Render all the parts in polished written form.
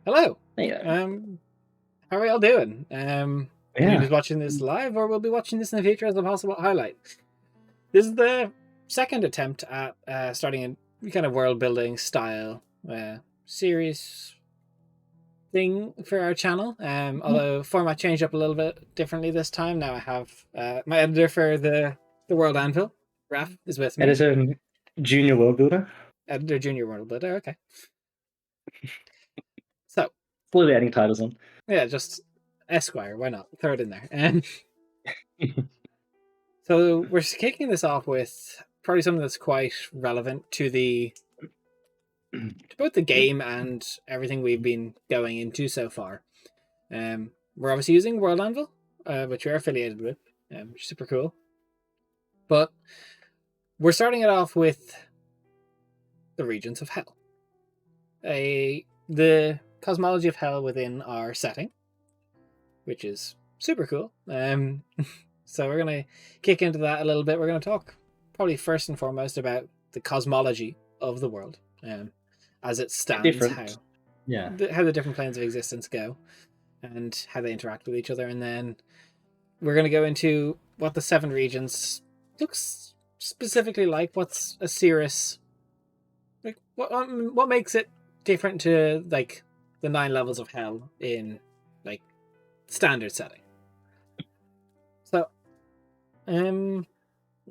Hello. Hey, How are we all doing? Will you yeah, be watching this live, or will be watching this in the future as a possible highlight? This is the second attempt at starting a kind of world building style series thing for our channel. Although format changed up a little bit differently this time. Now I have my editor for the World Anvil, Raf, is with me. editor and junior world builder. Editor, junior world builder. Okay. So Slowly adding titles on. yeah, just Esquire. Why not? Throw it in there. So we're kicking this off with probably something that's quite relevant to both the game and everything we've been going into so far. We're obviously using World Anvil, which we're affiliated with, which is super cool. But we're starting it off with the Regents of Hell, the Cosmology of Hell within our setting, which is super cool. So we're going to kick into that a little bit. We're going to talk probably first and foremost about the cosmology of the world, as it stands, how the different planes of existence go, and how they interact with each other. And then we're going to go into what the 7 regions looks specifically like. What's a Cirrus like? What makes it different to like the 9 levels of hell in like standard setting? So, 1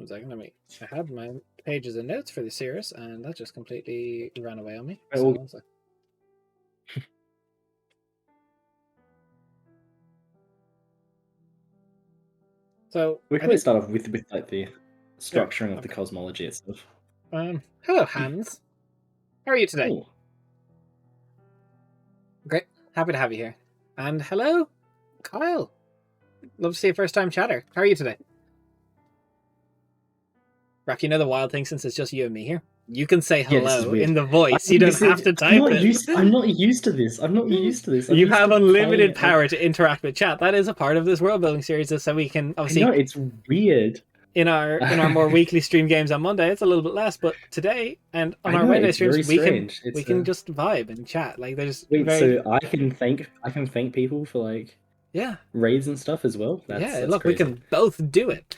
second. I had my pages and notes for the Cirrus, and that just completely ran away on me. So we can start off with like the structuring of the cosmology itself. Hello, Hans. How are you today? Ooh. Great. Happy to have you here. And hello, Kyle. Love to see a first-time chatter. How are you today? Raf, you know the wild thing, since it's just you and me here? You can say hello in the voice. You don't have to type it. I'm not used to this. You have unlimited power to interact with chat. That is a part of this world building series, so we can obviously. I know, it's weird. In our more weekly stream games on Monday, it's a little bit less, but today and on our Wednesday streams, we can just vibe and chat. Like there's so I can thank people for like raids and stuff as well. That's look, crazy. we can both do it.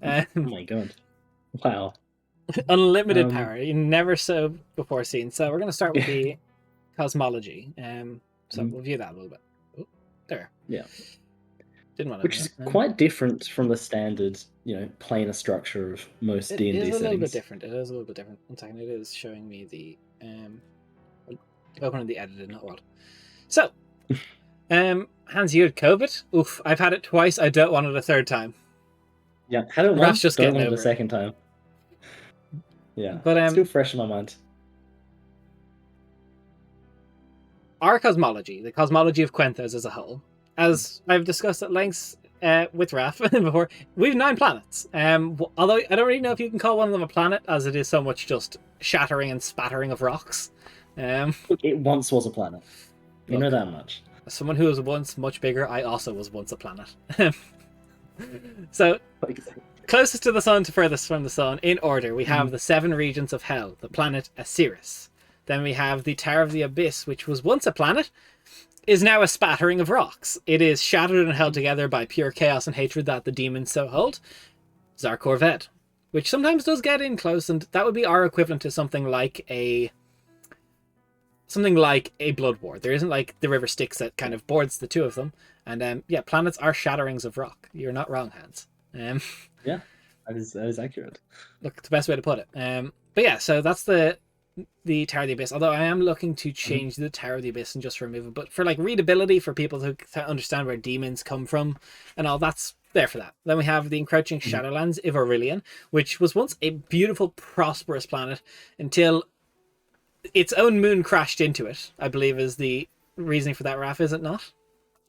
Oh my god. Wow. Unlimited power. You never so before seen. So we're going to start with the cosmology. So we'll view that a little bit. Oh, there. Yeah. Didn't want to. Which is quite different from the standard, planar structure of most D&D settings. It is a little bit different. It is a little bit different. 1 second. It is showing me the opening the edited, not world. So, Hans, you had COVID. Oof, I've had it twice. I don't want it a third time. Yeah, had it once. Just don't want it a second time. Yeah, but still fresh in my mind. Our cosmology, the cosmology of Quenthos as a whole, as I've discussed at length with Raf before, we have 9 planets. Although I don't really know if you can call one of them a planet, as it is so much just shattering and spattering of rocks. Look, it once was a planet. You know that much. As someone who was once much bigger, I also was once a planet. So, closest to the sun to furthest from the sun, in order, we have the 7 Regents of Hell, the planet Osiris. Then we have the Tower of the Abyss, which was once a planet, is now a spattering of rocks. It is shattered and held together by pure chaos and hatred that the demons so hold. Zarkorved, which sometimes does get in close, and that would be our equivalent to something like a blood war. There isn't like the river Styx that kind of boards the two of them. And planets are shatterings of rock. You're not wrong, Hans. Yeah, that is accurate. Look, it's the best way to put it. But yeah, so that's the Tower of the Abyss. Although I am looking to change the Tower of the Abyss and just remove it. But for like readability, for people to understand where demons come from and all, that's there for that. Then we have the encroaching Shadowlands, Ivorillion, which was once a beautiful, prosperous planet until its own moon crashed into it, I believe is the reasoning for that, Raf, is it not?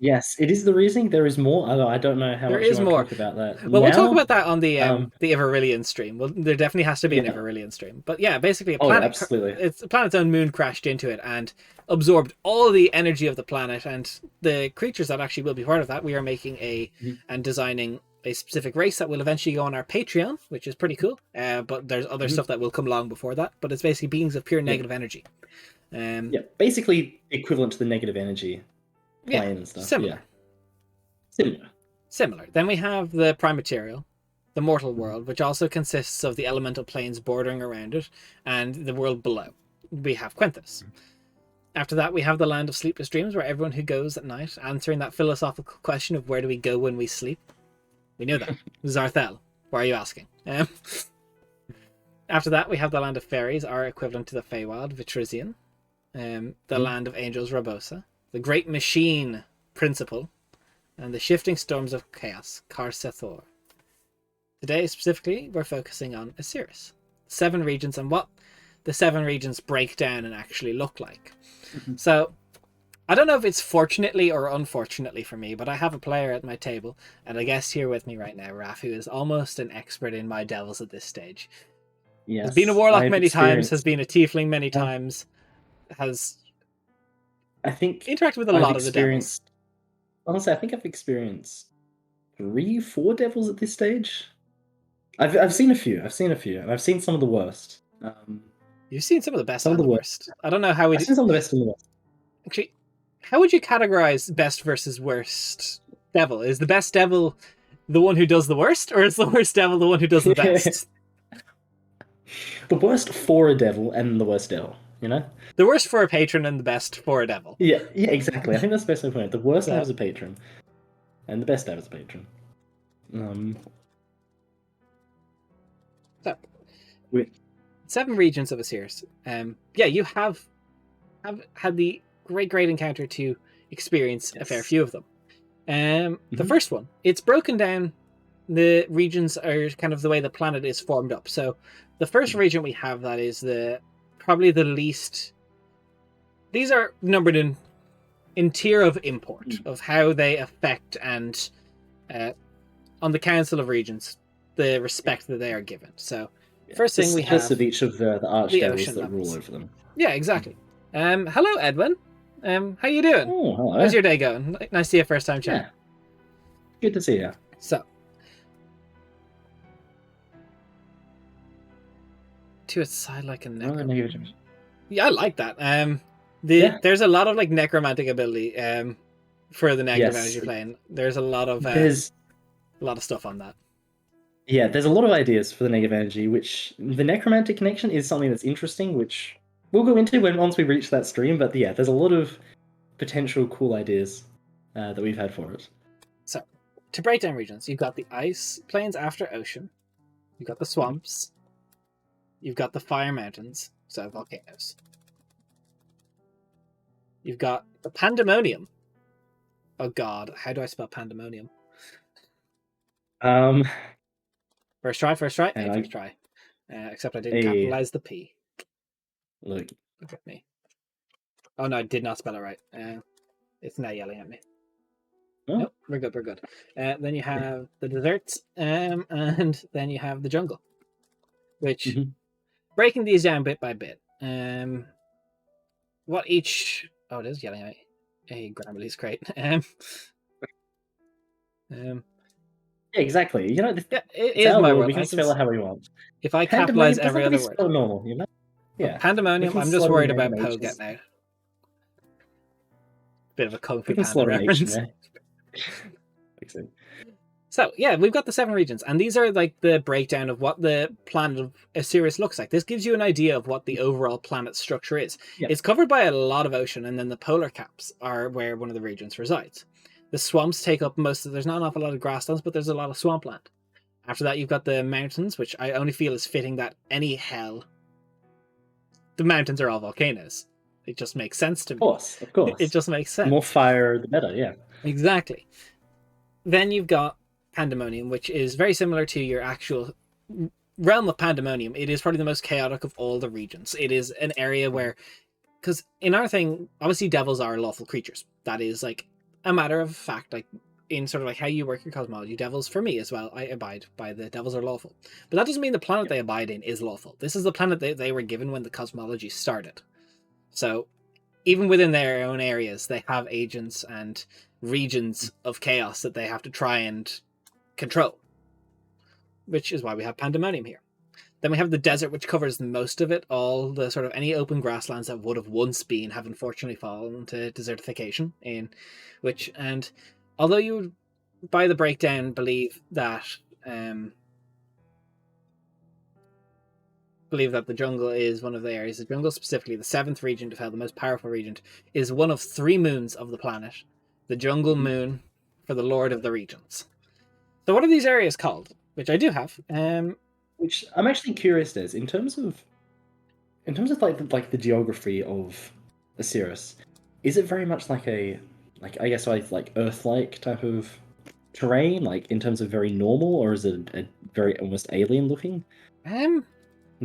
Yes, it is the reasoning. There is more, although I don't know how much you want to talk about that. Well, we'll talk about that on the Ivorillion stream. Well, there definitely has to be an Ivorillion stream. But yeah, basically a planet. Absolutely. It's a planet's own moon crashed into it and absorbed all the energy of the planet, and the creatures that actually will be part of that. We are making and designing a specific race that will eventually go on our Patreon, which is pretty cool. But there's other stuff that will come along before that. But it's basically beings of pure negative energy. Basically equivalent to the negative energy plane and stuff. Similar. Then we have the prime material, the mortal world, which also consists of the elemental planes bordering around it, and the world below. We have Quinthus. After that, we have the land of sleepless dreams, where everyone who goes at night, answering that philosophical question of where do we go when we sleep. We know that. Zarthel. Why are you asking? After that, we have the land of fairies, our equivalent to the Feywild, Vitrisian. The land of angels, Rabosa. The great machine, Principle. And the shifting storms of chaos, Karsethor. Today, specifically, we're focusing on Osiris. 7 regions and what the 7 regions break down and actually look like. So, I don't know if it's fortunately or unfortunately for me, but I have a player at my table, and a guest here with me right now, Raf, who is almost an expert in my devils at this stage. Yes, has been a warlock many times, has been a tiefling many times, I think interacted with a lot of the devils. Honestly, I think I've experienced 3-4 devils at this stage. I've seen a few, and I've seen some of the worst. You've seen some of the best and the worst. I don't know how I've seen some of the best and the worst. Actually, how would you categorize best versus worst devil? Is the best devil the one who does the worst, or is the worst devil the one who does the best? The worst for a devil and the worst devil, you know? The worst for a patron and the best for a devil. Yeah, exactly. I think that's the best way to put it. The worst I have as a patron, and the best I have as a patron. So, 7 regions of Osiris. You have had the great encounter to experience a fair few of them. The first one, it's broken down. The regions are kind of the way the planet is formed up. So the first region we have that is probably the least. These are numbered in tier of import of how they affect and on the Council of Regions, the respect that they are given. So first thing we have of each of the archdevils that rule over them. Yeah, exactly. Hello, Edwin. How you doing? Oh, hello. How's your day going? Nice to see you first time chat. Yeah. Good to see you. So, to its side like a necromantic. Yeah, I like that. There's a lot of like necromantic ability for the negative energy plane. There's a lot of stuff on that. Yeah, there's a lot of ideas for the negative energy, which the necromantic connection is something that's interesting, which we'll go into once we reach that stream. But yeah, there's a lot of potential cool ideas that we've had for it. So, to break down regions, you've got the ice plains after ocean, you've got the swamps, you've got the fire mountains, so volcanoes. You've got the Pandemonium. Oh god, how do I spell Pandemonium? First try. First try. Except I didn't capitalize the P. Look at me. Oh no, I did not spell it right. It's now yelling at me. Oh. Nope, we're good. Then you have the deserts, and then you have the jungle. Which, breaking these down bit by bit. What each... Oh, it is yelling at me. Hey, Grammarly's great. Yeah, exactly. You know, it is my word. We can spell it how we want. If I capitalize every other word. Normal, you know? Yeah. Pandemonium, I'm just worried about Poe getting out. Bit of a Kung Fu Panda reference. So, yeah, we've got the 7 regions, and these are like the breakdown of what the planet of Osiris looks like. This gives you an idea of what the overall planet structure is. Yeah. It's covered by a lot of ocean, and then the polar caps are where one of the regions resides. The swamps take up most of... There's not an awful lot of grasslands, but there's a lot of swampland. After that, you've got the mountains, which I only feel is fitting that any hell... The mountains are all volcanoes. It just makes sense to me. Of course. It just makes sense. The more fire, the better, yeah. Exactly. Then you've got Pandemonium, which is very similar to your actual realm of Pandemonium. It is probably the most chaotic of all the regions. It is an area where... Because in our thing, obviously devils are lawful creatures. That is like a matter of fact, like in sort of like how you work your cosmology. Devils, for me as well, I abide by the devils are lawful. But that doesn't mean the planet they abide in is lawful. This is the planet they were given when the cosmology started. So even within their own areas, they have agents and regions of chaos that they have to try and control. Which is why we have Pandemonium here. Then we have the desert, which covers most of it. All the sort of any open grasslands that would have once been have unfortunately fallen to desertification. And although you would, by the breakdown, believe that the jungle is one of the areas. The jungle, specifically the 7th Regent of Hell, the most powerful regent, is one of 3 moons of the planet. The jungle moon for the Lord of the Regents. So what are these areas called? Which I do have. Which I'm actually curious, Des, in terms of like the geography of Osiris, is it very much like I guess like Earth-like type of terrain, like in terms of very normal, or is it a very almost alien looking? In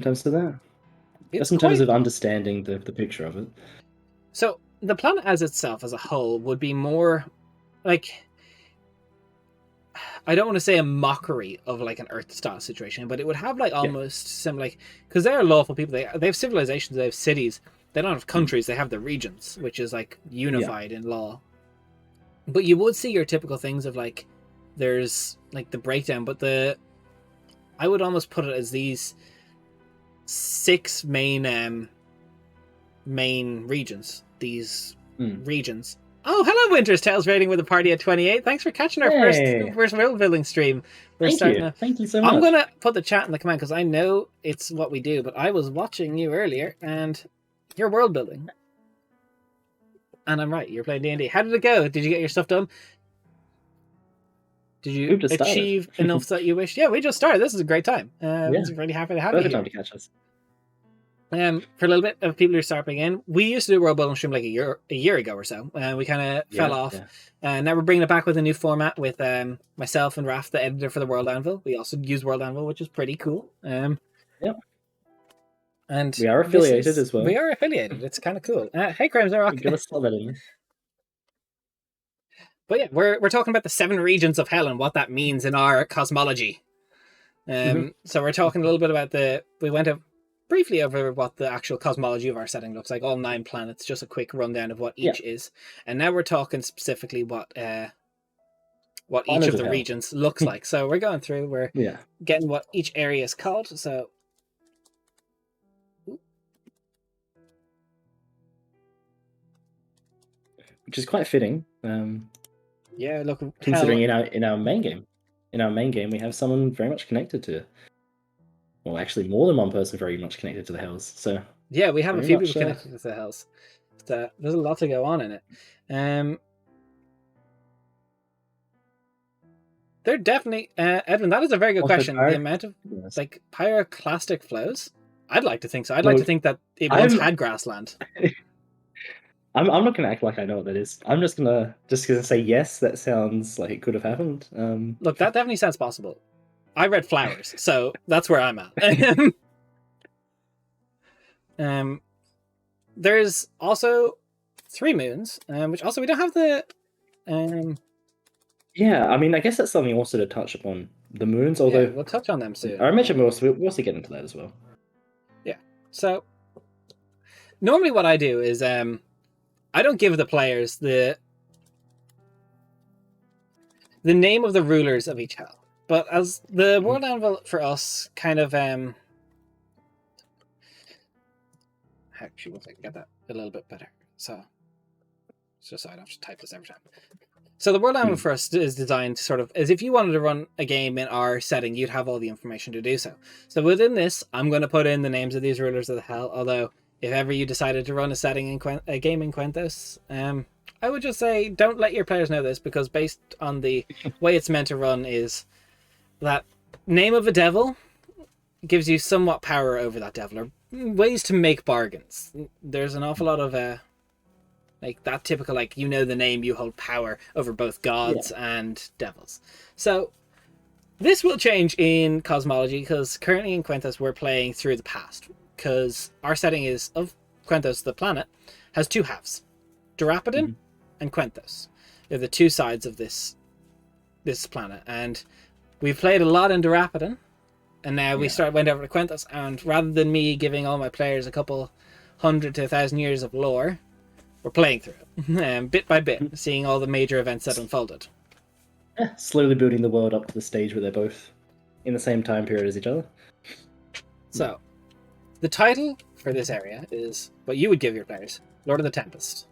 terms of that, just in terms of understanding the picture of it. So the planet as itself, as a whole, would be more like, I don't want to say a mockery of like an Earth-style situation, but it would have like almost similar, like, because they are lawful people. They have civilizations, they have cities. They don't have countries. They have the regions, which is like unified in law. But you would see your typical things of like, there's like the breakdown, but I would almost put it as these 6 main regions. These regions. Oh, hello, Winter's Tales rating with a party at 28. Thanks for catching our first world building stream. Thank you so much. I'm gonna put the chat in the command because I know it's what we do, but I was watching you earlier and you're world building. And I'm right, you're playing D&D. How did it go? Did you get your stuff done? Did you achieve enough that you wished? Yeah, we just started. This is a great time. I'm really happy to have you here. Time to catch us. For a little bit of people who are starting in, we used to do a World Building stream like a year ago or so. We kind of fell off. Now we're bringing it back with a new format with myself and Raph, the editor for the World Anvil. We also use World Anvil, which is pretty cool. And we are affiliated as well. We are affiliated. It's kind of cool. Hey, Crimson Rock. Give us that in. But yeah, we're talking about the 7 Regents of Hell and what that means in our cosmology. So we're talking a little bit about we went briefly over what the actual cosmology of our setting looks like, all 9 planets, just a quick rundown of what each is. And now we're talking specifically what each of the regions looks like. So we're going through, we're getting what each area is called. So which is quite fitting. Look, considering in our main game we have someone very much connected to, well, actually more than one person very much connected to the Hells. So yeah, we have a few people connected to the Hells. So there's a lot to go on in it. They're definitely Edwin. That is a very good question. The amount of like pyroclastic flows. I'd like to think so. I'd like to think that it once had grassland. I'm not gonna act like I know what that is. I'm just gonna say yes. That sounds like it could have happened. Look, that definitely sounds possible. I read flowers, so that's where I'm at. There's also 3 moons, which also we don't have the. Yeah, I mean, I guess that's something also to touch upon the moons. Although we'll touch on them soon. I mentioned we'll also get into that as well. Yeah. So normally, what I do is I don't give the players the name of the rulers of each hell. But as the World Anvil for us kind of actually once I can get that a little bit better. So I don't have to type this every time. So the World Anvil for us is designed sort of as if you wanted to run a game in our setting, you'd have all the information to do so. So within this, I'm going to put in the names of these rulers of the hell, although if ever you decided to run a game in Quentos, I would just say don't let your players know this, because based on the way it's meant to run is that name of a devil gives you somewhat power over that devil, or ways to make bargains. There's an awful lot of like that typical, like, you know the name, you hold power over both gods and devils. So this will change in Cosmology, because currently in Quentos we're playing through the past, because our setting is of Quentos, the planet, has 2 halves, Durapidon and Quentos. They're the 2 sides of this planet, and we've played a lot in Durapidon, and now we went over to Quentos, and rather than me giving all my players a couple 100 to 1,000 years of lore, we're playing through it, bit by bit, seeing all the major events that unfolded. Yeah, slowly building the world up to the stage where they're both in the same time period as each other. So, the title for this area is what you would give your players: Lord of the Tempest.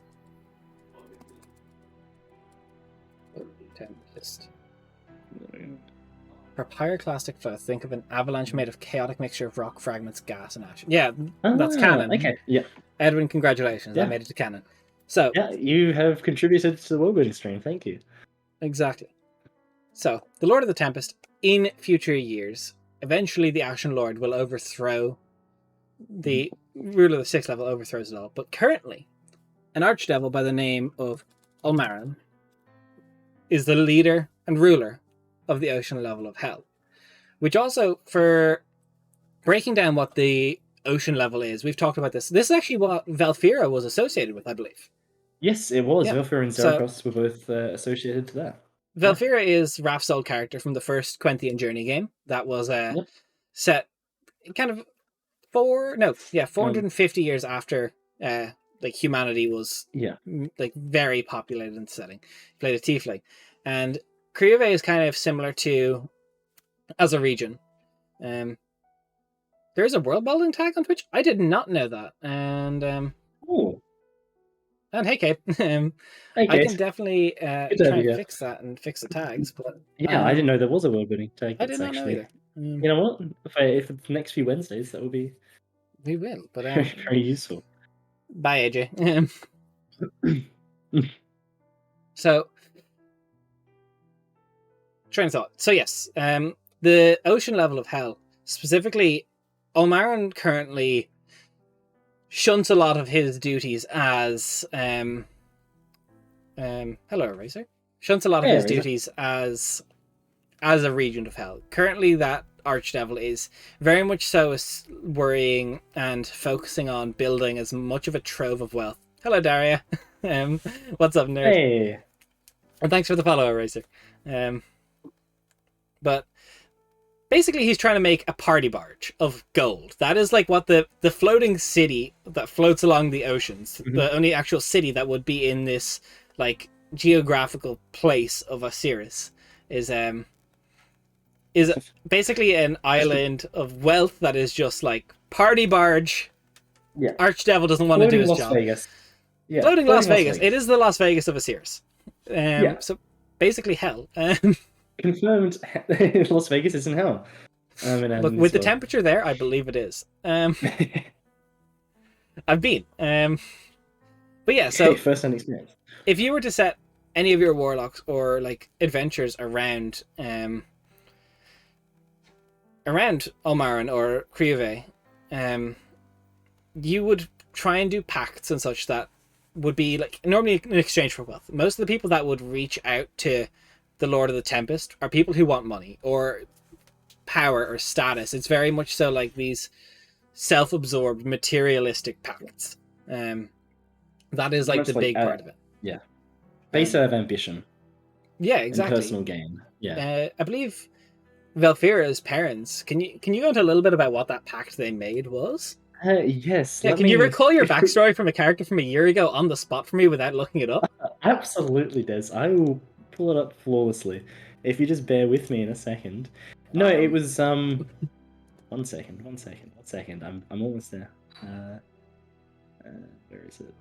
Tempest. For pyroclastic foe, think of an avalanche made of chaotic mixture of rock fragments, gas, and ash. Yeah, that's canon. Okay, yeah. Edwin, congratulations. I made it to canon. So yeah, you have contributed to the Worldbuilding stream. Thank you. Exactly. So, the Lord of the Tempest, in future years, eventually the Ashen Lord will overthrow the ruler of the 6th level, overthrows it all. But currently, an archdevil by the name of Ulmarin is the leader and ruler of the ocean level of hell. Which also, for breaking down what the ocean level is, we've talked about this. This is actually what Valfira was associated with, I believe. Yes, it was. Valfira and Zeracross were both associated to that. Valfira is Raf's old character from the first Quenthian Journey game. That was set kind of 450 years after humanity was very populated in the setting. Played a tiefling. And Kriove is kind of similar to as a region. There is a world building tag on Twitch. I did not know that. And and hey, Kate. Hey, Kate. I can definitely try and fix that and fix the tags. But I didn't know there was a world building tag. I did not know either. You know what? If the next few Wednesdays, that would be. We will, but very useful. Bye, AJ. So, train of thought. So yes, the ocean level of hell, specifically, Ulmarin currently shunts a lot of his duties as hello, Eraser. Shunts a lot of his duties as a regent of hell. Currently, that archdevil is very much so worrying and focusing on building as much of a trove of wealth. Hello, Daria. What's up, nerd? Hey. And thanks for the follow, Eraser. But basically, he's trying to make a party barge of gold. That is like what the floating city that floats along the oceans. Mm-hmm. The only actual city that would be in this like geographical place of Osiris is basically an island of wealth that is just like party barge. Yeah. Archdevil doesn't want to do his Las job. Vegas. Yeah. Floating Las Vegas. It is the Las Vegas of Osiris. So basically hell. Confirmed Las Vegas isn't hell. Look, with the temperature there, I believe it is. I've been. But yeah, so first-hand experience. If you were to set any of your warlocks or like adventures around Ulmarin or Kriove, you would try and do pacts and such that would be like normally in exchange for wealth. Most of the people that would reach out to the Lord of the Tempest are people who want money or power or status. It's very much so like these self-absorbed materialistic pacts. That is like the big part of it. Yeah. Based out of ambition. Yeah, exactly. And personal gain. Yeah. I believe Valfira's parents. Can you go into a little bit about what that pact they made was? Yes. Yeah, can you recall your backstory from a character from a year ago on the spot for me without looking it up? Absolutely, Des. I will pull it up flawlessly. If you just bear with me in a second. No, it was one second. I'm almost there. Where is it?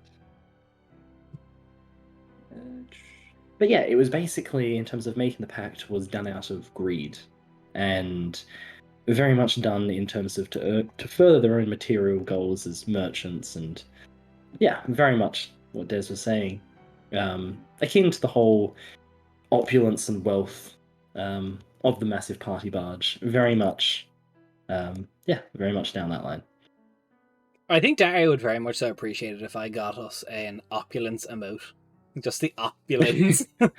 But yeah, it was basically, in terms of making the pact, was done out of greed, and very much done in terms of to further their own material goals as merchants, and yeah, very much what Des was saying, akin to the whole opulence and wealth of the massive party barge. Very much down that line. I think Dario would very much so appreciate it if I got us an opulence emote. Just the opulence. But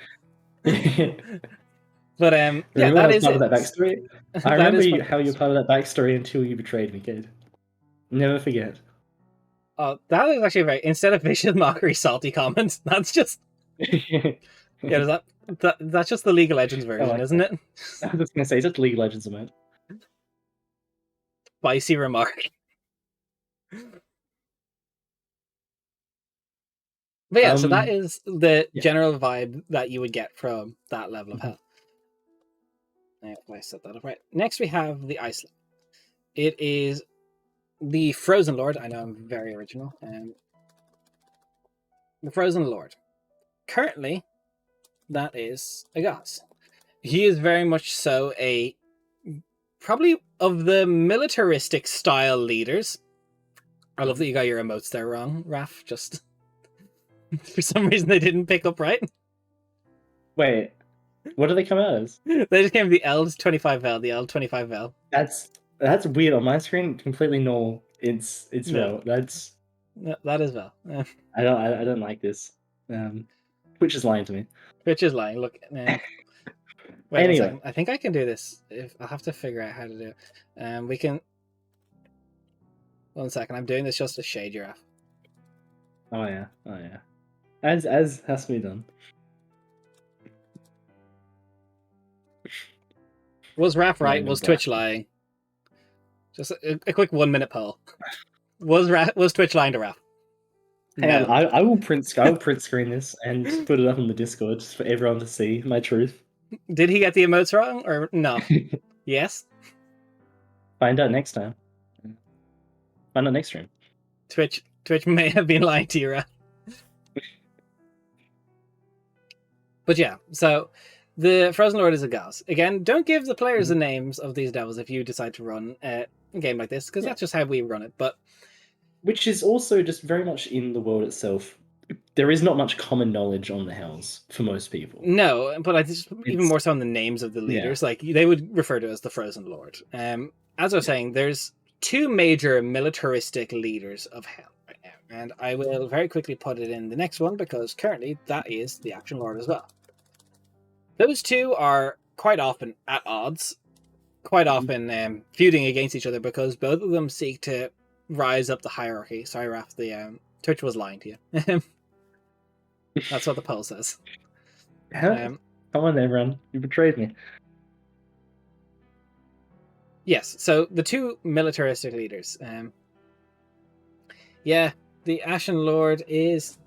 that is part of that backstory. I remember how you're part of that backstory until you betrayed me, kid. Never forget. Oh, that is actually right. Instead of vicious mockery, salty comments. That's just that's just the League of Legends version, isn't it? I was gonna say, is it League of Legends emote? Spicy remark. But yeah, so that is the general vibe that you would get from that level of hell. Now, if I set that up right. Next, we have the Iceland. It is the Frozen Lord. I know I'm very original. The Frozen Lord. Currently, that is a Gauss. He is very much so a probably of the militaristic style leaders. I love that you got your emotes there wrong, Raf. Just for some reason they didn't pick up right. Wait, what do they come out as? They just came the L 25L, the L 25L. That's weird on my screen. Completely normal. It's No. Vel. That's That is Vel. I don't like this. Twitch is lying to me. Twitch is lying. Look. Wait Anyway. 1 second. I think I can do this. I'll have to figure out how to do it. We can. 1 second. I'm doing this just to shade your app. Oh yeah. As has to be done. Was Raf right? Was Twitch lying? Just a quick 1 minute poll. Was Twitch lying to Raf? No. I will print screen this and put it up in the Discord just for everyone to see my truth. Did he get the emotes wrong or no? Yes. Find out next time. Find out next stream. Twitch may have been lying to you, Raf. But yeah, so the Frozen Lord is a Gauss. Again, don't give the players the names of these devils if you decide to run a game like this, because that's just how we run it. But which is also just very much in the world itself. There is not much common knowledge on the Hells for most people. No, but it's even more so on the names of the leaders. Like they would refer to as the Frozen Lord. As I was saying, there's 2 major militaristic leaders of Hell right now, and I will very quickly put it in the next one because currently that is the Action Lord as well. Those 2 are quite often at odds, quite often feuding against each other because both of them seek to rise up the hierarchy. Sorry, Raph, the Twitch was lying to you. That's what the poll says. Come on, everyone. You betrayed me. Yes, so the 2 militaristic leaders. The Ashen Lord is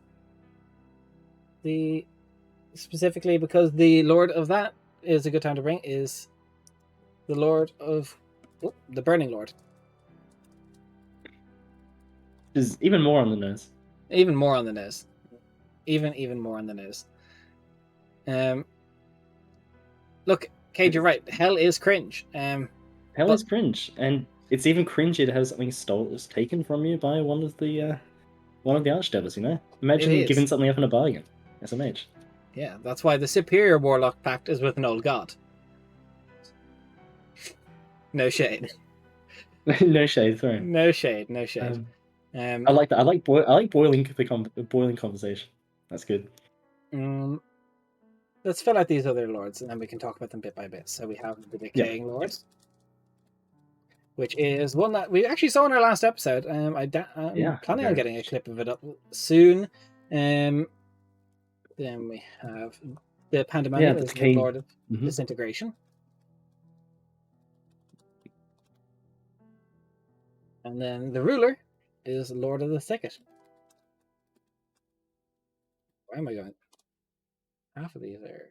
specifically because the Lord of that is a good time to bring is the Lord of the Burning Lord. Is even more on the nose. Even more on the nose. Even more on the nose. Look, Cade, you're right. Hell is cringe. Hell is cringe, and it's even cringy to have something taken from you by one of the archdevils. You know, imagine giving something up in a bargain as a mage. Yeah, that's why the superior warlock pact is with an old god. No shade. No shade thrown. No shade. I like that. I like boiling conversation. That's good. Let's fill out these other lords, and then we can talk about them bit by bit. So we have the Decaying Lord, which is one that we actually saw in our last episode. I'm planning on getting a clip of it up soon. Then we have the Pandemonium, the Lord of Disintegration. And then the Ruler is Lord of the Thicket. Where am I going? Half of these are...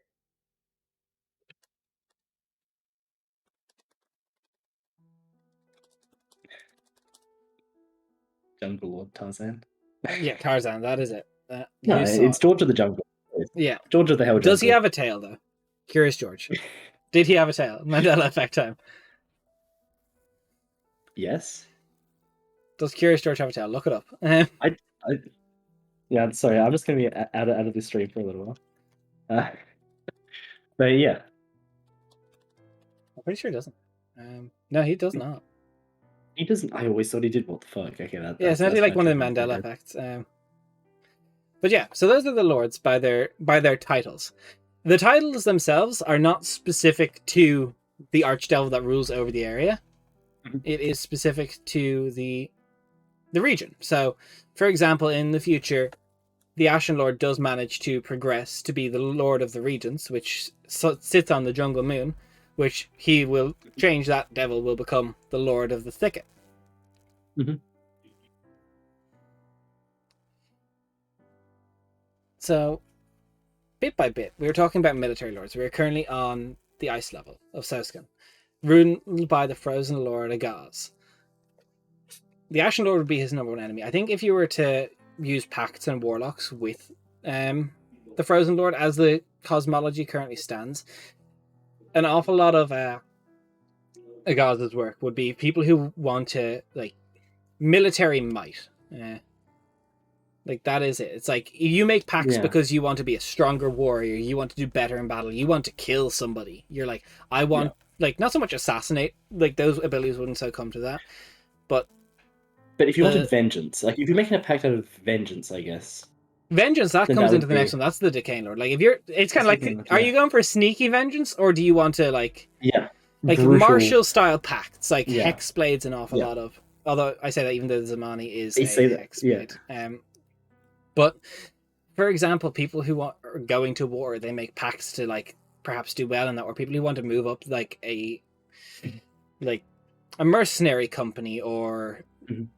Jungle Lord Tarzan. Yeah, Tarzan, that is it. No, it's George of the Jungle. Yeah. George of the Hell Jungle. Does he have a tail, though? Curious George. Did he have a tail? Mandela effect time. Yes. Does Curious George have a tail? Look it up. Yeah, sorry, I'm just going to be out of this stream for a little while. But yeah. I'm pretty sure he doesn't. No, he does not. He doesn't. I always thought he did. What the fuck? Okay, it's not like one of the Mandela effects. But yeah, so those are the lords by their titles. The titles themselves are not specific to the archdevil that rules over the area. It is specific to the region. So, for example, in the future, the Ashen Lord does manage to progress to be the Lord of the Regents, which sits on the Jungle Moon, which he will change. That devil will become the Lord of the Thicket. So, bit by bit, we were talking about military lords. We are currently on the ice level of Souskin, ruled by the Frozen Lord Agaz. the Ashen Lord would be his number one enemy. I think if you were to use pacts and warlocks with the Frozen Lord as the cosmology currently stands, an awful lot of Agaz's work would be people who want to, like, military might. Like, that is it. It's like, you make pacts because you want to be a stronger warrior, you want to do better in battle, you want to kill somebody. You're like, I want, like, not so much assassinate, like, those abilities wouldn't so come to that, but if you wanted vengeance, like, if you're making a pact out of vengeance, I guess. Vengeance, that comes into the next one. That's the Decaying Lord. Like, if you're, it's kind of like, are you going for sneaky vengeance, or do you want to, like, like brutal, martial style pacts, like Hexblade's an awful lot of. Although I say that even though the Zamani is a Hexblade. But for example, people who are going to war, they make pacts to, like, perhaps do well in that, or people who want to move up, like a mercenary company, or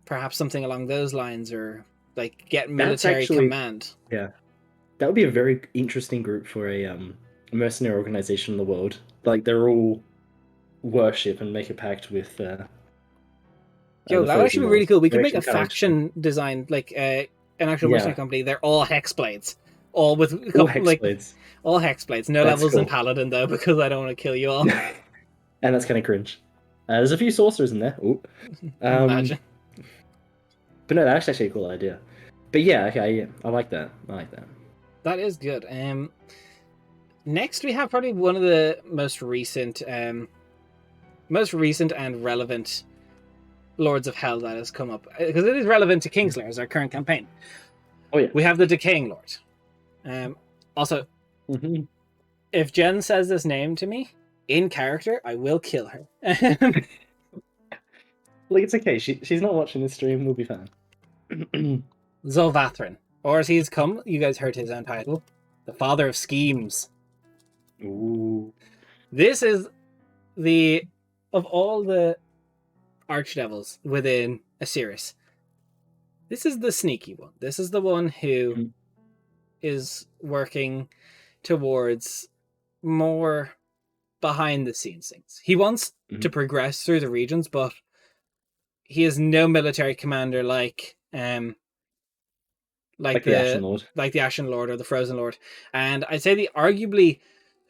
perhaps something along those lines, or like get military command. Yeah, that would be a very interesting group for a mercenary organization in the world. Like, they're all worship and make a pact with. Yo, that would actually be really cool. We could make a faction design, like an actual mercenary company. They're all Hexblades, all with Hexblades. All Hexblades. No levels in Paladin though, because I don't want to kill you all. And that's kind of cringe. There's a few sorcerers in there. Imagine. But no, that's actually a cool idea. But yeah, okay, I like that. That is good. Next we have probably one of the most recent and relevant Lords of Hell that has come up, because it is relevant to Kingslayer as our current campaign. Oh yeah. We have the Decaying Lord. Also, if Jen says this name to me in character, I will kill her. Like, it's okay. She's not watching this stream. We'll be fine. Zolvathrin, or as he's come, you guys heard his own title, the Father of Schemes. Ooh. This is of all the archdevils within Osiris, this is the sneaky one. This is the one who is working towards more behind the scenes things. He wants to progress through the regions, but he is no military commander like the Ashen Lord. Like the Ashen Lord or the Frozen Lord. And I'd say the arguably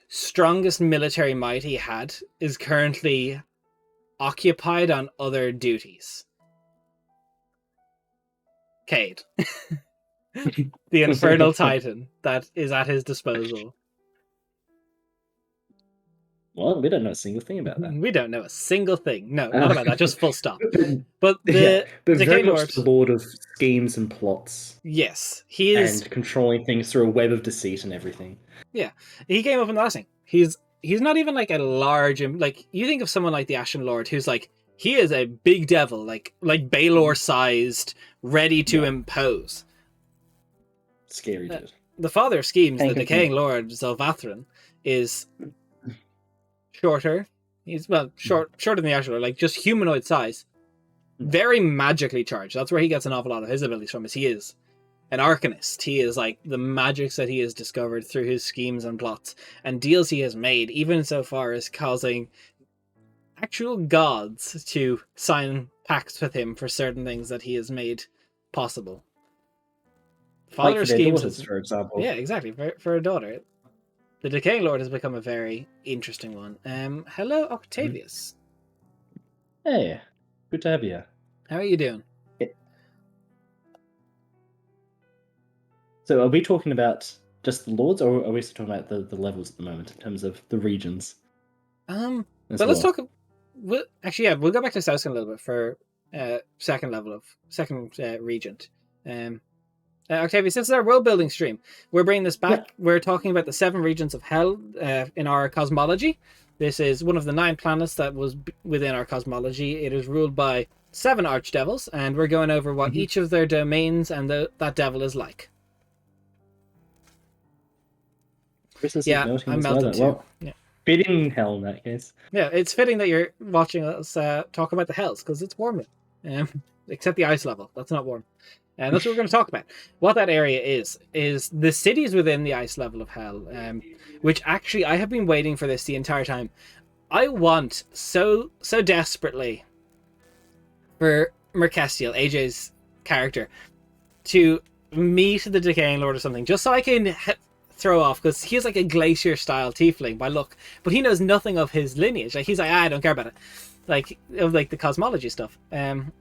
strongest military might he had is currently occupied on other duties. Cade. The Infernal Titan that is at his disposal. Well, we don't know a single thing about that. We don't know a single thing. No, not about that. Just full stop. But the Decaying Lord, the Lord of schemes and plots. Yes, he is, and controlling things through a web of deceit and everything. Yeah, he came up in the last thing. He's not even like a large, like, you think of someone like the Ashen Lord, who's like, he is a big devil, like Baelor sized, ready to impose. Scary dude. The Father of Schemes, the Decaying Lord Zolvathrin, is shorter. He's shorter than the Ashen Lord, like just humanoid size. Very magically charged. That's where he gets an awful lot of his abilities from. Is he is an arcanist. He is like the magics that he has discovered through his schemes and plots and deals he has made, even so far as causing actual gods to sign pacts with him for certain things that he has made possible. Father of Schemes, for example. Yeah, exactly. For a daughter. The Decaying Lord has become a very interesting one. Hello, Octavius. Hey, good to have you. How are you doing? So are we talking about just the lords, or are we still talking about the levels at the moment in terms of the regions? But let's talk. We'll go back to Southern a little bit for second Regent. Octavius, this is our world building stream. We're bringing this back. Yeah. We're talking about the 7 Regents of Hell in our cosmology. This is one of the 9 planets that was within our cosmology. It is ruled by 7 archdevils, and we're going over what each of their domains and that devil is like. I'm melting too. Well, fitting hell in that case. Yeah, it's fitting that you're watching us talk about the hells, because it's warm. Except the ice level. That's not warm. And that's what we're going to talk about. What that area is the cities within the ice level of hell, which actually I have been waiting for this the entire time. I want so desperately for Merkestiel, AJ's character, to meet the Decaying Lord or something, just so I can throw off, because he's like a glacier style tiefling by look, but he knows nothing of his lineage. Like he's like, I don't care about it, like of like the cosmology stuff. And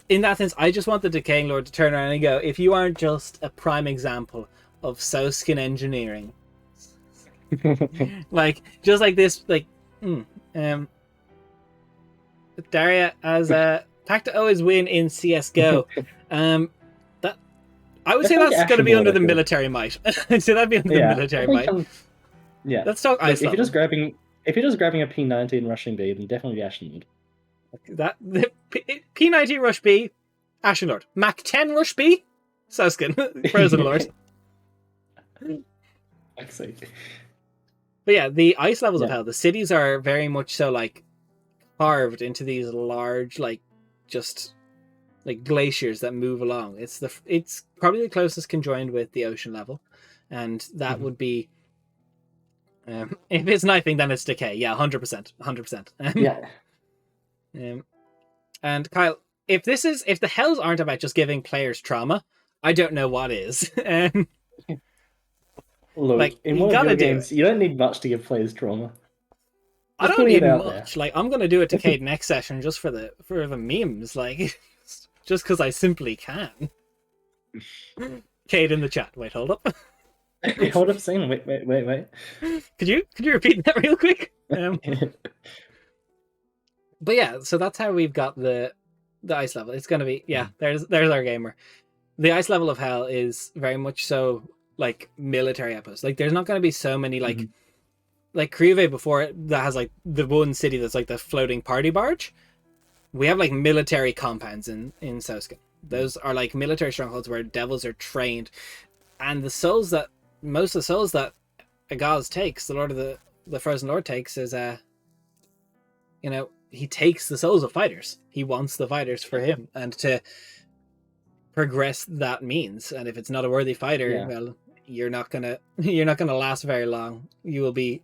in that sense, I just want the Decaying Lord to turn around and go, if you aren't just a prime example of Soskin engineering, like just like this, like Daria as a pack to always win in CS:GO. That I would say that's going to be under the military might. I'd say that'd be under the military might. Yeah. Let's talk ice level. If you're just grabbing a P19 rushing B, then definitely Ashenwood. That the P19 rush B, Ashenlord. Mach 10 rush B, Soskin, Frozen Lord. But yeah, the ice levels of hell, the cities are very much so like carved into these large, like just like glaciers that move along. It's probably the closest conjoined with the ocean level, and that would be if it's knifing, then it's decay. Yeah, 100%. Yeah. And Kyle, if the hells aren't about just giving players trauma, I don't know what is. Look, like, in one of your games, you don't need much to give players trauma. I don't need much. Like, I'm gonna do it to Cade next session just for the memes, like just because I simply can. Cade in the chat. Wait, hold up. Hold up, saying wait. Could you repeat that real quick? But yeah, so that's how we've got the ice level. It's gonna be there's our gamer. The ice level of hell is very much so like military outposts. Like there's not gonna be so many like Krive before it that has like the one city that's like the floating party barge. We have like military compounds in Soskin. Those are like military strongholds where devils are trained, and most of the souls that Agaz takes, the Lord of the Frozen Lord takes, is he takes the souls of fighters. He wants the fighters for him, and to progress that means. And if it's not a worthy fighter, well, you're not gonna last very long. You will be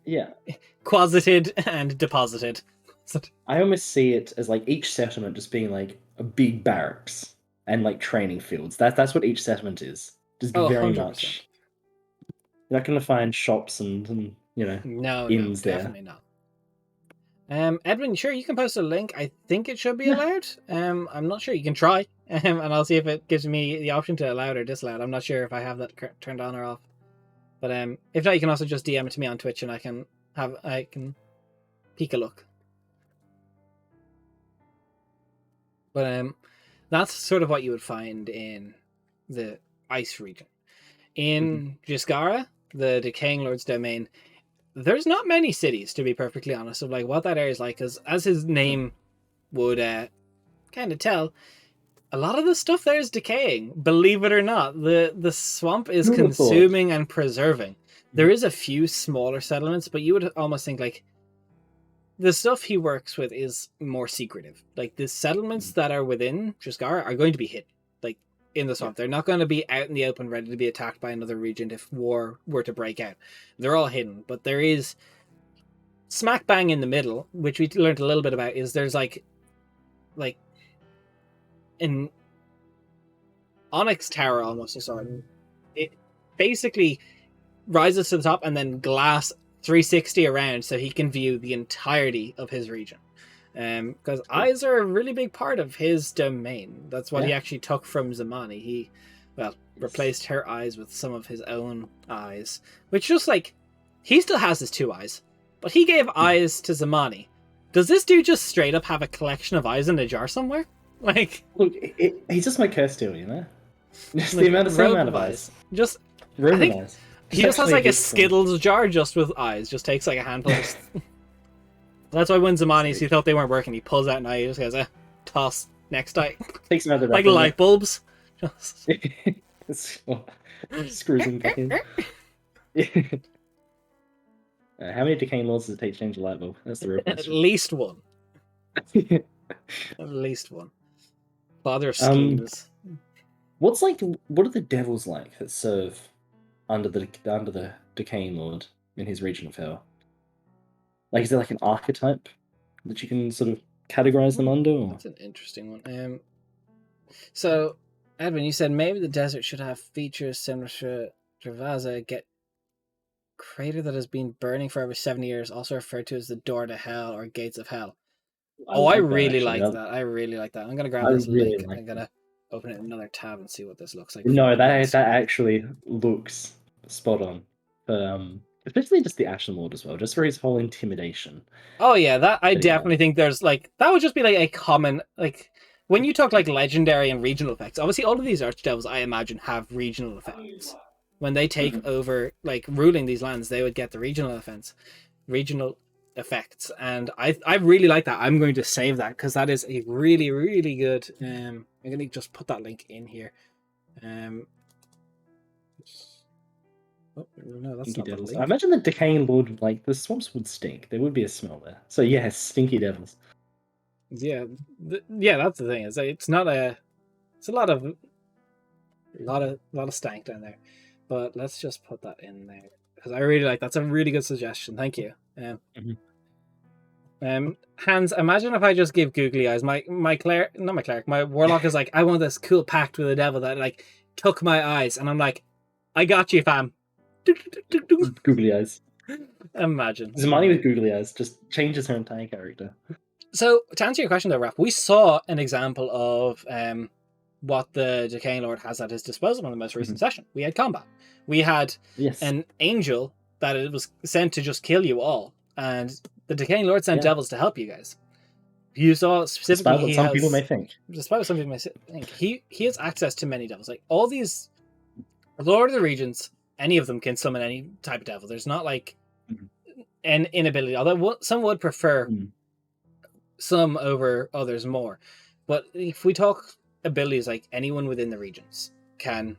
quasited and deposited. I almost see it as like each settlement just being like a big barracks and like training fields. That's what each settlement is. Just very 100%. Much. You're not gonna find shops and inns there. Definitely not. Edwin, sure, you can post a link. I think it should be allowed. I'm not sure. You can try, and I'll see if it gives me the option to allow it or disallow it. I'm not sure if I have that turned on or off. But if not, you can also just DM it to me on Twitch, and I can peek a look. But that's sort of what you would find in the ice region. In Gisgara, the Decaying Lord's domain, there's not many cities, to be perfectly honest, of like what that area is like, because as his name would kind of tell, a lot of the stuff there is decaying. Believe it or not, the swamp is consuming and preserving. There is a few smaller settlements, but you would almost think like the stuff he works with is more secretive. Like the settlements that are within Gisgara are going to be hidden, like in the swamp. They're not going to be out in the open ready to be attacked by another regent if war were to break out. They're all hidden, but there is smack bang in the middle, which we learned a little bit about, is there's like an onyx tower almost a sort. It basically rises to the top and then glass 360 around so he can view the entirety of his region. Because eyes are a really big part of his domain. That's what he actually took from Zamani. He, replaced her eyes with some of his own eyes. Which just like, he still has his 2 eyes. But he gave eyes to Zamani. Does this dude just straight up have a collection of eyes in a jar somewhere? Like, look, he's just my Cursteel, you know? Just like the same amount of eyes. Just, I think eyes. He just has like a Skittles jar just with eyes. Just takes like a handful of... That's why when Zamani's, he thought they weren't working, he pulls out an eye, he just goes, toss, next eye. Takes him out of the like light bulbs. Screws him back in. How many Decaying Lords does it take to change a light bulb? That's the real question. At least one. At least one. Father of schemes. What are the devils like that serve under the Decaying Lord in his Region of Hell? Like, is there like an archetype that you can sort of categorize them under? Or? That's an interesting one. So, Edwin, you said maybe the desert should have features similar to Travaza. Get crater that has been burning for over 70 years, also referred to as the Door to Hell or Gates of Hell. I really like that. I really like that. I'm gonna grab this link. I'm gonna open it in another tab and see what this looks like. No, that actually looks spot on. Especially just the Ashen Lord as well, just for his whole intimidation. Oh yeah, that I definitely think there's like that would just be like a common like when you talk like legendary and regional effects. Obviously, all of these archdevils I imagine have regional effects. When they take over like ruling these lands, they would get the regional effects, and I really like that. I'm going to save that because that is a really, really good. I'm going to just put that link in here. Oh, no, that's not the link. I imagine the Decaying Lord, like the swamps would stink. There would be a smell there. So yes, stinky devils. Yeah, that's the thing. Is it's not a. It's a lot of stank down there, but let's just put that in there because I really like. That's a really good suggestion. Thank you. Hans, imagine if I just give googly eyes. My warlock is like, I want this cool pact with the devil that like took my eyes, and I'm like, I got you, fam. Googly eyes. Imagine. Zamani with googly eyes just changes her entire character. So to answer your question though, Raph, we saw an example of what the Decaying Lord has at his disposal in the most recent session. We had combat. We had an angel that it was sent to just kill you all, and the Decaying Lord sent devils to help you guys. You saw specifically, despite what some people may think. Despite what some people may think, he has access to many devils. Like all these Lord of the Regents, any of them can summon any type of devil. There's not like an inability, although some would prefer some over others more. But if we talk abilities, like anyone within the regions can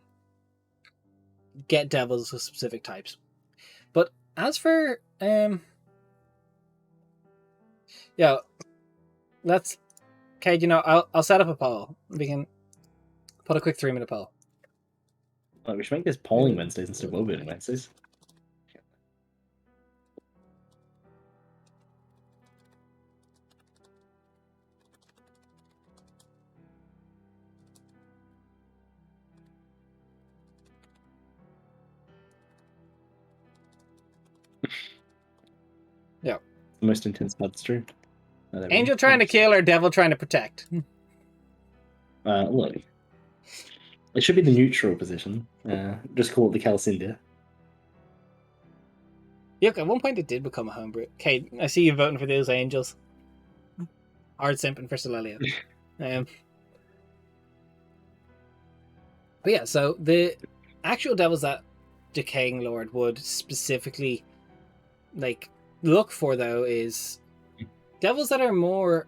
get devils of specific types. But as for let's I'll set up a poll. We can put a quick 3-minute poll. We should make this polling Wednesdays instead of Worldbuilding Wednesdays. Yeah. The most intense part of the stream. Angel trying to kill or devil trying to protect? Look. It should be the neutral position. Just call it the Calcindia. Yeah, at one point it did become a homebrew. Okay, I see you voting for those angels. Hard simping for Solelia. But yeah, so the actual devils that Decaying Lord would specifically like look for though is devils that are more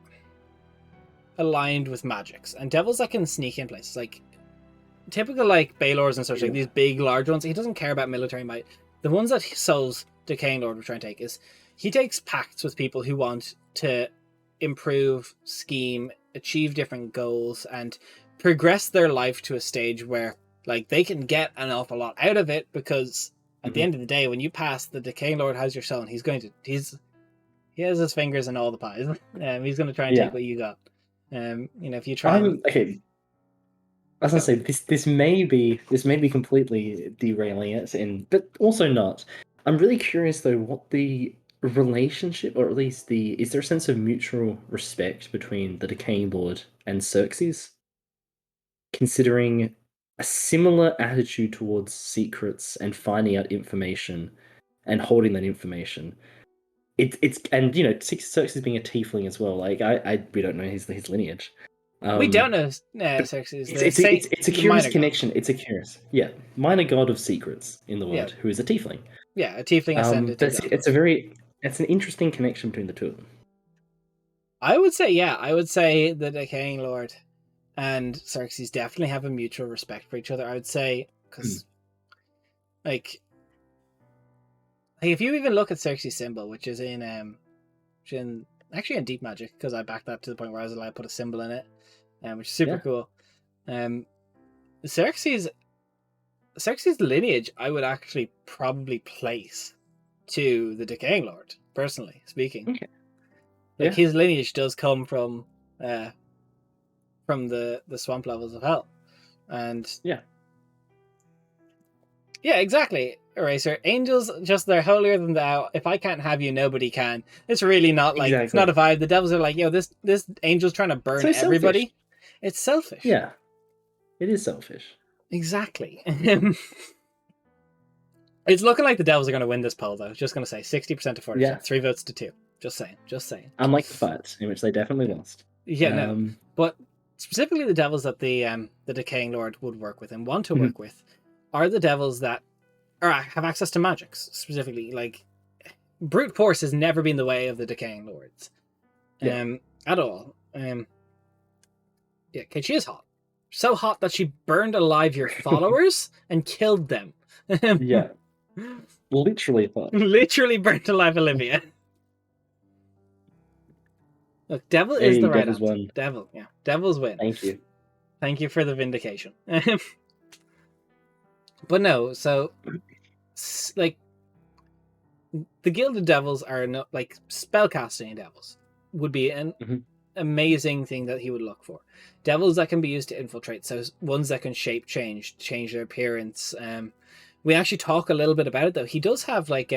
aligned with magics and devils that can sneak in places like typical like Baylors and such, like these big large ones. He doesn't care about military might. The ones that Soul's Decaying Lord will try and take is he takes pacts with people who want to improve, scheme, achieve different goals, and progress their life to a stage where like they can get an awful lot out of it, because at the end of the day, when you pass, the Decaying Lord has your soul, and he has his fingers in all the pies. He's going to try and take what you got. If you try. Okay. As I say, this may be completely derailing it, but also not. I'm really curious though, what the relationship, or at least is there a sense of mutual respect between the Decaying Lord and Xerxes, considering a similar attitude towards secrets and finding out information and holding that information. It's and Xerxes being a tiefling as well. Like we don't know his lineage. We don't know Xerxes. It's a curious connection. It's a curious, minor god of secrets in the world who is a tiefling. Yeah, a tiefling ascended. It's an interesting connection between the two of them. I would say the Decaying Lord and Xerxes definitely have a mutual respect for each other. I would say because, like if you even look at Xerxes' symbol, which is in Deep Magic, because I backed that to the point where I was allowed to put a symbol in it, which is super cool. Xerxes' lineage, I would actually probably place to the Decaying Lord, personally speaking. Like Yeah. his lineage does come from the swamp levels of hell, and Yeah. yeah, exactly. Eraser. Angels, just they're holier than thou. If I can't have you, nobody can. It's really not like it's not a vibe. The devils are like, yo, this angel's trying to burn So everybody. selfish. It's selfish. Yeah, it is selfish. Exactly. It's looking like the devils are going to win this poll, though. Just going to say 60% to 40%, Yeah. 3 votes to 2. Just saying. Unlike the fights, in which they definitely lost. Yeah, no. But specifically the devils that the Decaying Lord would work with and want to work with are the devils that have access to magics, specifically. Like, brute force has never been the way of the Decaying Lords. At all. Yeah, okay, she is hot. So hot that she burned alive your followers and killed them. Yeah. Literally hot. Literally burnt alive Olivia. Look, devil is the right answer. Won. Devil, yeah. Devils win. Thank you. Thank you for the vindication. But no, so like the Gilded Devils are not like spellcasting devils would be an amazing thing that he would look for. Devils that can be used to infiltrate, so ones that can change their appearance. We actually talk a little bit about it though. He does have like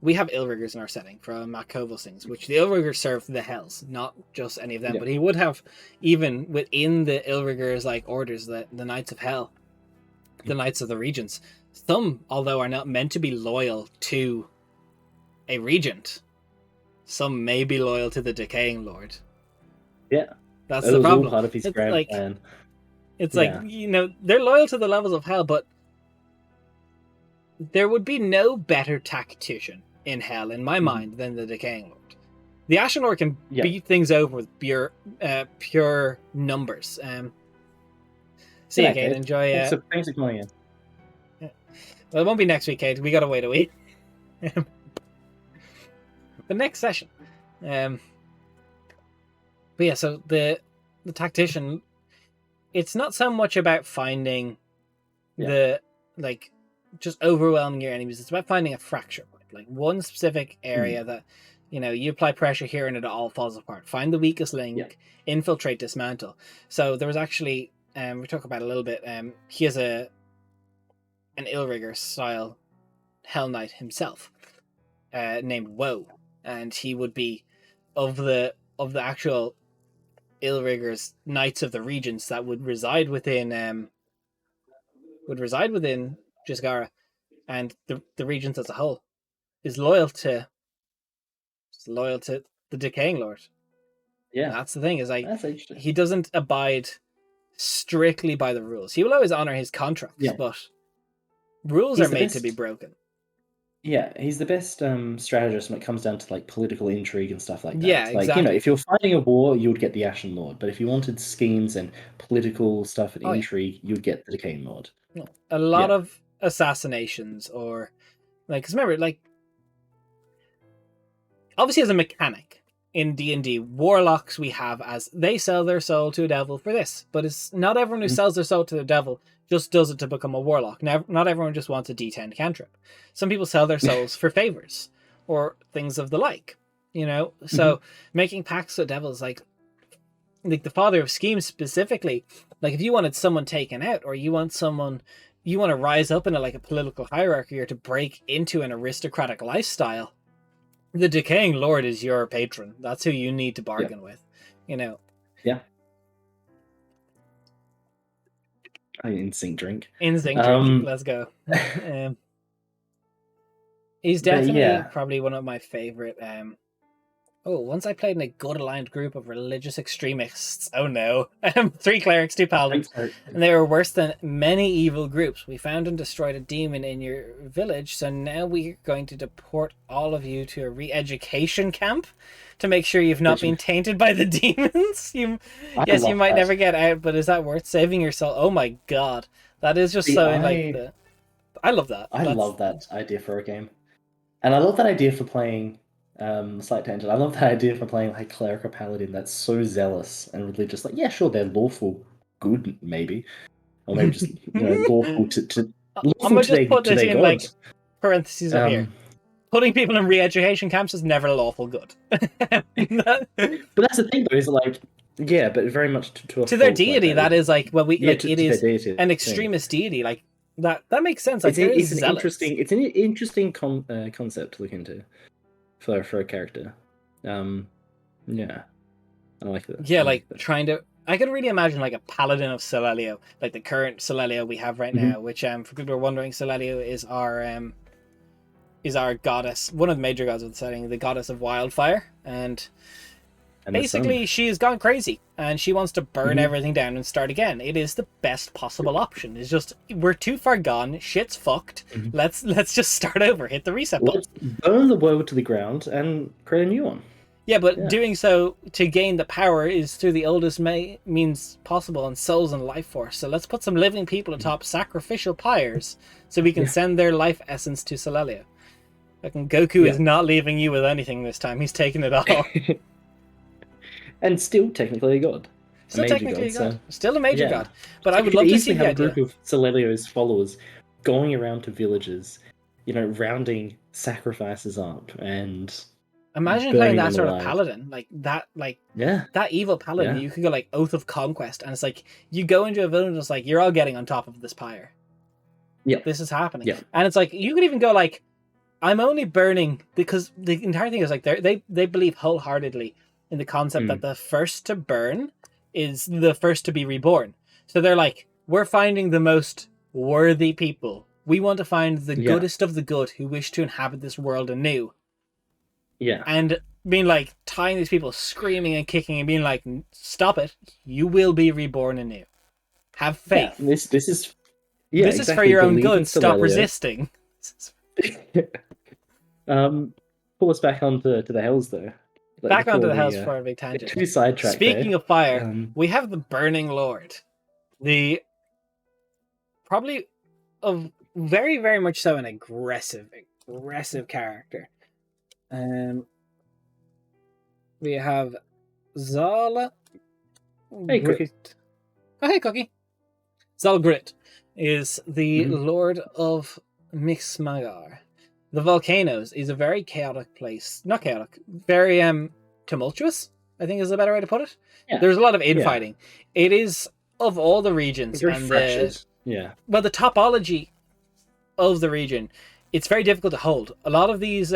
we have Illriggers in our setting from Matt Koval's things, which the Illriggers serve the Hells, not just any of them. But he would have, even within the Illriggers like orders, the Knights of Hell, the Knights of the Regents. Some, although are not meant to be loyal to a regent, some may be loyal to the Decaying Lord. Yeah, that's the problem. All part of his grand plan. It's like, you know, they're loyal to the levels of hell, but there would be no better tactician in hell, in my mind, than the Decaying Lord. The Ashen Lord can beat things over with pure numbers. See you, Kate. Enjoy. Thanks for coming in. Well, it won't be next week, Kate. We gotta wait a week. The next session. But yeah, so the tactician, it's not so much about finding the like just overwhelming your enemies. It's about finding a fracture point, like one specific area that, you know, you apply pressure here and it all falls apart. Find the weakest link, infiltrate, dismantle. So there was actually we talk about it a little bit. He has an Illrigger style Hell Knight himself, named Woe, and he would be of the actual Illriggers, Knights of the Regents that would reside within Gisgara, and the Regents as a whole is loyal to the Decaying Lord. Yeah, and that's the thing, is like he doesn't abide strictly by the rules. He will always honor his contracts, but rules are made to be broken. Yeah, he's the best strategist when it comes down to like political intrigue and stuff like that. Yeah, like, exactly. you know, if you're fighting a war, you would get the Ashen Lord, but if you wanted schemes and political stuff and intrigue, you would get the Decaying Lord. A lot of assassinations, or like, because remember, like, obviously as a mechanic in D&D, warlocks we have as they sell their soul to a devil for this, but it's not everyone who sells their soul to the devil just does it to become a warlock. Not everyone just wants a D10 cantrip. Some people sell their souls for favors or things of the like, you know. So making pacts with devils, like the father of schemes specifically, like if you wanted someone taken out, or you want to rise up in a political hierarchy, or to break into an aristocratic lifestyle, the Decaying Lord is your patron. That's who you need to bargain with, you know. Yeah. Instinct drink. Let's go. He's definitely probably one of my favorite. Once I played in a good aligned group of religious extremists. Oh no. 3 clerics, 2 paladins. And they were worse than many evil groups. We found and destroyed a demon in your village, so now we're going to deport all of you to a re-education camp to make sure you've not been tainted by the demons. You might never get out, but is that worth saving your soul? Oh my god. That is just I love that. I love that idea for a game. And I love that idea for playing slight tangent. I love that idea for playing like cleric or paladin that's so zealous and religious. Like, yeah, sure, they're lawful good, maybe, or maybe just lawful to I'm gonna just put this in God. like parentheses up here. putting people in re-education camps is never lawful good. But that's the thing, though, is like, yeah, but very much to a to their fault deity, like that is like, well, we yeah, like to it their is deity an thing. extremist deity, like that makes sense. Like It's an interesting concept to look into for a character. Yeah, I like that. Yeah, I like that. trying to. I can really imagine like a paladin of Solelio, like the current Solelio we have right now. Which for people who are wondering, Solelio is our goddess, one of the major gods of the setting, the goddess of Wildfire, and basically she has gone crazy and she wants to burn everything down and start again. It is the best possible option. It's just we're too far gone, shit's fucked. Let's just start over, hit the reset button. Let's burn the world to the ground and create a new one. Yeah, but doing so to gain the power is through the oldest means possible and souls and life force. So let's put some living people atop sacrificial pyres so we can send their life essence to Solelio. Goku is not leaving you with anything this time. He's taking it all. And still technically a god. Still technically a god. Still a major god. But I would love to see have a group of Solelio's followers going around to villages, rounding sacrifices up and imagine playing that sort of paladin. That evil paladin. You could go like Oath of Conquest, and it's like you go into a village and it's like you're all getting on top of this pyre. Yeah. This is happening. Yeah. And it's like you could even go like, I'm only burning because the entire thing is like they believe wholeheartedly in the concept that the first to burn is the first to be reborn. So they're like, we're finding the most worthy people. We want to find the goodest of the good who wish to inhabit this world anew. Yeah. And being like tying these people screaming and kicking and being like, stop it. You will be reborn anew. Have faith. Yeah, this is this is for your own good. Stop resisting. Pull us back onto the Hells though. Back onto the Hells for a big tangent. Too sidetracked. Speaking of fire, we have the Burning Lord, the probably of very very much so an aggressive character. We have Zal. Hey, Cookie. Oh, hey, Cookie. Zalgrit is the Lord of Mixmagar. The Volcanoes is a very chaotic place. Not chaotic. Very tumultuous, I think is a better way to put it. Yeah. There's a lot of infighting. Yeah. It is, of all the regions, and the topology of the region, it's very difficult to hold. A lot of these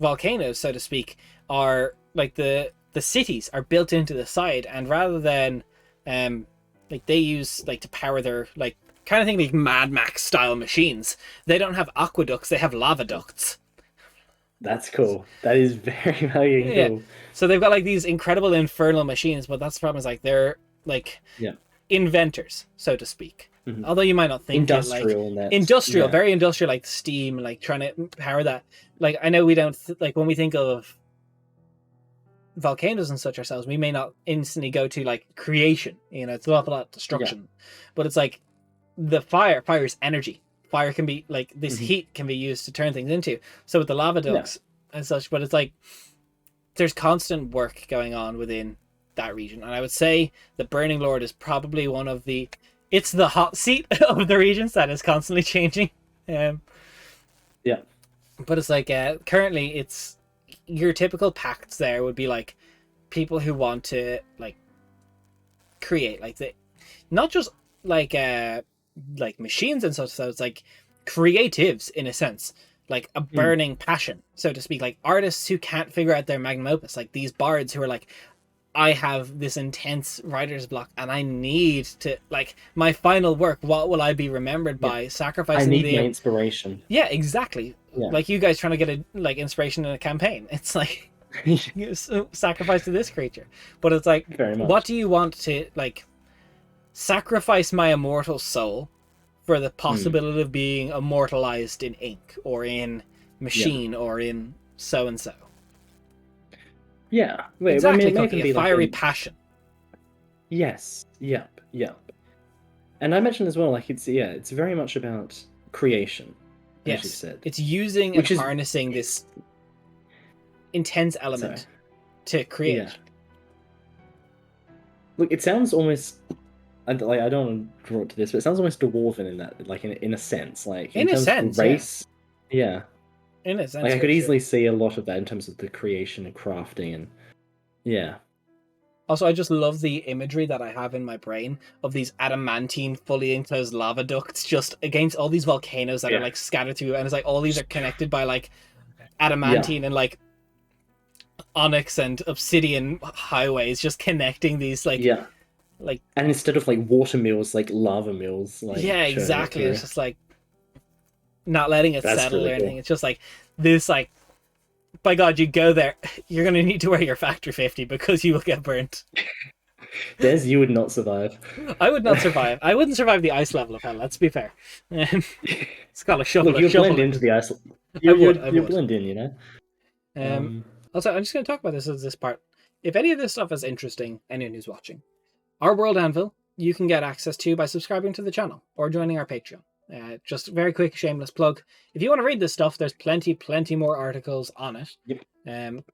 volcanoes, so to speak, are like the cities are built into the side, and rather than they use to power their kind of thing like Mad Max style machines, they don't have aqueducts, they have lava ducts. That's cool. That is very cool. So they've got these incredible infernal machines, but that's the problem, is they're inventors, so to speak. Although you might not think industrial, very industrial, like steam, trying to power that. I know we don't when we think of volcanoes and such ourselves, we may not instantly go to creation. It's an awful lot of destruction, but it's the fire's energy. Fire can be this heat can be used to turn things into. So with the lava ducts and such, but it's there's constant work going on within that region, and I would say the Burning Lord is probably one of it's the hot seat of the regions that is constantly changing. But it's currently it's your typical pacts there would be people who want to create not just machines and such. So it's creatives in a sense, a burning passion, so to speak, artists who can't figure out their magnum opus, these bards who are I have this intense writer's block and I need to my final work, what will I be remembered by? Sacrificing my inspiration. Yeah, exactly. You guys trying to get a inspiration in a campaign. It's you sacrifice to this creature, but it's what do you want to sacrifice my immortal soul for the possibility of being immortalized in ink or in machine or in so and so. Yeah, exactly. It can be a fiery passion. Yes. Yep. And I mentioned as well, it's very much about creation. Yes, as you said. It's using and harnessing this intense element to create. Look, it sounds almost I don't want to draw it to this, but it sounds almost dwarven in that, like in a sense, like in In a terms of the sense, yeah. race. Yeah, In a sense, like I for could sure. easily see a lot of that in terms of the creation and crafting, and yeah, Also, I just love the imagery that I have in my brain of these adamantine, fully enclosed lava ducts just against all these volcanoes that are Yeah. like scattered through, and it's like all these are connected by like yeah, adamantine and like onyx and obsidian highways, just connecting these yeah. like And instead of like water mills, like lava mills, like yeah, churning it exactly. through. It's just like not letting it That's settle really or anything. cool. It's just like this like by God, you go there, you're gonna need to wear your factor 50 because you will get burnt. Des, you would not survive. I would not survive. I wouldn't survive the ice level of hell. Let's be fair. It's got a Look, shovel, you blend shovel. into the ice. I You would. you I you would. blend in, you know. Um. Also, I'm just going to talk about this as this part. If any of this stuff is interesting, anyone who's watching, our World Anvil, you can get access to by subscribing to the channel or joining our Patreon. Just a very quick, shameless plug. If you want to read this stuff, there's plenty more articles on it. Yep.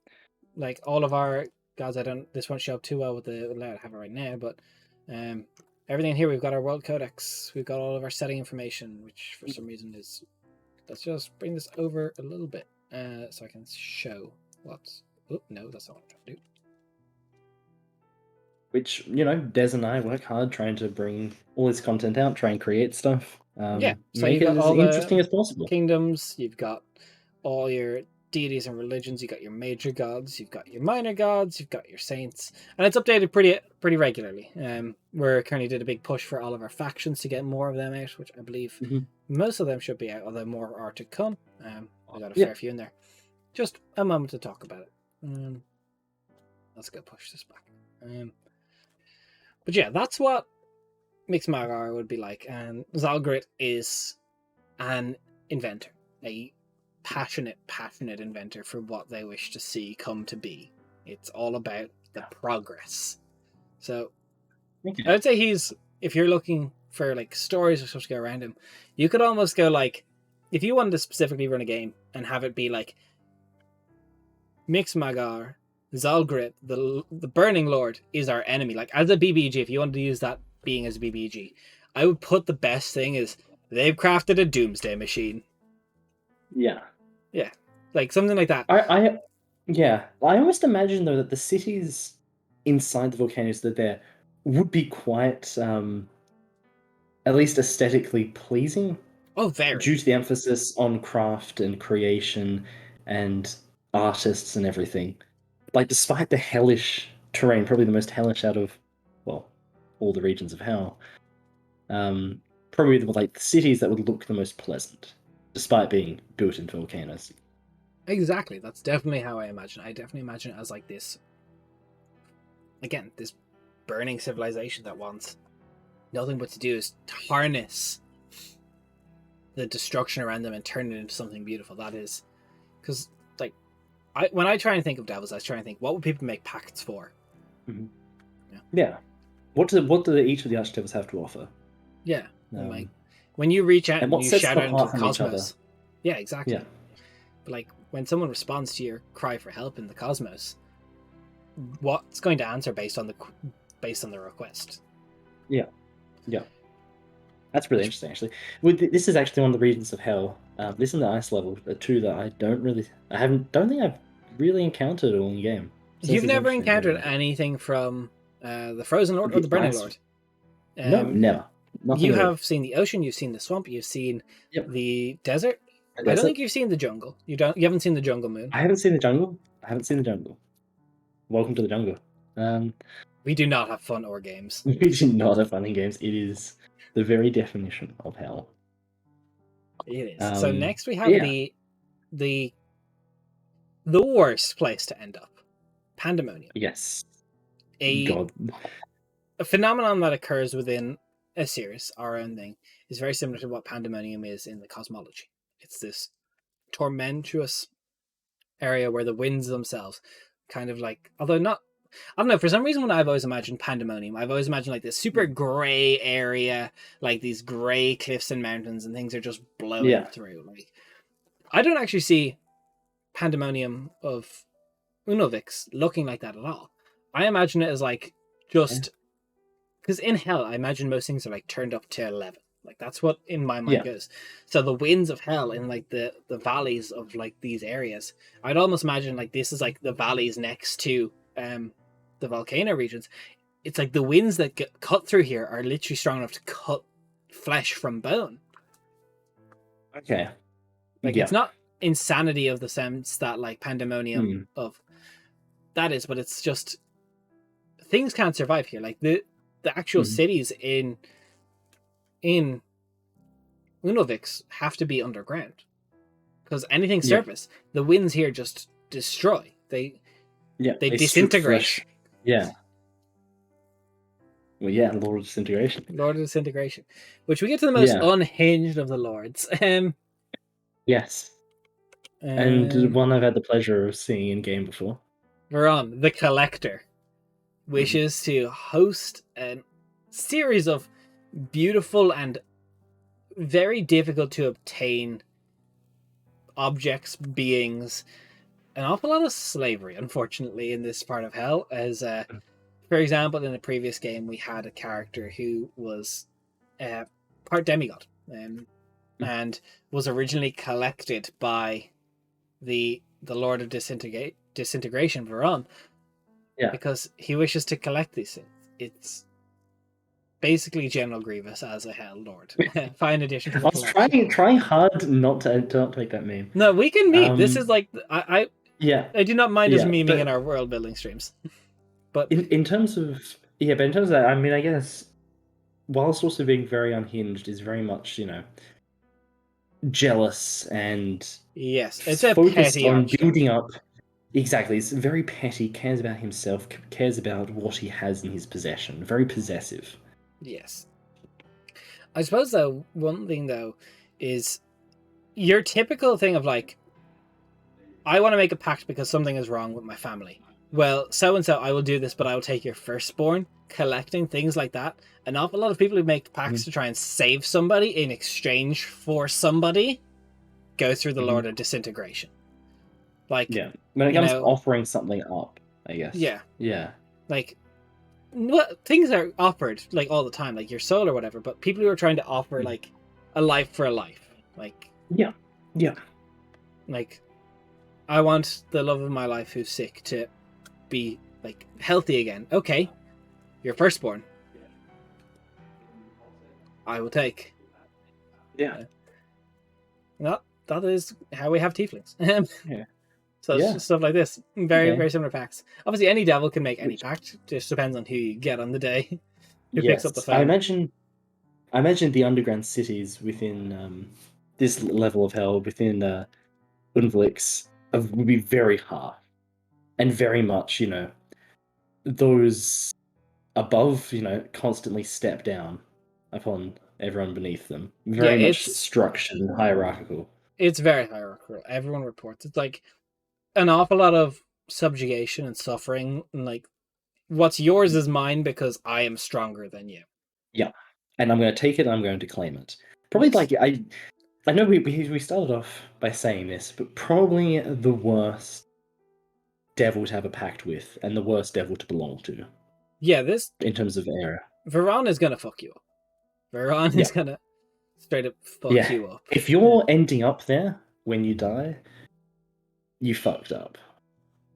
Like all of our guys, this won't show up too well with the layout I have it right now, but everything in here, we've got our world codex, we've got all of our setting information, which for some reason is. Let's just bring this over a little bit so I can show what's. Oh no, that's not what I'm trying to do. Which, Des and I work hard trying to bring all this content out, try and create stuff. Yeah, so make you've it got as all interesting the as possible. kingdoms, you've got all your deities and religions, you've got your major gods, you've got your minor gods, you've got your saints, and it's updated pretty regularly. We're currently did a big push for all of our factions to get more of them out, which I believe most of them should be out, although more are to come. We got a fair few in there. Just a moment to talk about it. Let's go push this back. But yeah, that's what Mixmagar would be like, and Zalgrit is an inventor, a passionate inventor for what they wish to see come to be. It's all about the progress. So I would say if you're looking for like stories or stuff to go around him, you could almost go like, if you wanted to specifically run a game and have it be like Mixmagar, Zalgrit, the Burning Lord is our enemy. Like as a BBG, if you wanted to use that being as a BBG, I would put the best thing is they've crafted a doomsday machine. Yeah. Yeah. Like something like that. I almost imagine though that the cities inside the volcanoes that there would be quite at least aesthetically pleasing. Oh, very. Due to the emphasis on craft and creation and artists and everything. Like, despite the hellish terrain, probably the most hellish out of, well, all the regions of hell, probably the cities that would look the most pleasant, despite being built into volcanoes. Exactly. That's definitely how I imagine it. I definitely imagine it as like this, again, this burning civilization that wants nothing but to do is harness the destruction around them and turn it into something beautiful. That is, because like, when I try and think of devils, I try and think, what would people make pacts for? Mm-hmm. Yeah. What do each of the archetypes have to offer? Yeah. Like when you reach out and you shout out into the cosmos. Yeah, exactly. Yeah. But like when someone responds to your cry for help in the cosmos, what's going to answer based on the request? Yeah. Yeah. That's really interesting, actually. This is actually one of the Regents of Hell. This and the ice level are two that I don't think I've really encountered all in game. So you've never encountered anything from the Frozen Lord or the Burning Lord? No, never. Nothing you have seen the ocean, you've seen the swamp, you've seen the desert. I don't think you've seen the jungle. You haven't seen the jungle moon. I haven't seen the jungle. Welcome to the jungle. We do not have fun or games. We do not have fun in games. It is the very definition of hell. It is. So next we have the worst place to end up. Pandemonium. Yes. A phenomenon that occurs within a series, our own thing, is very similar to what Pandemonium is in the Cosmology. It's this tormentuous area where the winds themselves kind of like, although not, I don't know, for some reason when I've always imagined Pandemonium, I've always imagined like this super grey area, like these grey cliffs and mountains and things are just blowing through. Like, I don't actually see Pandemonium of Unovix looking like that at all. I imagine it as like just because in Hell, I imagine most things are like turned up to 11. Like that's what in my mind Yeah. goes. So the winds of Hell in like the valleys of like these areas, I'd almost imagine like this is like the valleys next to the volcano regions. It's like the winds that get cut through here are literally strong enough to cut flesh from bone. Okay. Like it's not insanity of the sense that like Pandemonium of that is, but it's just things can't survive here. Like the actual cities in Unovix have to be underground because anything surface, the winds here just destroy. They disintegrate. Yeah. Well, yeah, Lord of Disintegration. Lord of Disintegration, which we get to the most unhinged of the lords. Yes. And one I've had the pleasure of seeing in game before. Veron, the Collector, wishes to host a series of beautiful and very difficult to obtain objects, beings, an awful lot of slavery, unfortunately, in this part of Hell. As, for example, in a previous game, we had a character who was part demigod and was originally collected by the Lord of Disintegration, Veron, because he wishes to collect these things. It's basically General Grievous as a Hell Lord. Fine addition to the collection. I was trying hard not to take that meme. No, we can meme. This is like I do not mind us memeing in our world building streams. But in terms of that, I mean, I guess whilst also being very unhinged is very much, jealous and it's focused on building up. Exactly, it's very petty, cares about himself, cares about what he has in his possession, very possessive. Yes. I suppose, though, one thing, though, is your typical thing of, like, I want to make a pact because something is wrong with my family. Well, so-and-so, I will do this, but I will take your firstborn, collecting things like that. An awful lot of people who make pacts to try and save somebody in exchange for somebody go through the Lord of Disintegration. Like, when it comes to offering something up, I guess. Yeah. Like, things are offered like all the time, like your soul or whatever. But people who are trying to offer like a life for a life, like like I want the love of my life who's sick to be like healthy again. Okay, your firstborn, I will take. Well, that is how we have tieflings. So it's just stuff like this. Very, very similar pacts. Obviously, any devil can make any pact. Just depends on who you get on the day. Who picks up the phone. I imagine the underground cities within this level of Hell, within Unvlix, would be very hard. And very much, those above, constantly step down upon everyone beneath them. Very much structured and hierarchical. It's very hierarchical. Everyone reports. It's like an awful lot of subjugation and suffering, and like what's yours is mine because I am stronger than you. Yeah, and I'm going to take it and I'm going to claim it. Probably I know we started off by saying this, but probably the worst devil to have a pact with and the worst devil to belong to. Yeah, this in terms of era. Veron is going to fuck you up. Veron is going to straight up fuck you up. If you're ending up there when you die, you fucked up.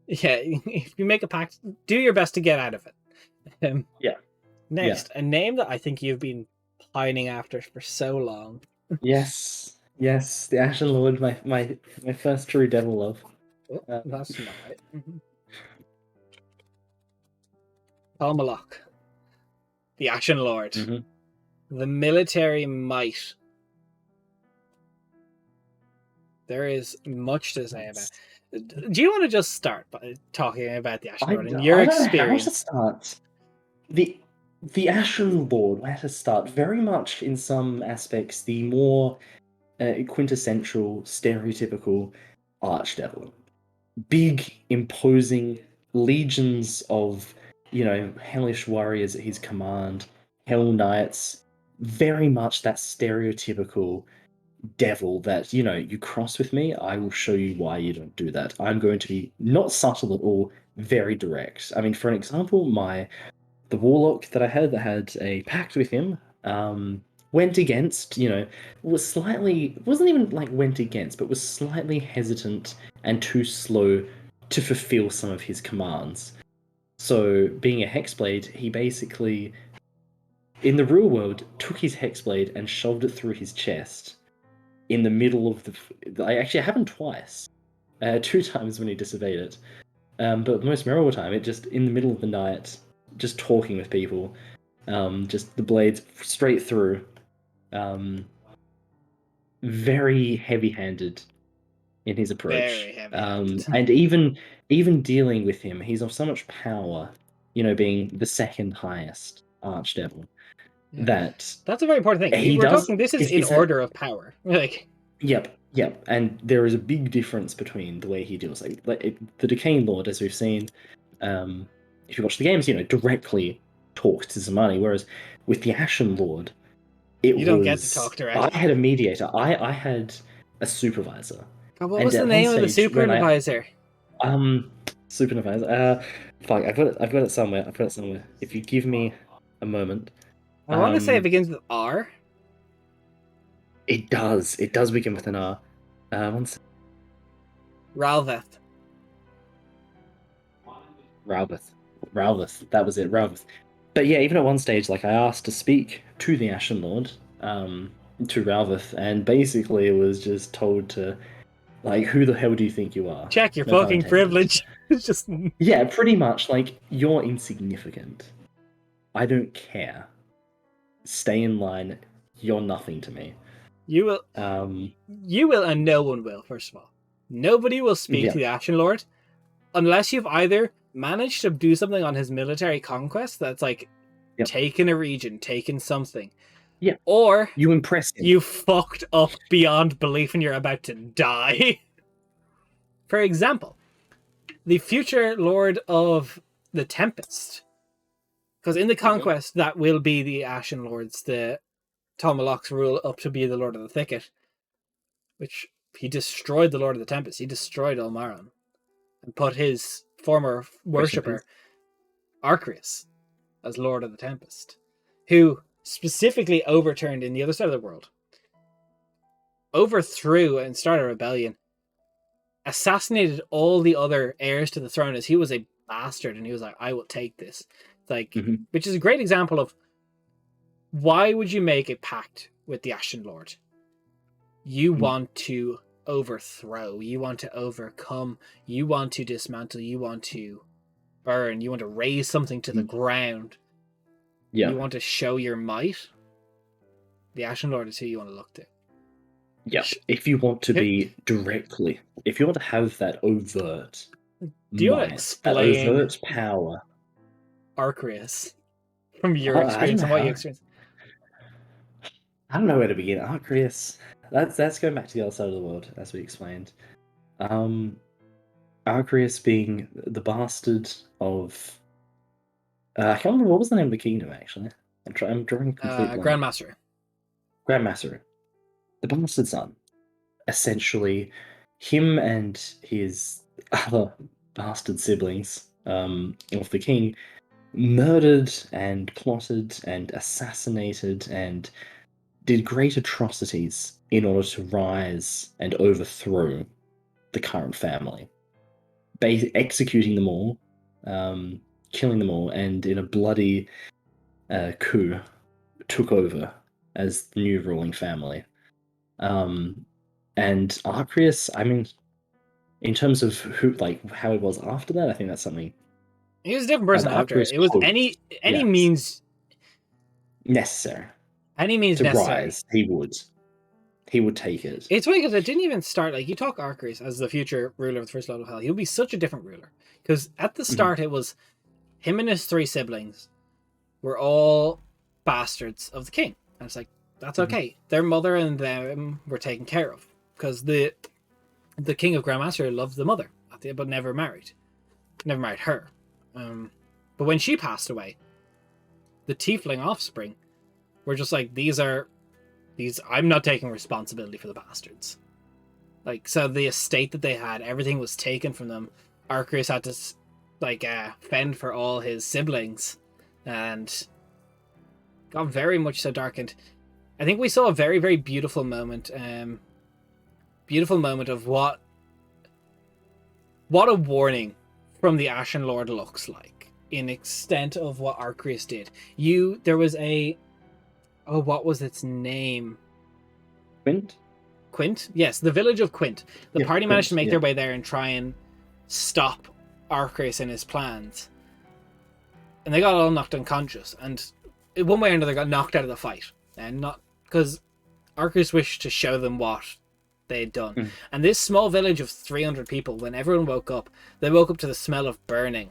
Yeah, if you make a pact, do your best to get out of it. Next, a name that I think you've been pining after for so long. Yes, the Ashen Lord, my first true devil love. Oh, that's not right. Palmalok, the Ashen Lord, the military might. There is much to say about it. Do you want to just start by talking about the Ashen Lord and your experience? How to start? The Ashen Lord, where to start? Very much, in some aspects, the more quintessential, stereotypical archdevil. Big, imposing, legions of, hellish warriors at his command, hell knights. Very much that stereotypical devil that, you cross with me, I will show you why you don't do that. I'm going to be not subtle at all, very direct. I mean, for an example, my the warlock that I had that had a pact with him, went against, wasn't even like went against, but was slightly hesitant and too slow to fulfill some of his commands. So, being a Hexblade, he basically, in the real world, took his Hexblade and shoved it through his chest in the middle of the. Actually, it happened twice. 2 times when he disobeyed it. But the most memorable time, it just, in the middle of the night, just talking with people, just the blades straight through. Very heavy-handed in his approach. Very heavy-handed. And even dealing with him, he's of so much power, being the second highest archdevil, that That's a very important thing. he We're does. talking. This is in order of power. Like, Yep. And there is a big difference between the way he deals. The Decaying Lord, as we've seen, if you watch the games, directly talks to Zamani, whereas with the Ashen Lord, you don't get to talk directly. I had a mediator. I had a supervisor. God, what was the name of the supervisor? Supervisor. Fuck, I've got it somewhere. If you give me a moment. I want to say it begins with R. It does. It does begin with an R. One second. Ralveth. That was it. Ralveth. But yeah, even at one stage, I asked to speak to the Ashen Lord, to Ralveth, and basically it was just told to, who the hell do you think you are? Check your fucking privilege. It's just... Yeah, pretty much. You're insignificant. I don't care. Stay in line. You're nothing to me. You will, and no one will, first of all. Nobody will speak to the Ashen Lord unless you've either managed to do something on his military conquest that's taken a region, taken something. Yeah. Or you impress him. You fucked up beyond belief and you're about to die. For example, the future Lord of the Tempest. Because in the conquest, that will be the Ashen Lords, the Tomalok's rule up to be the Lord of the Thicket, which he destroyed the Lord of the Tempest. He destroyed Ulmaron and put his former worshipper, Archetypes, as Lord of the Tempest, who specifically overturned in the other side of the world, overthrew and started a rebellion, assassinated all the other heirs to the throne as he was a bastard, and he was like, I will take this. Which is a great example of why would you make a pact with the Ashen Lord? You want to overthrow, you want to overcome, you want to dismantle, you want to burn, you want to raise something to the ground. Yeah. You want to show your might. The Ashen Lord is who you want to look to. Yeah. If you want to be directly, if you want to have that overt might, that overt power. Archetypes from your experience and what you experienced. I don't know where to begin. Archetypes. That's going back to the other side of the world, as we explained. Archetypes being the bastard of. I can't remember what was the name of the kingdom actually. I'm drawing a complete blank. Grandmaster. The bastard son. Essentially, him and his other bastard siblings of the king murdered and plotted and assassinated and did great atrocities in order to rise and overthrow the current family. Executing them all, killing them all, and in a bloody coup, took over as the new ruling family. And Archetypes, I mean, in terms of how it was after that, I think that's something. He was a different person after it. It was any means necessary. Any means necessary. Rise, he would take it. It's funny because it didn't even start you talk Archetypes as the future ruler of the First Lord of Hell. He'll be such a different ruler because at the start it was him and his 3 siblings were all bastards of the king, and it's that's okay. Their mother and them were taken care of because the king of Grandmaster loved the mother but never married her. But when she passed away, the tiefling offspring were just these I'm not taking responsibility for the bastards. So the estate that they had, everything was taken from them. Arceus had to fend for all his siblings, and got very much so dark. And I think we saw a very, very beautiful moment. Beautiful moment of what a warning from the Ashen Lord looks like in extent of what Arceus did. There was what was its name? Quint? Yes, the village of Quint. The party managed to make their way there and try and stop Arceus and his plans. And they got all knocked unconscious, and in one way or another got knocked out of the fight. And not because Arceus wished to show them what they had done. And this small village of 300 people, when everyone woke up, they woke up to the smell of burning.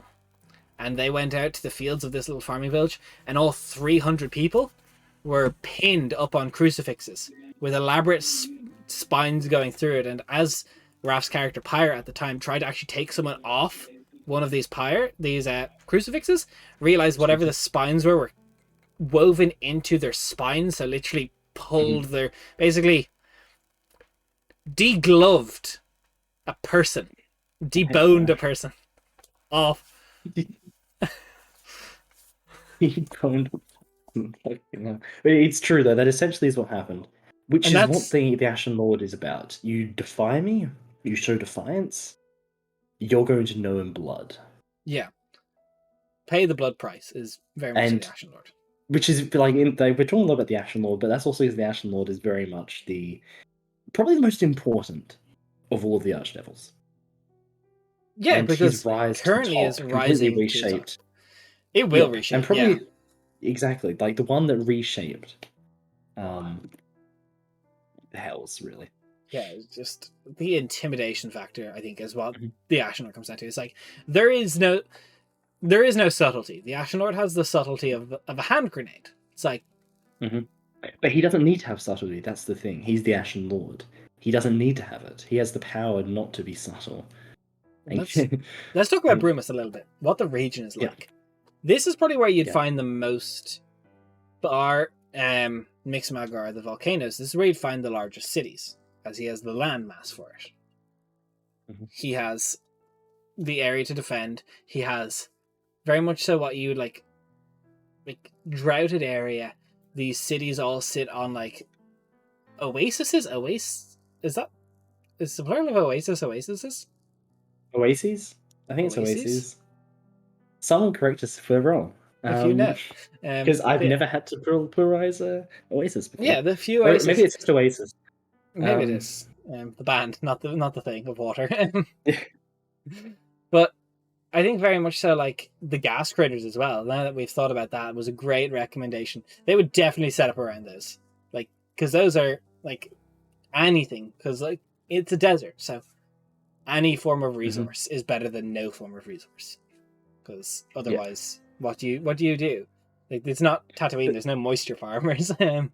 And they went out to the fields of this little farming village, and all 300 people were pinned up on crucifixes with elaborate spines going through it. And as Raph's character Pyre at the time tried to actually take someone off one of these crucifixes, realized whatever the spines were woven into their spines, so literally pulled their, basically degloved a person, deboned a person off. It's true though, that essentially is what happened, which is what the Ashen Lord is about. You defy me, you show defiance, you're going to know in blood. Yeah, pay the blood price is very much the Ashen Lord, which is like we're talking a lot about the Ashen Lord, but that's also because the Ashen Lord is very much probably the most important of all of the Archdevils. Yeah, and because his rise currently is rising reshaped. It will reshape, and probably exactly like the one that reshaped Hells, really. Yeah, it's just the intimidation factor, I think, is what the Ashen Lord comes down to. It's like there is no subtlety. The Ashen Lord has the subtlety of a hand grenade. It's like, but he doesn't need to have subtlety. That's the thing. He's the Ashen Lord. He doesn't need to have it. He has the power not to be subtle. Let's talk about Brumus a little bit. What the region is like. This is probably where you'd find the most bar Mixmagar, the volcanoes. This is where you'd find the largest cities, as he has the land mass for it. He has the area to defend. He has very much so what you would like droughted area. These cities all sit on like oases. Is the plural of oases? Oases? I think it's oases. Someone correct us if we're wrong. If you know. Because I've never had to pluralize oasis before. Yeah, the few oases. Maybe it's just oasis. Maybe it is. The band, not the thing of water. But I think very much so, like, the gas craters as well, now that we've thought about that, was a great recommendation. They would definitely set up around those. Like, because those are, like, anything. Because, like, it's a desert, so any form of resource is better than no form of resource. Because otherwise, what do you do? Like, it's not Tatooine. There's no moisture farmers. But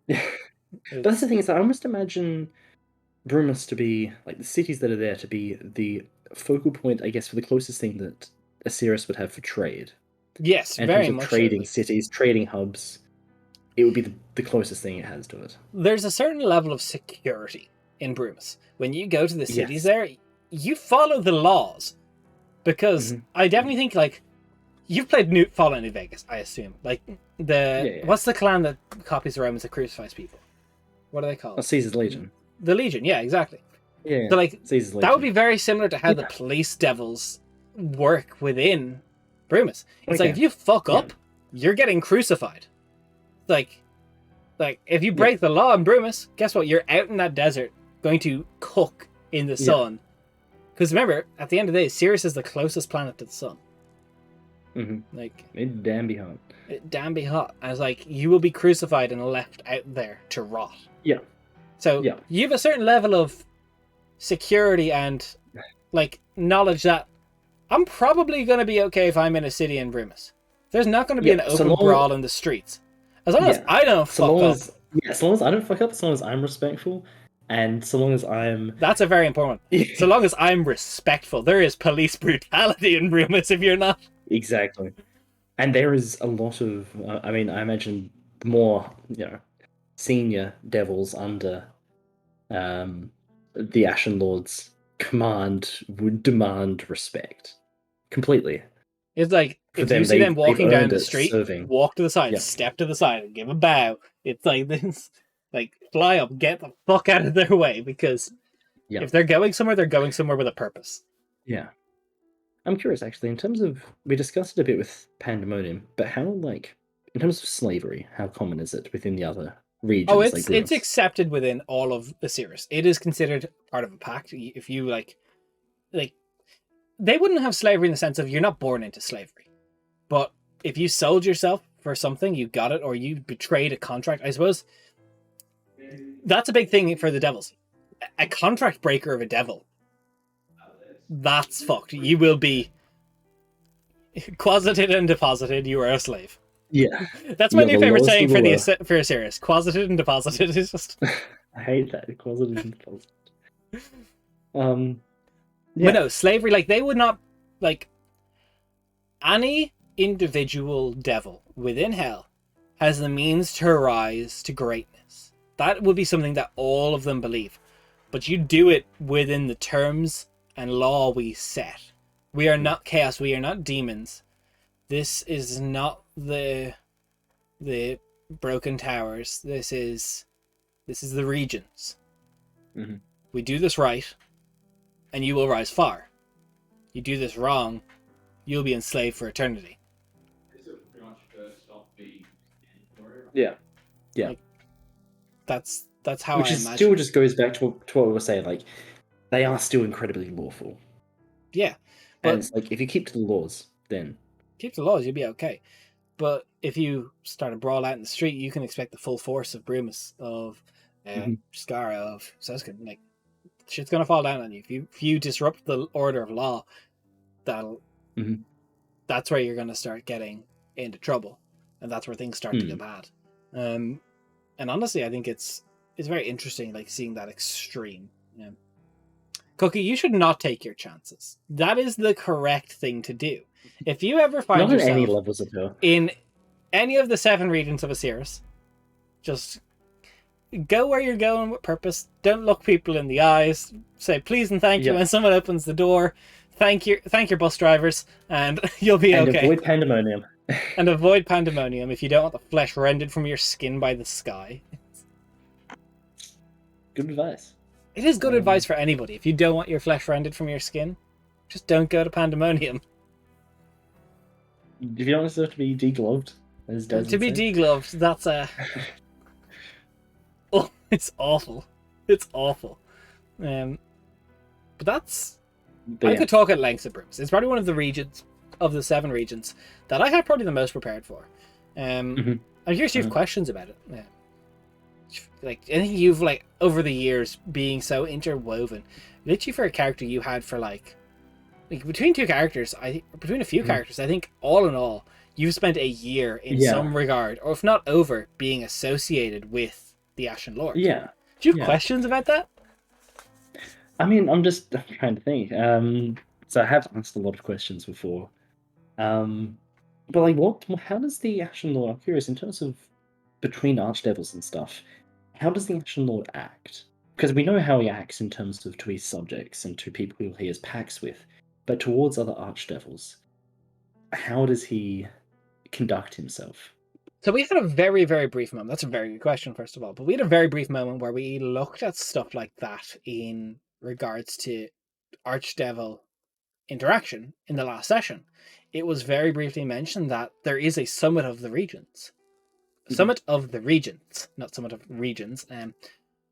that's the thing, is that I almost imagine Brumus to be like the cities that are there to be the focal point, I guess, for the closest thing that Osiris would have for trade. Yes, and very in terms much of trading so. cities, trading hubs. It would be the closest thing it has to it. There's a certain level of security in Brumus. When you go to the cities there, you follow the laws. Because I definitely think, like, you've played Fallout New Vegas, I assume. Like, what's the clan that copies the Romans that crucifies people? What are they called? Caesar's Legion. The Legion, yeah, exactly. Yeah, so, like, Caesar's Legion. That would be very similar to how the police devils work within Brumus. It's like, if you fuck up, you're getting crucified. Like if you break the law in Brumus, guess what? You're out in that desert going to cook in the sun. Because remember, at the end of the day, Sirius is the closest planet to the sun. Like, it'd damn be hot. It damn be hot. I was like, you will be crucified and left out there to rot. Yeah. So you have a certain level of security and like knowledge that I'm probably going to be okay if I'm in a city in Brumus. There's not going to be an open brawl in the streets. As long as I don't fuck up. As long as I don't fuck up, as long as I'm respectful, and so long as I'm... That's a very important one. So long as I'm respectful. There is police brutality in Brumus if you're not. Exactly. And there is a lot of... I mean, I imagine the more, senior devils under the Ashen Lord's command would demand respect. Completely. It's like, For if them, you see them they've walking down earned the it street, serving. walk to the side, Yeah. step to the side, and give a bow. It's like this, like, fly up, get the fuck out of their way, because Yeah. if they're going somewhere with a purpose. Yeah. I'm curious, actually, in terms of, we discussed it a bit with Pandemonium, but how, like, in terms of slavery, how common is it within the other regions? Oh, like it's Brumus? accepted within all of the series. It is considered part of a pact. If you like, they wouldn't have slavery in the sense of you're not born into slavery, but if you sold yourself for something, you got it, or you betrayed a contract. I suppose that's a big thing for the devils. A contract breaker of a devil. That's fucked. You will be quasited and deposited. You are a slave. Yeah. That's my You're new the favorite lowest saying of the for a series. Quasited and deposited is just. I hate that. Equality and deposit. Yeah. But no, slavery, like, they would not, like, any individual devil within hell has the means to rise to greatness. That would be something that all of them believe. But you do it within the terms and law we set. We are not chaos, we are not demons. This is not the broken towers. This is the regions. Mhm. We do this right, and you will rise far. You do this wrong, you'll be enslaved for eternity. Yeah. Yeah. Like, that's how Which I is imagine. still just goes back to what we were saying, like, they are still incredibly lawful. Yeah. And But it's like, if you keep to the laws, then... keep the laws, you'll be okay. But if you start a brawl out in the street, you can expect the full force of Brumus, of Skara, of Suskin. Like, shit's gonna fall down on you. If you disrupt the order of law, that's where you're gonna start getting into trouble, and that's where things start to get bad. And honestly, I think it's very interesting, like, seeing that extreme. Yeah. Cookie, you should not take your chances. That is the correct thing to do. If you ever find Not in yourself any levels of hell. in any of the 7 regions of Osiris, just go where you're going with purpose. Don't look people in the eyes. Say please and thank you when someone opens the door. Thank your bus drivers, and you'll be okay. And avoid Pandemonium. And avoid Pandemonium if you don't want the flesh rended from your skin by the sky. Good advice. It is good advice for anybody. If you don't want your flesh rended from your skin, just don't go to Pandemonium. If you don't want yourself to be degloved, as Des To be would say. degloved, that's oh, it's awful. It's awful. But that's... I could talk at length about Brumus. It's probably one of the regions, of the 7 regions, that I had probably the most prepared for. I'm curious if you have questions about it. Yeah. Like, I think you've, like, over the years, being so interwoven, literally for a character you had for, like between two characters, between a few characters, I think all in all, you've spent a year in some regard, or if not over, being associated with the Ashen Lord. Yeah. Do you have questions about that? I mean, I'm trying to think. So I have asked a lot of questions before. But like, how does the Ashen Lord, I'm curious, in terms of between archdevils and stuff, how does the Ashen Lord act? Because we know how he acts in terms of to his subjects and to people who he has pacts with, but towards other archdevils, how does he conduct himself? So we had a very, very brief moment. That's a very good question, first of all. But we had a very brief moment where we looked at stuff like that in regards to archdevil interaction in the last session. It was very briefly mentioned that there is a summit of the regions. Summit of the Regents, not summit of regions.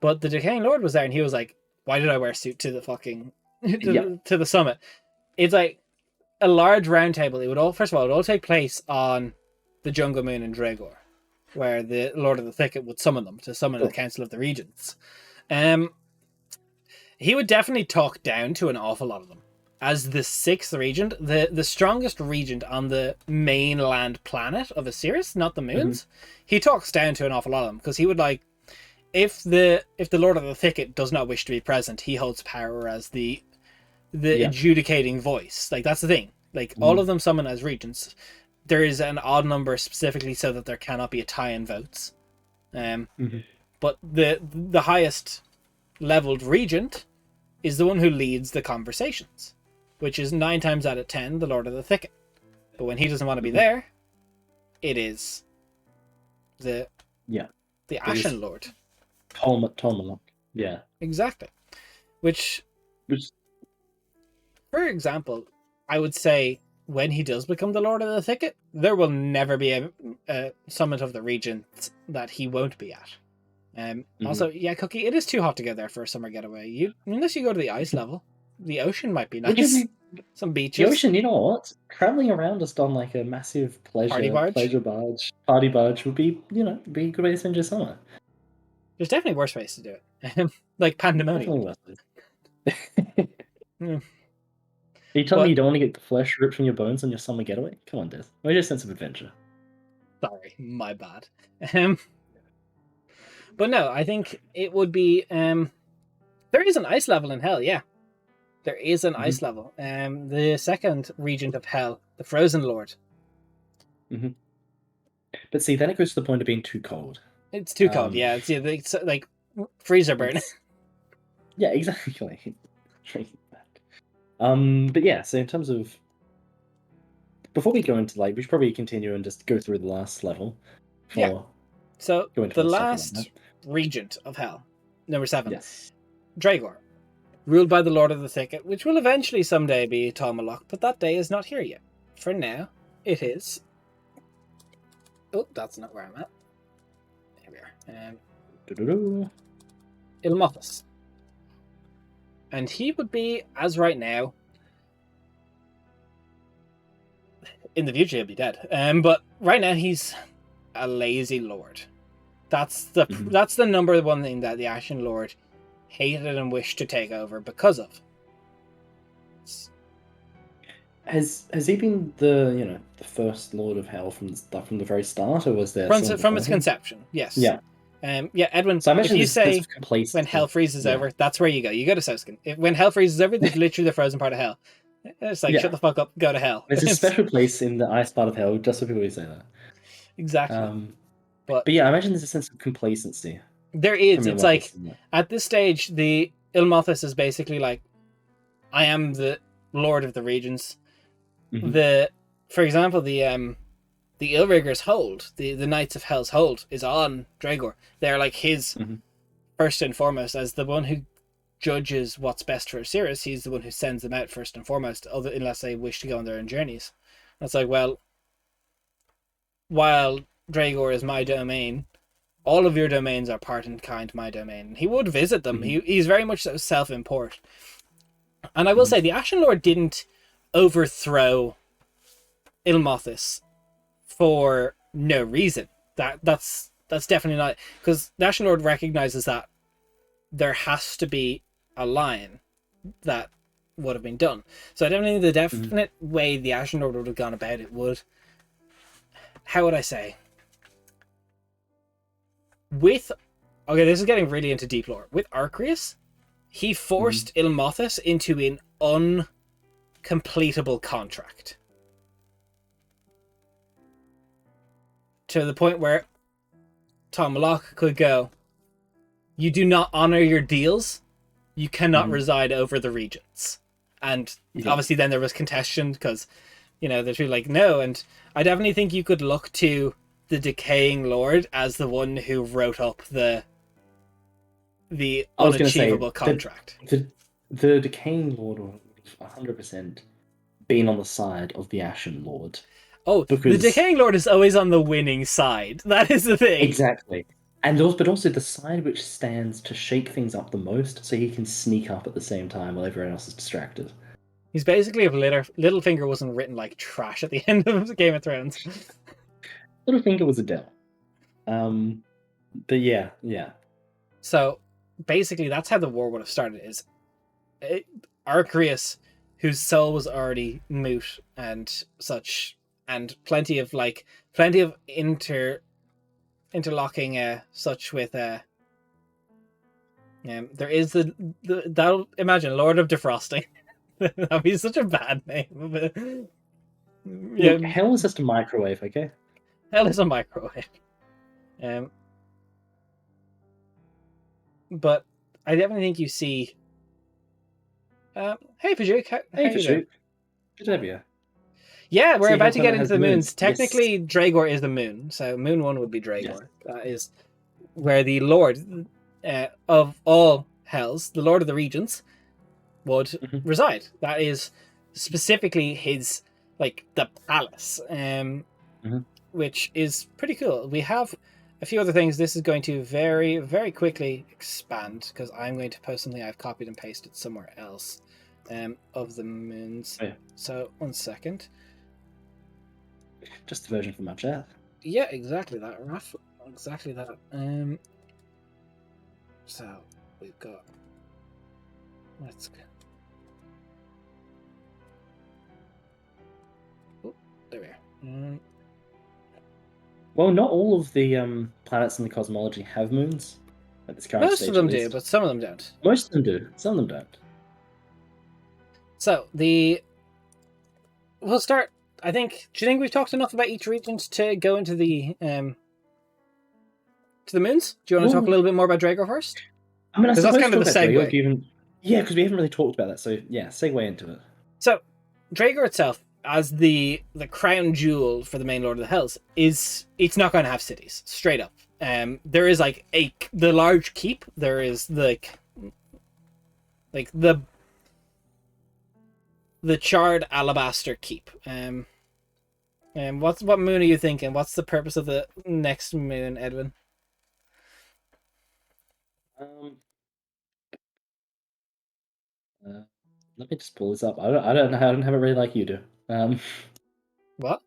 But the Decaying Lord was there, and he was like, "Why did I wear a suit to the fucking to the summit?" It's like a large round table. It would all take place on the Jungle Moon in Dragor, where the Lord of the Thicket would summon them to summon the Council of the Regents. He would definitely talk down to an awful lot of them. As the 6th regent, the strongest regent on the mainland planet of Osiris, not the moons, he talks down to an awful lot of them, because he would, like, if the Lord of the Thicket does not wish to be present, he holds power as the adjudicating voice. Like, that's the thing. Like, all of them summon as regents. There is an odd number specifically so that there cannot be a tie in votes. But the highest leveled regent is the one who leads the conversations, which is 9 times out of 10 the Lord of the Thicket. But when he doesn't want to be there, it is the It is Ashen Lord. Tolmalok. Yeah. Exactly. Which, Which, for example, I would say when he does become the Lord of the Thicket, there will never be a summit of the Regents that he won't be at. Also, yeah, Cookie, it is too hot to go there for a summer getaway. Unless you go to the ice level, the ocean might be nice. Some beaches. The ocean, you know what? Traveling around just on like a massive Party barge? party barge would be, be a good way to spend your summer. There's definitely worse ways to do it. Like Pandemonium. Definitely worth it. Are you telling me you don't want to get the flesh ripped from your bones on your summer getaway? Come on, Des. Where's your sense of adventure? Sorry, my bad. But no, I think it would be... there is an ice level in Hell, yeah. There is an ice level. The second Regent of Hell, the Frozen Lord. But see, then it goes to the point of being too cold. It's too cold, yeah. It's like freezer burn. Yeah, exactly. But yeah, so in terms of... Before we go into, we should probably continue and just go through the last level. So, the last Regent of Hell, number 7. Yes. Dragor, ruled by the Lord of the Thicket, which will eventually someday be Tolmalok, but that day is not here yet. For now, it is... Oh, that's not where I'm at. There we are. Ilmothus. And he would be, as right now... In the future, he'll be dead. But right now, he's a lazy lord. That's the number one thing that the Ashen Lord hated and wished to take over because of. Has he been the the first Lord of Hell from the very start, or was there from its conception? Yes. Yeah. Edwin. So I if you say when Hell freezes over, that's where you go. You go to Souskin. When Hell freezes over, there's literally the frozen part of Hell. It's like shut the fuck up, go to Hell. There's a special place in the ice part of Hell just for people who say that. Exactly. But yeah, I imagine there's a sense of complacency. There is. It's like at this stage, the Ilmothus is basically like, I am the Lord of the Regions. For example, the Illriggers' hold, the Knights of Hell's hold, is on Dragor. They're like his first and foremost, as the one who judges what's best for Osiris. He's the one who sends them out first and foremost, unless they wish to go on their own journeys. And it's like, well, while Dragor is my domain, all of your domains are part and kind my domain. He would visit them. He's very much so self-import. And I will say, the Ashen Lord didn't overthrow Ilmothus for no reason. That's definitely not... Because the Ashen Lord recognizes that there has to be a line that would have been done. So I don't think the definite way the Ashen Lord would have gone about it would... How would I say? Okay, this is getting really into deep lore. With Arceus, he forced Ilmothus into an uncompletable contract. To the point where Tolmalok could go, you do not honor your deals, you cannot reside over the regions. And obviously then there was contention because, they're two like, no, and I definitely think you could look to the Decaying Lord as the one who wrote up the unachievable contract. The Decaying Lord would have 100% been on the side of the Ashen Lord. Oh, the Decaying Lord is always on the winning side. That is the thing. Exactly. But also the side which stands to shake things up the most, so he can sneak up at the same time while everyone else is distracted. He's basically if Littlefinger wasn't written like trash at the end of Game of Thrones. Littlefinger was a devil. But yeah. So basically, that's how the war would have started. Arceus, whose soul was already moot and such, and plenty of interlocking such with there is that'll imagine Lord of Defrosting. That'd be such a bad name. Look, Hell is just a microwave, okay? Hell is a microwave. But I definitely think you see. Hey, Pajuk. Hey, Pajuk. Good to have you. Yeah, we're See how about to come get it into has the moons. Yes. Technically, Dragor is the moon, so Moon 1 would be Yes. Dragor. That is where the Lord of all hells, the Lord of the Regents, would Mhm. reside. That is specifically his, like, the palace, Mhm. which is pretty cool. We have a few other things. This is going to very, very quickly expand because I'm going to post something I've copied and pasted somewhere else of the moons. Oh, yeah. So, 1 second. Just the version from my chat. Yeah, exactly that, Raph. Exactly that. So we've got. Let's go. Oh, there we are. Well, not all of the planets in the cosmology have moons at this current Most stage. of them at do, least. but some of them don't. Most of them do. Some of them don't. So we'll start. I think. Do you think we've talked enough about each regent to go into the to the moons? Do you want to talk a little bit more about Drago first? I mean, I Because that's suppose kind of talk the about Drago, segue. given because we haven't really talked about that. So yeah, segue into it. So Drago itself, as the crown jewel for the main Lord of the Hells, it's not going to have cities straight up. There is like the large keep. There is like the charred alabaster keep. And what moon are you thinking? What's the purpose of the next moon, Edwin? Um, let me just pull this up. I don't have it really like you do. What?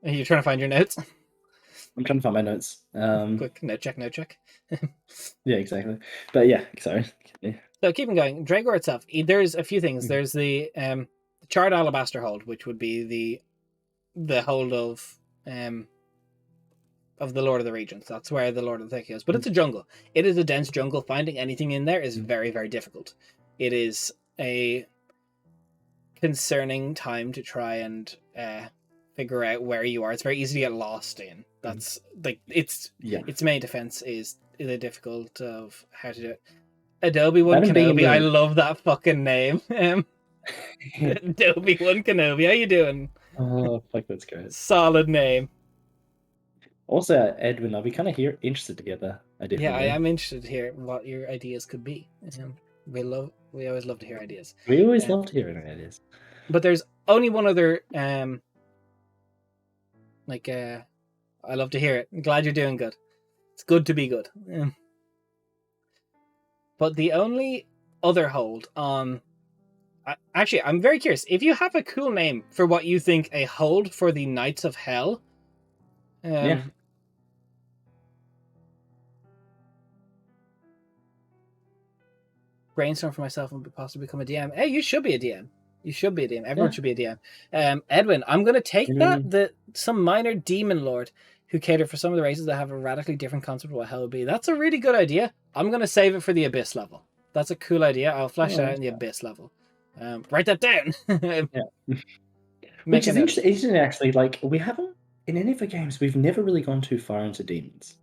Are you trying to find your notes? I'm trying to find my notes. Quick note check. Yeah, exactly. But yeah, sorry. Yeah. So keeping going, Dragor itself, there's a few things. Mhm. There's the charred alabaster hold, which would be the hold of the Lord of the Regents. That's where the Lord of the Thick is. But it's a jungle. It is a dense jungle. Finding anything in there is very, very difficult. It is a concerning time to try and figure out where you are. It's very easy to get lost in. That's like its main defense is the difficult of how to do it. Adobe One Kenobi. I love that fucking name. Adobe One Kenobi. How you doing? Oh, fuck, that's great. Solid name. Also, Edwin, I'll be kind of interested to get that idea. Yeah, I am interested to hear what your ideas could be. We always love to hear ideas. We always love to hear ideas. But there's only one other I love to hear it. I'm glad you're doing good. It's good to be good. But the only other hold on actually, I'm very curious. If you have a cool name for what you think a hold for the Knights of Hell, yeah. Brainstorm for myself and possibly become a DM. Hey, you should be a DM. You should be a DM. Everyone should be a DM. Edwin, I'm going to take some minor demon lord who cater for some of the races that have a radically different concept of what hell would be. That's a really good idea. I'm going to save it for the Abyss level. That's a cool idea. I'll flesh that out in the Abyss level. Write that down. Which is interesting, actually. Like, we haven't, in any of the games, we've never really gone too far into demons.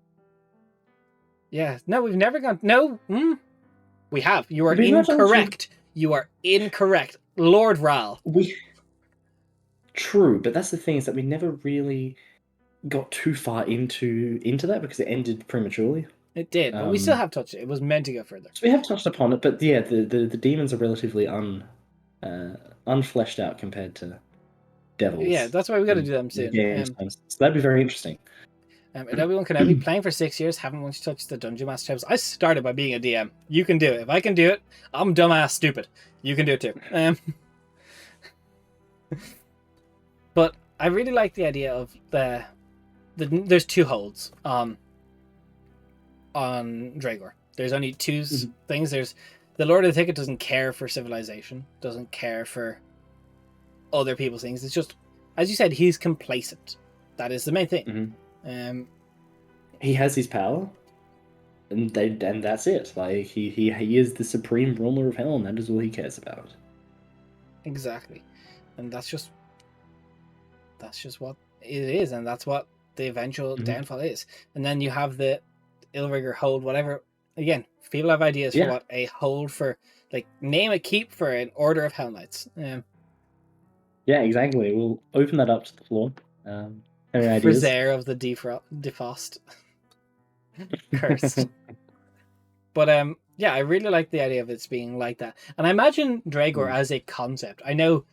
Yeah. No, we've never gone. No. We have. You are incorrect. You are incorrect. Lord Ral. True, but that's the thing, is that we never really got too far into that because it ended prematurely. It did, but we still have touched it. It was meant to go further. So we have touched upon it, but yeah, the demons are relatively unfleshed out compared to devils. Yeah, that's why we got to do them soon. So that'd be very interesting. Adobe One Kenobi, playing for 6 years, haven't once touched the Dungeon Master tables. I started by being a DM. You can do it. If I can do it, I'm dumbass stupid. You can do it too. But I really like the idea of there's two holds on Dragor. There's only two things. There's the Lord of the Thicket doesn't care for civilization, doesn't care for other people's things. It's just, as you said, he's complacent. That is the main thing. He has his power, and that's it. Like he is the supreme ruler of hell, and that is all he cares about. Exactly, and that's just what it is, and that's what the eventual downfall is. And then you have the Illrigger hold, whatever. Again, people have ideas for what a hold for, like, name a keep for an order of Hell Knights. Yeah, exactly. We'll open that up to the floor. Any ideas? Frisair of the defrost. Cursed. But yeah, I really like the idea of it being like that. And I imagine Dragor as a concept. I know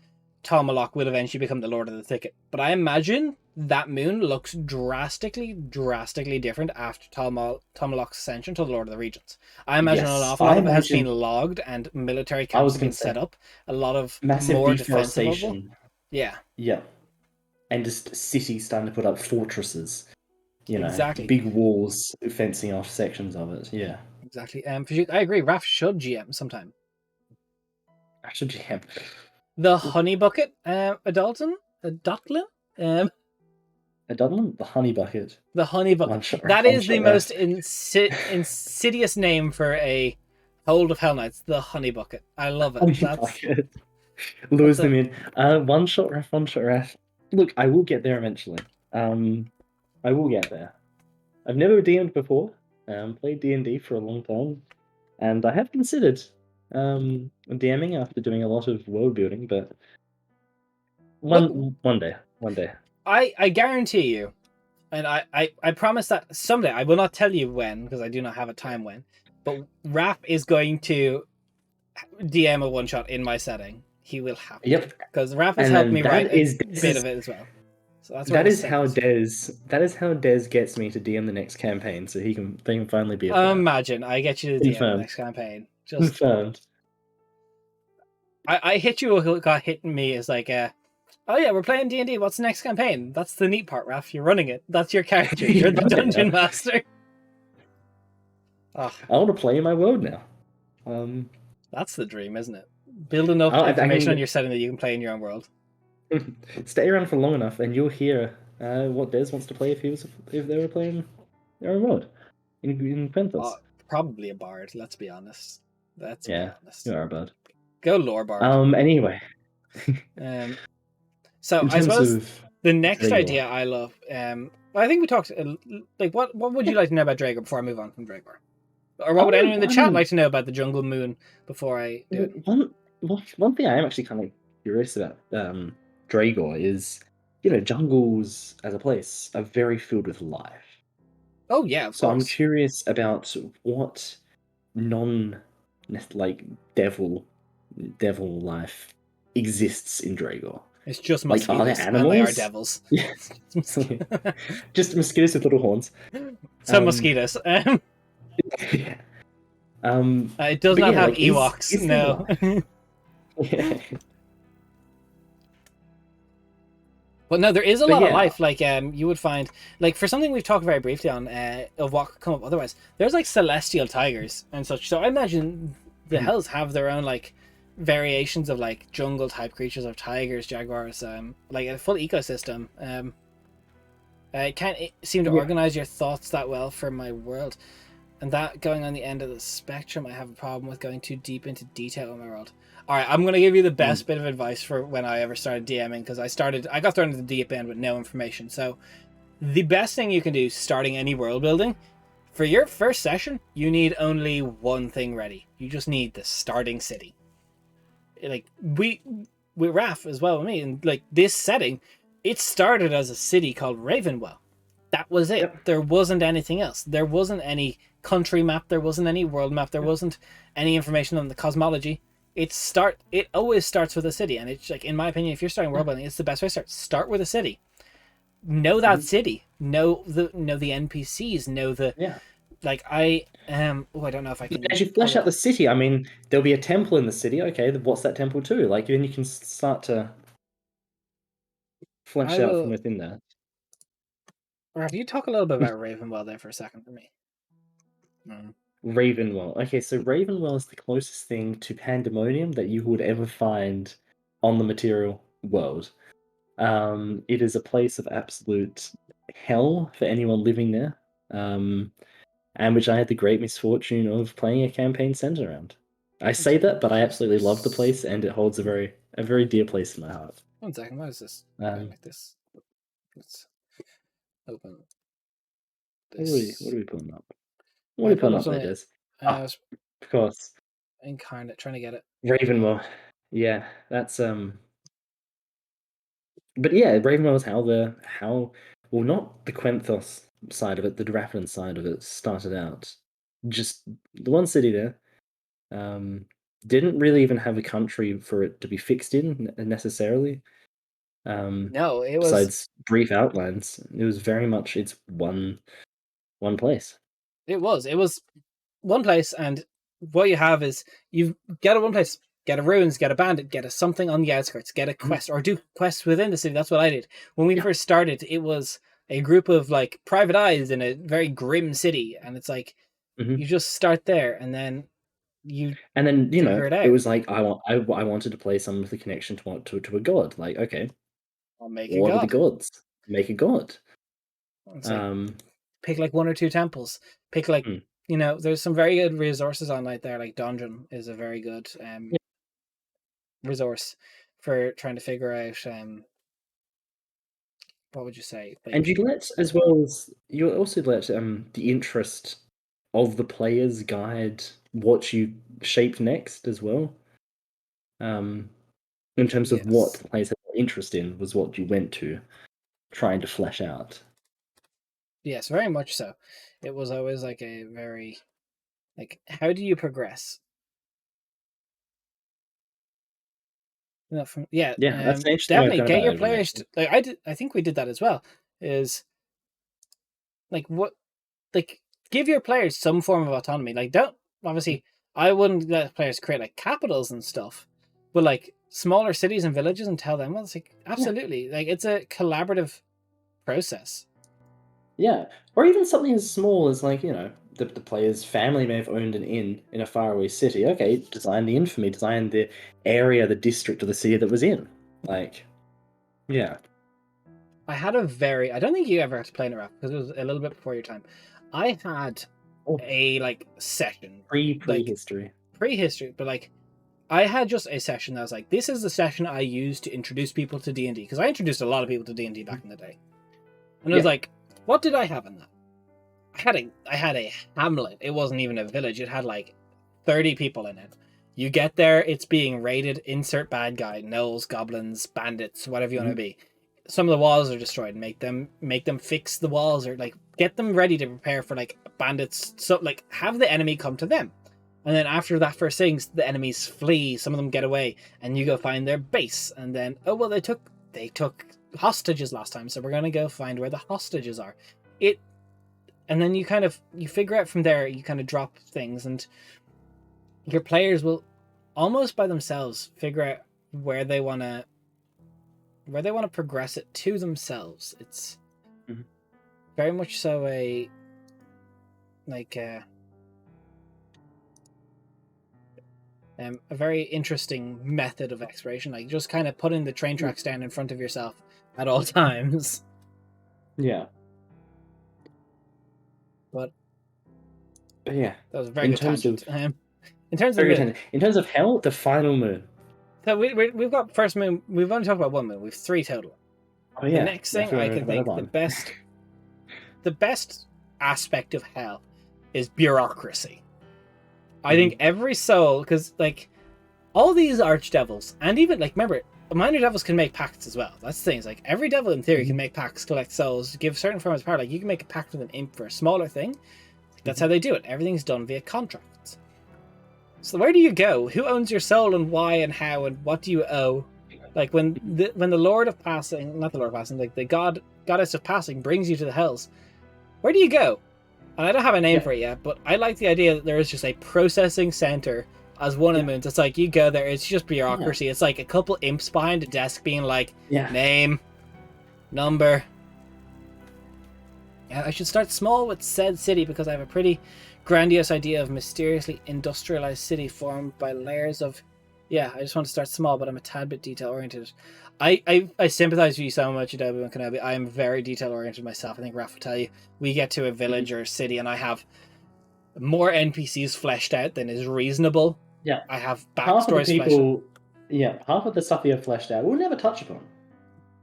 Tomalok will eventually become the Lord of the Thicket, but I imagine that moon looks drastically different after Tomalok's ascension to the Lord of the Regents. I imagine an Yes, awful lot of it has been logged and military I camps was have going been to say set up. A lot of massive more defensible. deforestation. Yeah, Yeah, and just cities starting to put up fortresses. exactly. Big walls fencing off sections of it. Yeah. Exactly. I agree. Raf should GM sometime. Actually, yeah. The Honey Bucket, a Dotlin? A Dublin? The Honey Bucket. The Honey Bucket. That One is the shot most rest. insidious name for a Hold of Hell Knights. The Honey Bucket. I love it. Honey That's Bucket. Lures a, them in. One shot ref, one shot ref. Look, I will get there eventually. I will get there. I've never DM'd before. Played D&D for a long time, and I have considered DMing after doing a lot of world building, but one day. I guarantee you, and I promise that someday, I will not tell you when, because I do not have a time when, but Rap is going to DM a one shot in my setting. He will have to. Yep. Because Rap has And helped then me write a bit of it as well. So that's where that the is how save is. Dez gets me to DM the next campaign, so they can finally be a player. Imagine I get you to DM the Confirmed. next campaign. Just Confirmed. I hit you. Who got hitting me is like, oh yeah, we're playing D&D. What's the next campaign? That's the neat part, Raf. You're running it. That's your character. You're the dungeon master. Oh, I want to play in my world now. that's the dream, isn't it? Build enough information on your setting that you can play in your own world. Stay around for long enough, and you'll hear what Des wants to play if they were playing their own world in Penthos. Probably a bard. Let's be honest. Be honest. You are a bard. Go lore bard. Anyway. So I suppose the next idea I love. I think we talked like what would you like to know about Dragor before I move on from Dragor? Or what would anyone in the chat like to know about the Jungle Moon before I do it? One thing I am actually kind of curious about Dragor is, jungles as a place are very filled with life. Oh yeah, of course. I'm curious about what devil life exists in Dragor. It's just mosquitoes, are there animals? And they are devils. Yeah. Just mosquitoes with little horns. Mosquitoes. Yeah. It does not have Ewoks, no. Yeah. But no, there is a lot of life. Like you would find, like for something we've talked very briefly on of what could come up otherwise. There's like celestial tigers and such. So I imagine the Hells have their own like variations of like jungle type creatures of tigers, jaguars, like a full ecosystem. I can't seem to organize your thoughts that well for my world, and that going on the end of the spectrum, I have a problem with going too deep into detail in my world. All right, I'm going to give you the best bit of advice for when I ever started DMing, because I got thrown into the deep end with no information. So the best thing you can do starting any world building, for your first session, you need only one thing ready. You just need the starting city. Like with Raf as well with me, and like this setting, it started as a city called Ravenwell. That was it. Yep. There wasn't anything else. There wasn't any country map. There wasn't any world map. There wasn't any information on the cosmology. It always starts with a city, and it's like, in my opinion, if you're starting world building, it's the best way to start. Start with a city. Know that city. Know the NPCs. Know the like I I don't know if I can. As you flesh out the city, I mean, there'll be a temple in the city. Okay, what's that temple to? Like, then you can start to flesh out from within that. Or have you talk a little bit about Ravenwell there for a second for me? Ravenwell. Okay, so Ravenwell is the closest thing to Pandemonium that you would ever find on the material world. It is a place of absolute hell for anyone living there, and which I had the great misfortune of playing a campaign centered around. I say that, but I absolutely love the place, and it holds a very dear place in my heart. 1 second, what is this? Like this. Let's open this. What are we pulling up? What are we pulling up there, Des? Of course. Incarnate, trying to get it. Ravenwell. Yeah, that's But yeah, Ravenwell is how well, not the Quenthos side of it, the Drafton side of it started out. Just the one city there. Didn't really even have a country for it to be fixed in necessarily. No, it was Besides brief outlines, it was very much it's one place. it was one place, and what you have is you get a one place, get a ruins, get a bandit, get a something on the outskirts, get a quest, or do quests within the city. That's what I did when we Yeah. first started. It was a group of like private eyes in a very grim city, and it's like Mhm. you just start there, and then you And then figure it it out. was like I wanted to play some with the connection to a god. Like, okay, I'll make a what are the god. gods? Make a god. It's like Um, pick like one or two temples. Pick like hmm. there's some very good resources online there. Like Dungeon is a very good Yeah. resource for trying to figure out what would you say? And Like, you also let the interest of the players guide what you shape next as well. In terms of what yes. the players had interest in was what you went to trying to flesh out. Yes, very much so. It was always like a very like how do you progress? No, from Yeah, that's an interesting way of definitely going get about your it, even players actually. to, like I think we did that as well. Is like what like give your players some form of autonomy. Like don't obviously I wouldn't let players create like capitals and stuff, but like smaller cities and villages and tell them well it's like Yeah, absolutely like it's a collaborative process. yeah. Or even something as small as like, the player's family may have owned an inn in a faraway city. Okay, design the inn for me, design the area, the district, or the city that was in. Like, yeah. I don't think you ever had to play in Iraq because it was a little bit before your time. I had Oh, a like session, like prehistory. prehistory, but like I had just a session that was like, this is the session I used to introduce people to D&D because I introduced a lot of people to D&D back in the day. And I was Yeah. like, what did I have in that? I had a hamlet. It wasn't even a village. It had like 30 people in it. You get there, it's being raided, insert bad guy, gnolls, goblins, bandits, whatever you want to Mhm. be. Some of the walls are destroyed. Make them fix the walls or like get them ready to prepare for like bandits. So like have the enemy come to them. And then after that first thing, the enemies flee, some of them get away, and you go find their base. And then oh well they took hostages last time, so we're gonna go find where the hostages are. It and then you figure out from there, you kind of drop things and your players will almost by themselves figure out where they want to progress it to themselves. It's Mhm. very much so a like a very interesting method of exploration, like just kind of putting the train tracks down in front of yourself at all times. Yeah. But But yeah. that was a very In good terms tangent. of In terms of very the good moon, tangent. In terms of hell, the final moon. so we've got first moon. We've only talked about one moon. We've three total. Oh The yeah. next I thing feel I like we can talk about think that the one. best aspect of hell is bureaucracy. I Mhm. think every soul, because like all these archdevils, and even like remember, minor devils can make pacts as well. That's the thing. It's like every devil in theory can Mhm. make pacts, collect souls, give certain forms of power. Like you can make a pact with an imp for a smaller thing. That's Mhm. how they do it. Everything's done via contracts. So where do you go? Who owns your soul, and why, and how, and what do you owe? Like when the Lord of Passing, not the Lord of Passing, like the goddess of Passing brings you to the hells. Where do you go? And I don't have a name Yeah. for it yet, but I like the idea that there is just a processing center as one of Yeah. the moons. It's like you go there, it's just Yeah. bureaucracy. It's like a couple imps behind a desk being like, Yeah. name, number. Yeah, I should start small with said city because I have a pretty grandiose idea of mysteriously industrialized city formed by layers of. Yeah, I just want to start small, but I'm a tad bit detail oriented. I sympathize with you so much, Adobe and Kenobi. I am very detail oriented myself. I think Raph will tell you. We get to a Mhm. village or a city, and I have more NPCs fleshed out than is reasonable. Yeah. I have Half of the backstories fleshed out. people, yeah, half of the stuff you have fleshed out, we'll never touch upon.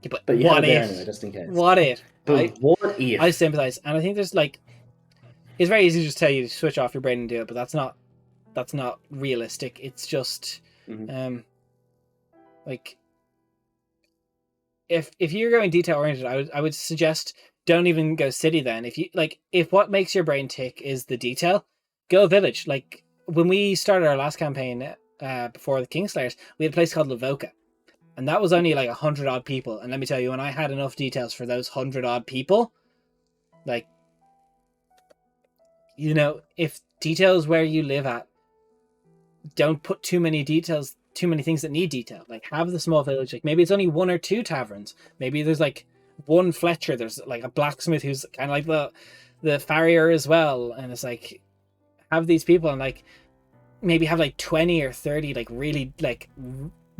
Yeah, but But you have what it there anyway, if? just in case. What if? I But what I if? sympathize, and I think there's like it's very easy to just tell you to switch off your brain and do it, but that's not realistic. It's just Mhm. like if you're going detail oriented, I would suggest don't even go city then. If what makes your brain tick is the detail, go village. Like when we started our last campaign before the Kingslayers, we had a place called Lavoca, and that was only like 100 odd people. And let me tell you, when I had enough details for those 100 odd people, like, you know, if details where you live at, don't put too many details, too many things that need detail. Like have the small village, like maybe it's only 1 or 2 taverns, maybe there's like 1 Fletcher, there's like a blacksmith who's kind of like the farrier as well, and it's like have these people, and like maybe have like 20 or 30 like really like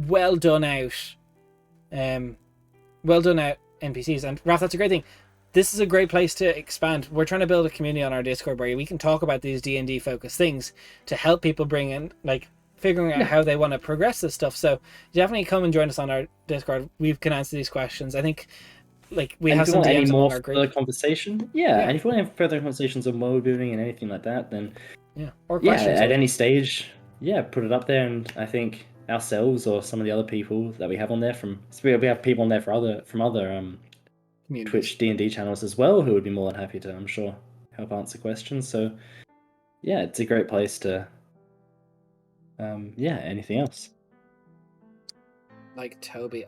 well done out NPCs. And Raph, that's a great thing. This is a great place to expand. We're trying to build a community on our Discord where we can talk about these D&D focused things to help people bring in, like, figuring out how they want to progress this stuff. So definitely come and join us on our Discord. We can answer these questions. I think, like, we have some DMs more on our group. further conversation. Yeah, and if you want to have further conversations on world building and anything like that, then or questions at any stage, put it up there. And I think ourselves or some of the other people that we have on there we have people on there from other Twitch D&D channels as well who would be more than happy to, I'm sure, help answer questions. So it's a great place to anything else. Like Toby,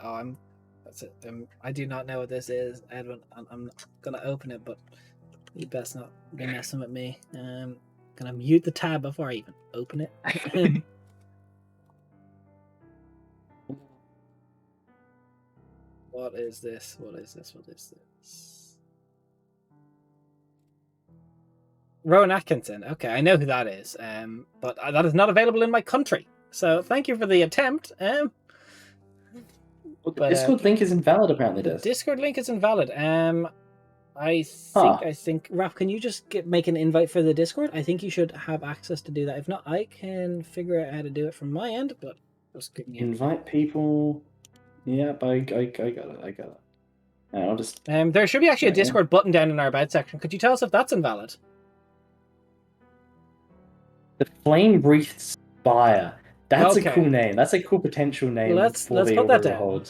that's it. I do not know what this is, Edwin. I'm gonna open it, but you best not be messing with me. Gonna mute the tab before I even open it. What is this? Rowan Atkinson. Okay, I know who that is. But that is not available in my country. So thank you for the attempt. The Discord link is invalid, apparently. The Discord link is invalid. I think, Raph, can you just make an invite for the Discord? I think you should have access to do that. If not, I can figure out how to do it from my end. But just invite people. Yep, I got it. I'll just. There should be actually a Discord button down in our about section. Could you tell us if that's invalid? The Flame Wreathed Spire. That's a cool name. That's a cool potential name. Let's put that down.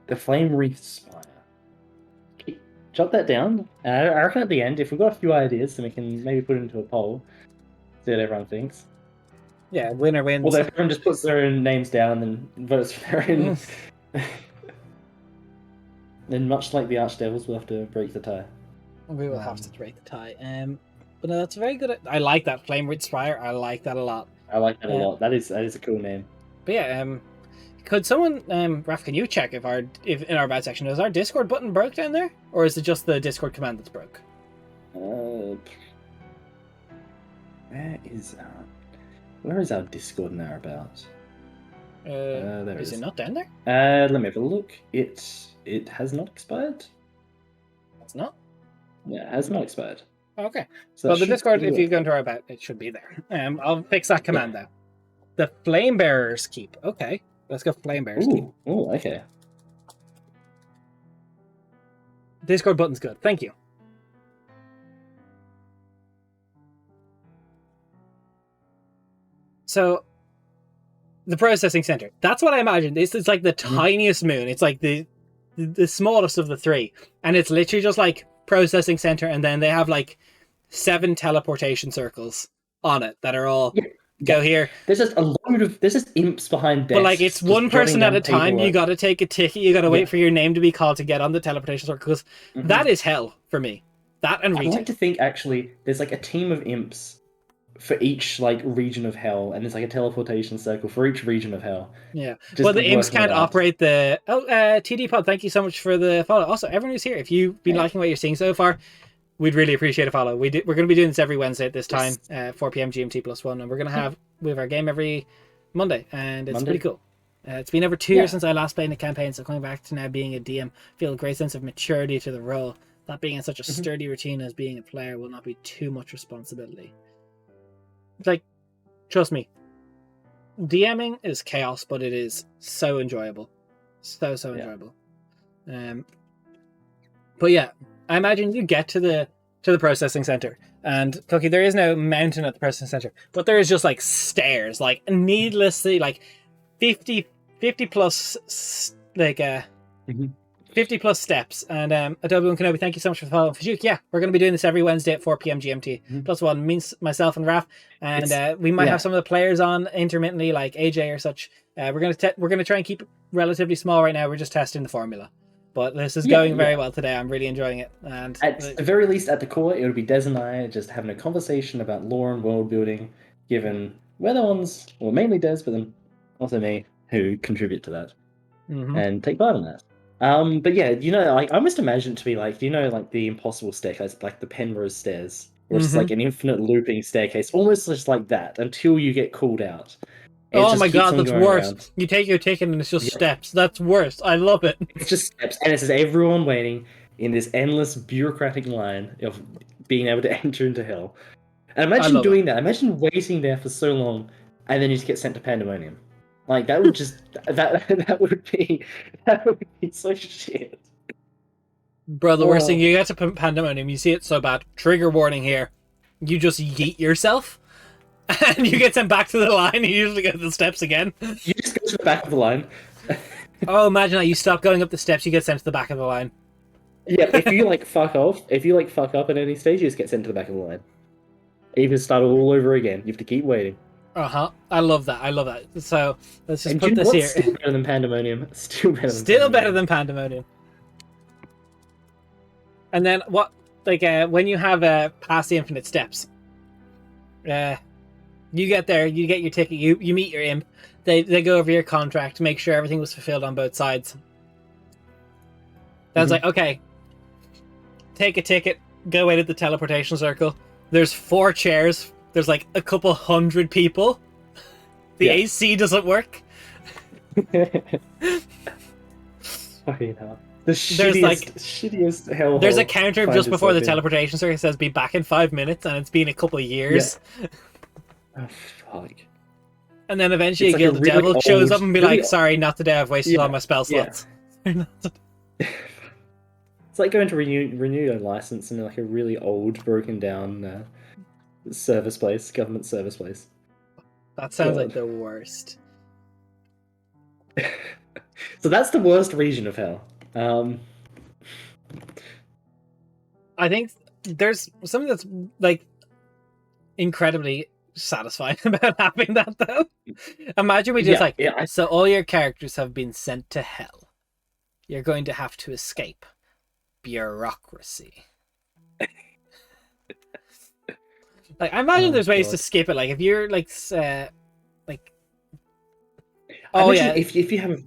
The Flame Wreathed Spire. Jot that down. I reckon at the end, if we've got a few ideas, then we can maybe put it into a poll. See what everyone thinks. Yeah, winner wins. Although everyone just puts their own names down and votes for their own. Then, much like the Archdevils, we'll have to break the tie. We will have to break the tie. But no, that's very good. I like that Flame Wreathed Spire. I like that a lot. I like that a lot. That is a cool name. But yeah, could someone, Raph, can you check if in our bad section is our Discord button broke down there, or is it just the Discord command that's broke? Where is our Discord now about? There is it not down there? Let me have a look. It has not expired. It's not? Yeah, it has not expired. Okay. So well, the Discord, if you go into our about, it should be there. I'll fix that command now. The Flame Bearers Keep. Okay. Let's go Flame Bearers Keep. Oh, okay. Discord button's good. Thank you. So, the processing center. That's what I imagined. It's like the tiniest moon. It's like the smallest of the 3. And it's literally just like processing center, and then they have like 7 teleportation circles on it that are all go here. There's just there's just imps behind desks. But like it's one person at a time. You got to take a ticket. You got to wait for your name to be called to get on the teleportation circle, because that is hell for me. That and Regent. I like to think actually there's like a team of imps for each like region of hell, and there's like a teleportation circle for each region of hell. Yeah. Well, the imps can't operate the. TD Pod, thank you so much for the follow. Also, everyone who's here, if you've been liking what you're seeing so far, we'd really appreciate a follow. We're going to be doing this every Wednesday at this time, 4 p.m. GMT +1, and we're going to have our game every Monday, and it's pretty cool. It's been over 2 years since I last played in a campaign, so coming back to now being a DM, feel a great sense of maturity to the role. That being in such a sturdy routine as being a player will not be too much responsibility. Like, trust me, DMing is chaos, but it is so enjoyable. So enjoyable. But yeah, I imagine you get to the processing center, and Cookie, there is no mountain at the processing center, but there is just like stairs, like needlessly, like 50 plus like 50 plus steps. And Adobe and Kenobi, thank you so much for following. Fajuk, yeah, we're going to be doing this every Wednesday at 4 p.m. GMT. Plus one means myself and Raf, and we might have some of the players on intermittently, like AJ or such. We're gonna try and keep it relatively small right now. We're just testing the formula, but this is going very well today. I'm really enjoying it. And at the very least, at the core, it would be Des and I just having a conversation about lore and world building, given we're the ones, well, mainly Des, but then also me, who contribute to that and take part in that. But yeah, like I almost imagine it to be like, like the impossible staircase, like the Penrose stairs, where it's like an infinite looping staircase, almost just like that until you get called out. Oh my god, that's worse. Around. You take your ticket and it's just steps. That's worse. I love it. It's just steps, and it says everyone waiting in this endless bureaucratic line of being able to enter into hell. And imagine doing that. Imagine waiting there for so long, and then you just get sent to Pandemonium. Like that would just that would be so shit. Bro, the worst thing, you get to Pandemonium, you see it so bad. Trigger warning here. You just yeet yourself, and you get sent back to the line. You usually go to the steps again. You just go to the back of the line. Oh, imagine that. You stop going up the steps, you get sent to the back of the line. Yeah, if you fuck up at any stage, you just get sent to the back of the line. You can start all over again. You have to keep waiting. I love that. So let's just put this here. Still better than Pandemonium. Still better than Pandemonium. And then what? Like when you have past the infinite steps, you get there, you get your ticket, you meet your imp. They go over your contract, make sure everything was fulfilled on both sides. That's like, okay, take a ticket, go away to the teleportation circle. There's 4 chairs. There's like a couple hundred people. The AC doesn't work. Fucking hell. The shittiest hell. There's a counter just before the teleportation circuit says be back in 5 minutes, and it's been a couple of years. Yeah. Oh fuck. And then eventually a Guild Devil shows up and be like, sorry, not today, I've wasted all my spell slots. It's like going to renew a license in like a really old, broken down service place, government service place. That sounds like the worst. So that's the worst region of hell. I think there's something that's like incredibly satisfying about having that, though. Imagine we just so all your characters have been sent to hell. You're going to have to escape. Bureaucracy. Like, I imagine there's ways to skip it. Like, if you're if you have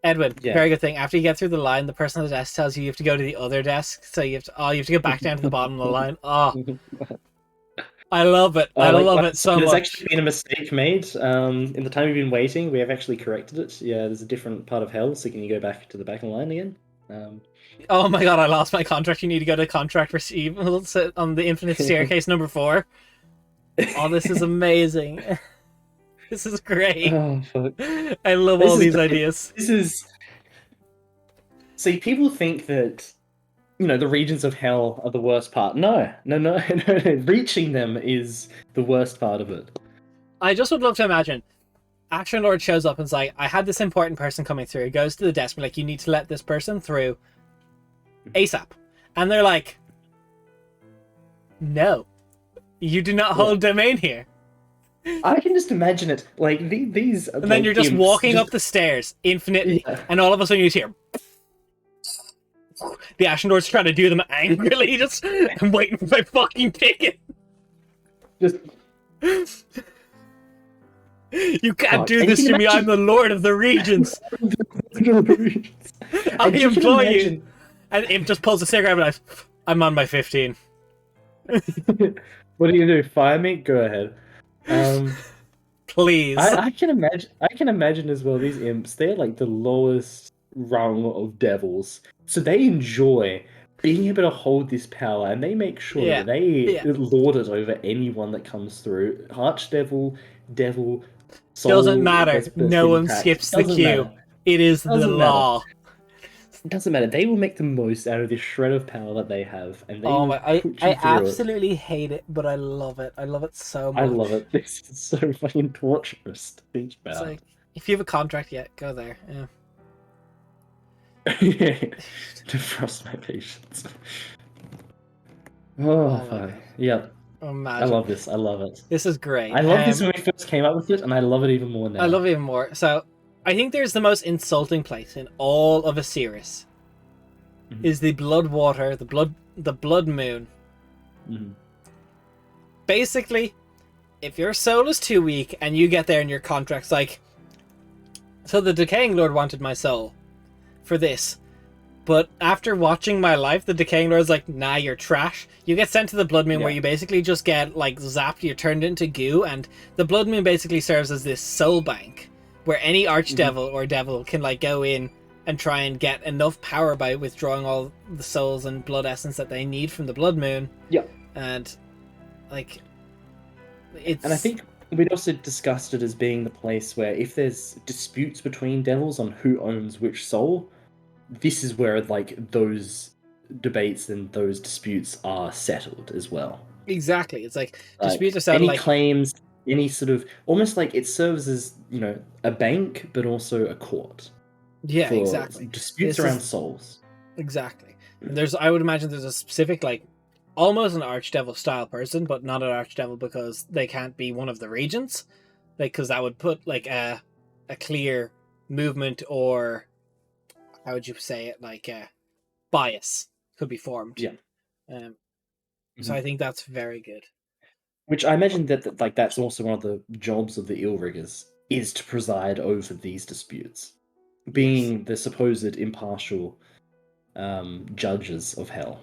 Edwin, very good thing. After you get through the line, the person at the desk tells you have to go to the other desk, so you have to go back down to the bottom of the line. I love it. I love it so much. There's actually been a mistake made. In the time we've been waiting, we have actually corrected it. Yeah, there's a different part of hell, so can you go back to the back of the line again? Oh my god, I lost my contract. You need to go to contract receive on the infinite staircase number 4. Oh, this is amazing. This is great. Oh, fuck. I love all these ideas. This is... See, people think that, the Regents of Hell are the worst part. No. Reaching them is the worst part of it. I just would love to imagine Action Lord shows up and is like, I had this important person coming through. He goes to the desk and like, you need to let this person through ASAP. And they're like, no, you do not hold domain here. I can just imagine it. Like, these... And then you're just walking up the stairs, infinitely, and all of a sudden you hear... The Ashen Lord's trying to do them angrily, just... I'm waiting for my fucking ticket. Just... You can't do this to me, I'm the Lord of the Regents. I implore you. And Imp just pulls a cigarette and like, I'm on my 15. What are you gonna do? Fire me? Go ahead. Please. I can imagine as well, these imps, they're like the lowest rung of devils. So they enjoy being able to hold this power, and they make sure that they lord it over anyone that comes through. Archdevil, devil, soul... Doesn't matter. No one skips the queue. It is the law. It doesn't matter. They will make the most out of this shred of power that they have, and they I absolutely hate it, but I love it. I love it so much. I love it. This is so fucking torturous to think about. It's like, if you have a contract yet, go there. Yeah. Defrost my patience. Oh, Oh my fuck. god. Yeah. I Imagine. love this. I love it. This is great. I love this when we first came up with it, and I love it even more I now. love it even more. So, I think there's the most insulting place in all of Osiris. Mhm. Is the blood water, the blood moon. Mhm. Basically, if your soul is too weak and you get there and your contract's like, so the Decaying Lord wanted my soul for this, but after watching my life, the Decaying Lord's like, nah, you're trash. You get sent to the blood moon where you basically just get like zapped, you're turned into goo, and the blood moon basically serves as this soul bank where any archdevil or devil can like go in and try and get enough power by withdrawing all the souls and blood essence that they need from the blood moon. Yeah. And like it's, and I think we'd also discussed it as being the place where if there's disputes between devils on who owns which soul, this is where like those debates and those disputes are settled as well. exactly, it's like Like, disputes are settled, any like claims, any sort of almost like it serves as, you know, a bank but also a court. yeah, For exactly, disputes This around is- souls. exactly. And there's, I would imagine there's a specific like almost an archdevil style person, but not an archdevil because they can't be one of the regents, like because that would put like a clear movement, or how would you say it, like a bias could be formed. Yeah. So I think that's very good. Which I imagine that like that's also one of the jobs of the Illriggers, is to preside over these disputes, being the supposed impartial judges of hell.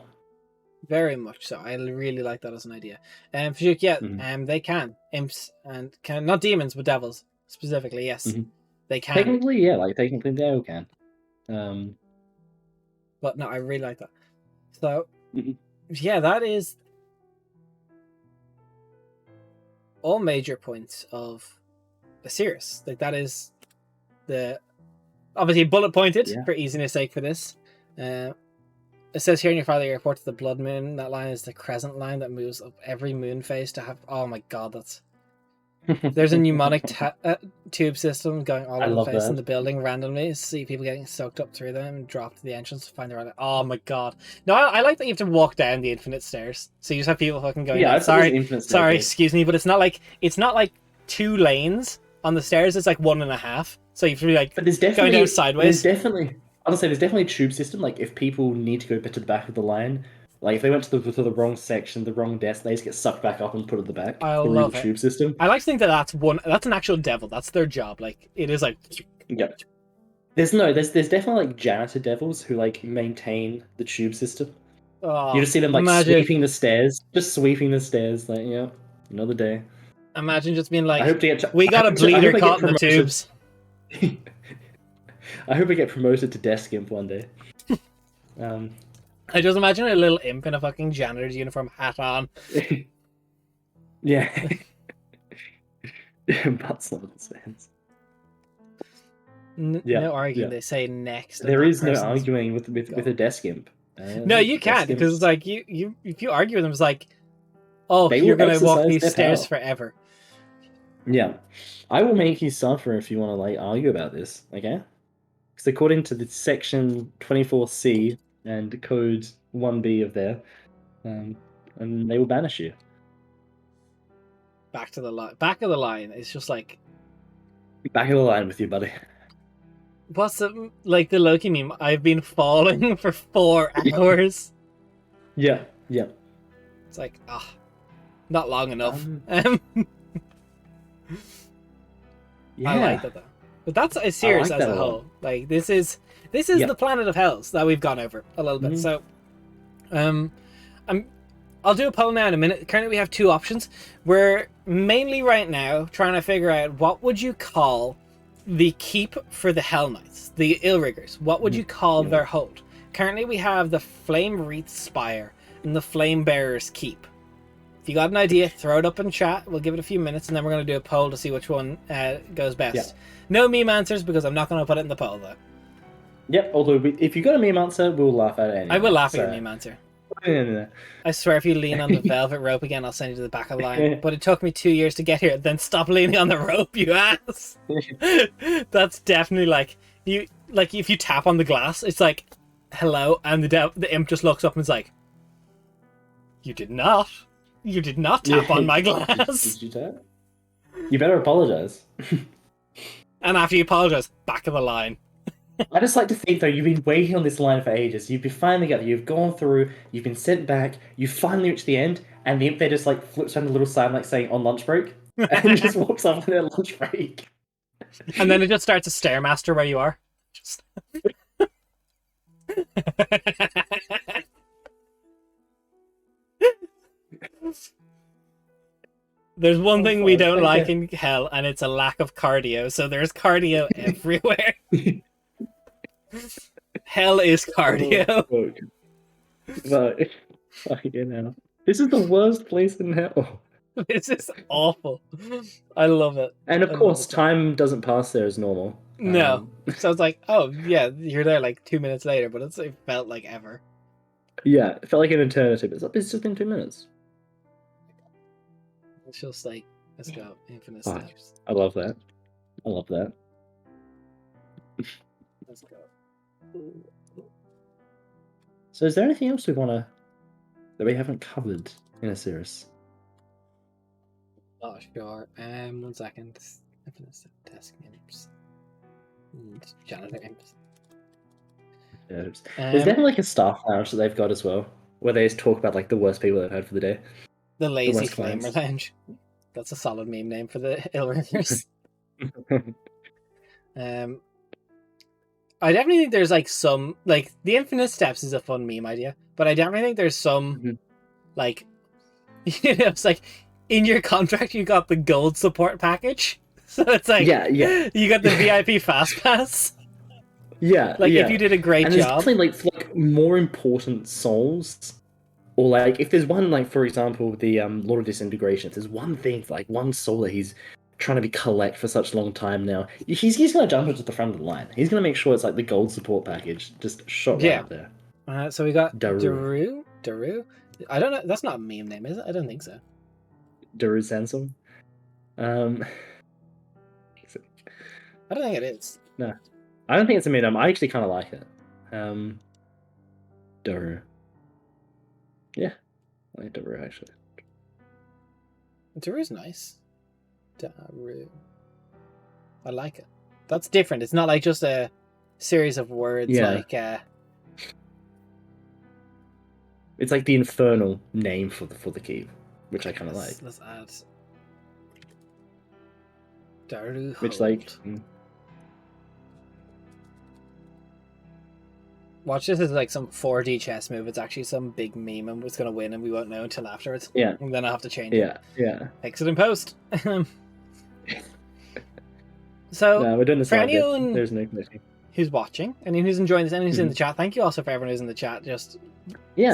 Very much so. I really like that as an idea. Fijuk, yeah, Mhm. they can imps and can, not demons but devils specifically. Yes, Mhm. they can. Technically, yeah, like technically they all can. But no, I really like that. So Mhm. yeah, that is all major points of Osiris. Like that is the obviously bullet pointed for easiness sake for this. It says here in your file that you report to the blood moon. That line is the crescent line that moves up every moon phase to have. Oh my god, that's. There's a mnemonic tube system going all over the place in the building randomly. See people getting soaked up through them and drop to the entrance to find their. Oh my god! No, I like that you have to walk down the infinite stairs. So you just have people fucking going. Yeah, sorry, excuse me, but it's not like 2 lanes on the stairs. It's like 1.5. So you have to be like, but there's definitely going down sideways. There's definitely. I'll say there's definitely a tube system. Like if people need to go to the back of the line, like if they went to the wrong section, the wrong desk, they just get sucked back up and put at the back. I love the it. Tube system. I like to think that that's an actual devil. That's their job. Like it is like. Yeah. There's definitely like janitor devils who like maintain the tube system. Oh, you just see them like imagine, sweeping the stairs, like yeah, another day. Imagine just being like, I hope to get we got a bleeder caught in the tubes. I hope I get promoted to desk imp one day. I just imagine a little imp in a fucking janitor's uniform, hat on. Yeah. Butts on his hands. No arguing. They say next. There is no arguing with a desk imp. No, you can't, because it's like you if you argue with them, it's like, oh, you're gonna walk these stairs forever. Yeah, I will make you suffer if you want to like argue about this. Okay, because according to the section 24C and code 1B of there, and they will banish you. Back of the line. It's just like back of the line with you, buddy. What's the Loki meme? I've been falling for 4 hours. Yeah. It's like, not long enough. Yeah. I like that though. But that's Osiris as a whole. Like this is the planet of hells that we've gone over a little bit. So I'll do a poll now in a minute. Currently we have 2 options. We're mainly right now trying to figure out what would you call the keep for the Hell Knights, the Illriggers. What would you call their hold? Currently we have the Flame Wreath Spire and the Flame Bearer's Keep. If you got an idea, throw it up in chat. We'll give it a few minutes and then we're going to do a poll to see which one goes best. Yeah. No meme answers because I'm not going to put it in the poll though. Yep, although if you got a meme answer, we'll laugh at it anyway. I will laugh at your meme answer. No. I swear if you lean on the velvet rope again, I'll send you to the back of the line. But it took me 2 years to get here. Then stop leaning on the rope, you ass. That's definitely like, like if you tap on the glass, it's like, hello, and the imp just looks up and is like, you did not tap on my glass. Did you tap? You better apologize. And after you apologize, back of the line. I just like to think, though, you've been waiting on this line for ages. You've been finally got, you've gone through, you've been sent back, you finally reached the end, and the imp there just like flips on a little sign like saying on lunch break, and just walks off on their lunch break. And then it just starts a stairmaster where you are. Just... There's one thing we don't like in Hell, and it's a lack of cardio. So there's cardio everywhere. Hell is cardio. This is the worst place in Hell. This is awful. I love it. And of course, time doesn't pass there as normal. No. So it's like, oh, yeah, you're there like 2 minutes later, but it felt like ever. Yeah, it felt like an eternity, but it's just been 2 minutes. It's just like, let's go. Infinite steps. I love that. I love that. Let's go. So is there anything else that we haven't covered in a series? Oh, sure. 1 second. Infinite step task imps. Janitor imps. Yeah, there's definitely like a staff lounge that they've got as well, where they talk about like the worst people they've had for the day. The Lazy Flamer Lounge. That's a solid meme name for the Illringers. I definitely think there's like some, like the Infinite Steps is a fun meme idea, but I definitely think there's some like, you know, it's like in your contract you got the gold support package, so it's like you got the VIP fast pass. If you did a great job, and there's like more important souls. Or like if there's one, like for example, the Lord of Disintegration, if there's one thing, like one soul that he's trying to collect for such a long time now, he's gonna jump into the front of the line. He's gonna make sure it's like the gold support package, just shot right up there. So we got Daru. I don't know. That's not a meme name, is it? I don't think so. Daru Sansom. I don't think it is. No, I don't think it's a meme name. I actually kind of like it. Daru. Yeah, I like Daru actually. Daru's nice. Daru. I like it. That's different. It's not like just a series of words like... It's like the infernal name for the keep, which I kind of like. Let's add... Daru Which Hold. like... Watch this as like some 4D chess move. It's actually some big meme and it's going to win and we won't know until afterwards. Yeah. And then I'll have to change it. Yeah. Fix it in post. So, no, we're doing this for anyone there's no committee. Who's watching, and who's enjoying this, and who's in the chat, thank you also for everyone who's in the chat. Just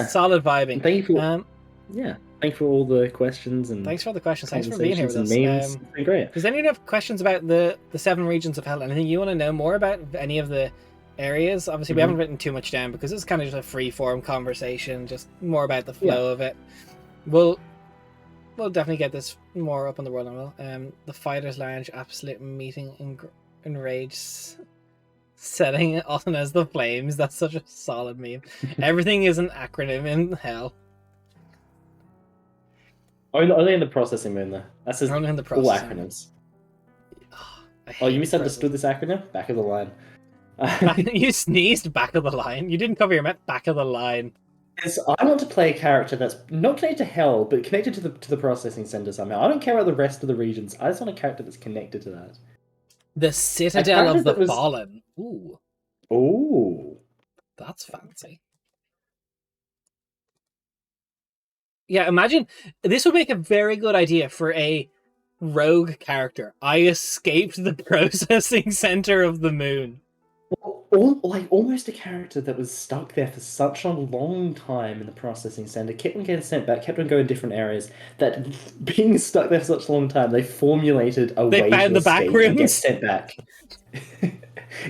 solid vibing. And thank you for, thank you for all the questions. And thanks for all the questions. Thanks for being here with us. Memes. It's been great. Does anyone have questions about the 7 Regents of Hell? Anything you want to know more about any of the areas? Obviously, we haven't written too much down because it's kind of just a free-form conversation, just more about the flow of it. We'll definitely get this more up on the world level. The Fighters Lounge, absolute meeting in rage, setting it on as the flames. That's such a solid meme. Everything is an acronym in Hell. Only in the processing moon though. That's just only in the all acronyms. You misunderstood this acronym? Back of the line. You sneezed back of the line. You didn't cover your mouth. Back of the line. Yes, I want to play a character that's not connected to Hell, but connected to the processing center somehow. I don't care about the rest of the regions. I just want a character that's connected to that. The Citadel of the Fallen. Ooh. Ooh. That's fancy. Yeah, imagine this would make a very good idea for a rogue character. I escaped the processing center of the moon. Almost a character that was stuck there for such a long time in the processing center, kept on getting sent back, kept on going different areas, that being stuck there for such a long time, they formulated a way to escape and get sent back.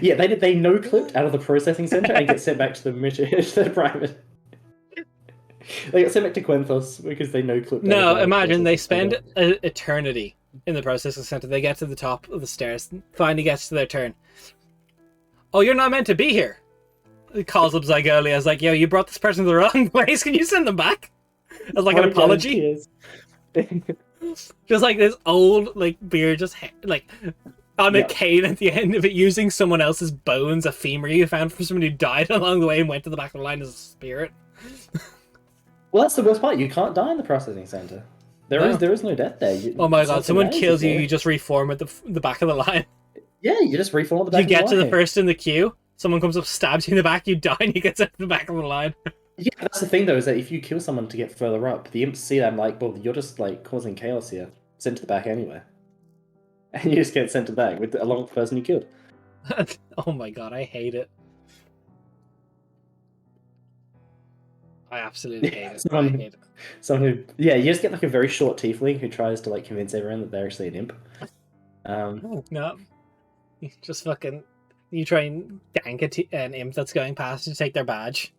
Yeah, they no-clipped out of the processing center and get sent back to the private. They got sent back to Quenthos because they no-clipped. No, imagine they spend an eternity in the processing center. They get to the top of the stairs, finally gets to their turn. oh, you're not meant to be here. He calls up Zygolia. I was like, yo, you brought this person to the wrong place. Can you send them back? As like an apology. Just like this old like beard, just like on a cane at the end of it, using someone else's bones, ephemera you found from someone who died along the way and went to the back of the line as a spirit. Well, that's the worst part. You can't die in the processing center. There is no death there. Oh my god! Someone kills you, you just reform at the back of the line. Yeah, you just reform at the back. You get to the first in the queue. Someone comes up, stabs you in the back. You die, and you get sent to the back of the line. Yeah, that's the thing though, is that if you kill someone to get further up, the imps see that and like, well, you're just like causing chaos here. Sent to the back anyway, and you just get sent to the back along with the person you killed. Oh my god, I hate it. I absolutely hate it. I hate it. Someone who, yeah, you just get like a very short tiefling who tries to like convince everyone that they're actually an imp. No, you just fucking you try and gank an imp that's going past to take their badge.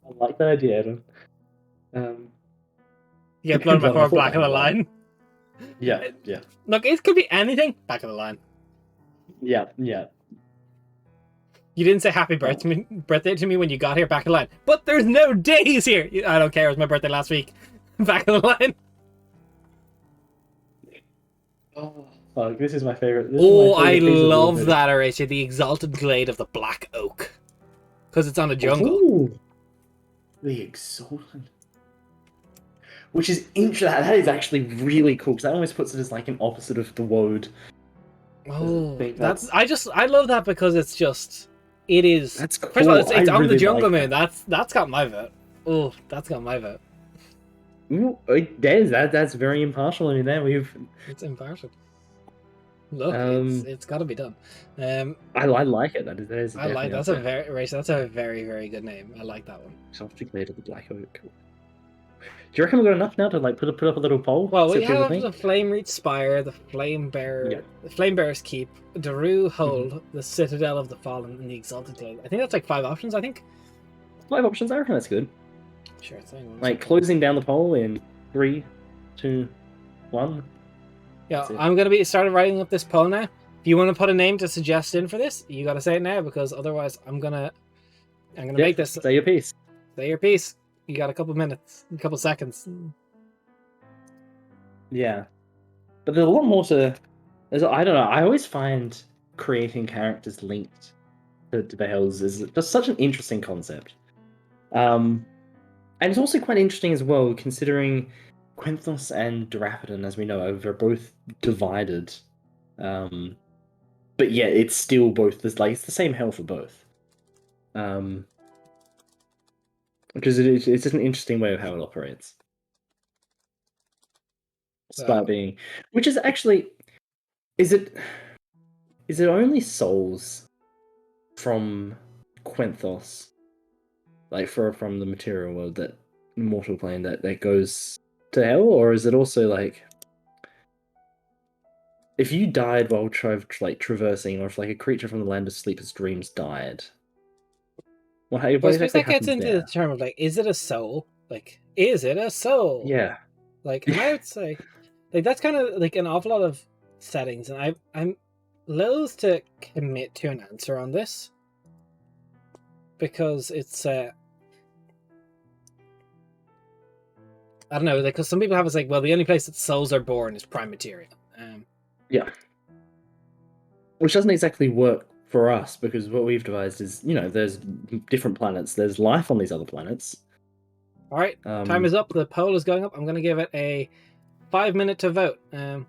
I like that idea, Adam. You get blown before back of the line. Yeah. Look, it could be anything. Back of the line. Yeah. You didn't say happy birthday to me when you got here, back of the line. But there's no days here. I don't care. It was my birthday last week. Back of the line. Oh, fuck, this is my favorite. I love that, Horatio. The exalted glade of the black oak. Because it's on a jungle. Ooh. The exalted. Which is interesting. That is actually really cool, because that almost puts it as like an opposite of the woad. Oh, I love that because it's just... It is. That's cool. First of all, it's on really the jungle like moon. That's got my vote. Oh, that's got my vote. Ooh, that's very impartial. I mean, there it's impartial. Look, it's got to be done. I like it. That's a very very good name. I like that one. Exalted Glade of the Black Oak. Do you reckon we've got enough now to like put up a little poll? Well, we have the Flame Reach Spire, the Flame Bearer, the Flame Bearer's Keep, Daru Hold, the Citadel of the Fallen, and the Exalted Glade. I think that's like 5 options. I think 5 options. I reckon that's good. Sure thing. Like closing down the poll in 3, 2, 1. Yeah, I'm gonna be started writing up this poll now. If you want to put a name to suggest in for this, you gotta say it now, because otherwise I'm gonna make this. Say your piece. Say your piece. You got a couple minutes, a couple seconds. Yeah, but there's a lot more to. I don't know. I always find creating characters linked to Behels is just such an interesting concept. And it's also quite interesting as well, considering Quinthos and Durapidon, as we know, are both divided. But yeah, it's still both. It's the same hell for both. Because it's just an interesting way of how it operates. Despite being, which is actually, is it only souls from Quinthos, like from the material world, that mortal plane that goes to hell, or is it also like if you died while traversing, or if like a creature from the land of sleepless dreams died? Well, I suppose that gets into the term of like, is it a soul? Like, is it a soul? Yeah. Like, and I would say, like, that's kind of like an awful lot of settings, and I'm loath to commit to an answer on this because it's I don't know, because some people have it's like, well, the only place that souls are born is prime material. Yeah. Which doesn't exactly work for us, because what we've devised is, there's different planets, there's life on these other planets. All right, time is up. The poll is going up. I'm going to give it a 5 minute to vote. Yeah,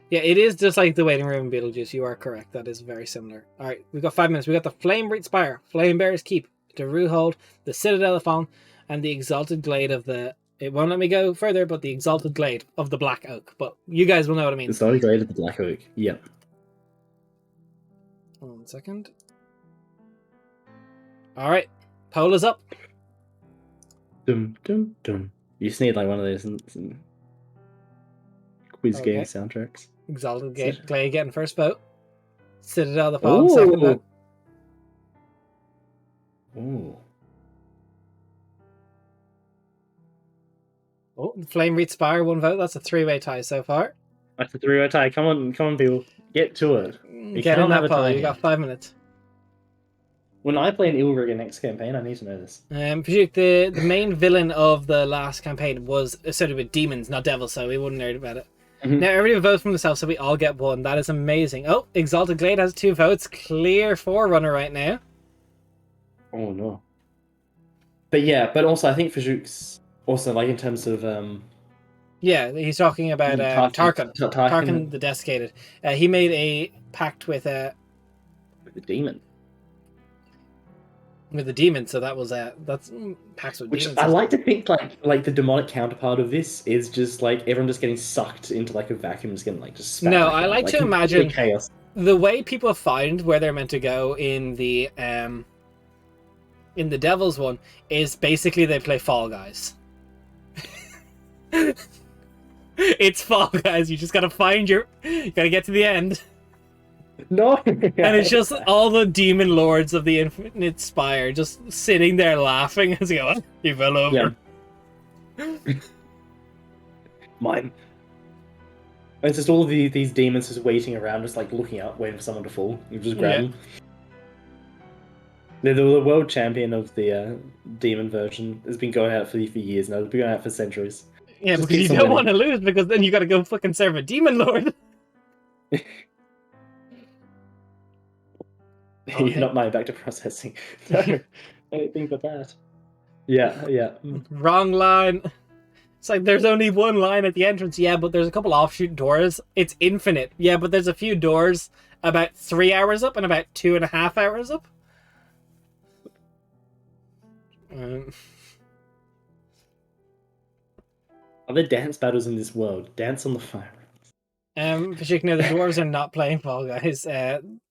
it is just like the waiting room in Beetlejuice. You are correct. That is very similar. All right, we've got 5 minutes. We got the Flame Reach Spire, Flame Bearer's Keep, Daru Hold, the Citadel of the Fallen, and the Exalted Glade of the. It won't let me go further, but the Exalted Glade of the Black Oak. But you guys will know what I mean. The Exalted Glade of the Black Oak. Yep. 1 second. All right, poll is up. Dum dum dum. You just need like one of those quiz game soundtracks. Exalted Glade getting first vote. Citadel of the Fallen second vote. Ooh. Oh, Flame Reach Spire 1 vote. That's a 3-way tie so far. That's a 3-way tie. Come on, people. Get to it. We Get in cannot have that a poll. tie You here. got 5 minutes. When I play an Ilrig next campaign, I need to know this. Pajik, the main villain of the last campaign was associated with demons, not devils, so we wouldn't nerd about it. Mhm. Now everybody votes from themselves, so we all get one. That is amazing. Oh, Exalted Glade has 2 votes. Clear Forerunner right now. Oh no. But also I think Fajuk's also like in terms of Yeah, he's talking about Tarkan. Tarkan the Desiccated. He made a pact with the demon. With the demon, so that was that's pacts with demons. I like to think like the demonic counterpart of this is just like everyone just getting sucked into like a vacuum, just getting like just spat No, back I out, like to imagine chaos. The way people find where they're meant to go in the Devil's one is basically they play Fall Guys. It's Fall Guys. You just gotta find you gotta get to the end. No, and it's just all the demon lords of the Infinite Spire just sitting there laughing as you go, you fell over. Yeah. Mine. It's just all of these demons just waiting around, just like looking up, waiting for someone to fall. You just grab them. The world champion of the demon version has been going out for years now. It's been going out for centuries. Yeah, just because you don't want to lose, because then you got to go fucking serve a demon lord. You're not mine back to processing. No, anything but that. Yeah. Wrong line. It's like there's only one line at the entrance. Yeah, but there's a couple offshoot doors. It's infinite. Yeah, but there's a few doors about 3 hours up and about 2.5 hours up. Are there dance battles in this world? Dance on the fire. Pashik, no, the dwarves are not playing Fall Guys.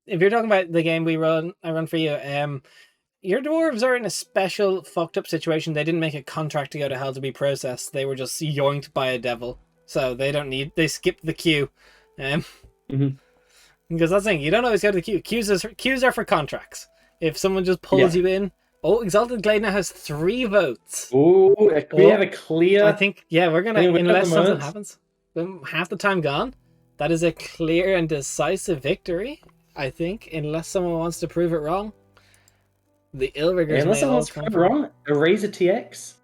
If you're talking about the game I run for you, your dwarves are in a special fucked up situation. They didn't make a contract to go to hell to be processed. They were just yoinked by a devil. So they skipped the queue. Because that's the thing, you don't always go to the queue. Queues are for contracts. If someone just pulls you in. Oh, Exalted Glade now has 3 votes. Oh, we have a clear... I think, we're going to, unless something happens. Half the time gone. That is a clear and decisive victory, I think, unless someone wants to prove it wrong. The Illriggers unless someone wants to prove it wrong, Eraser TX.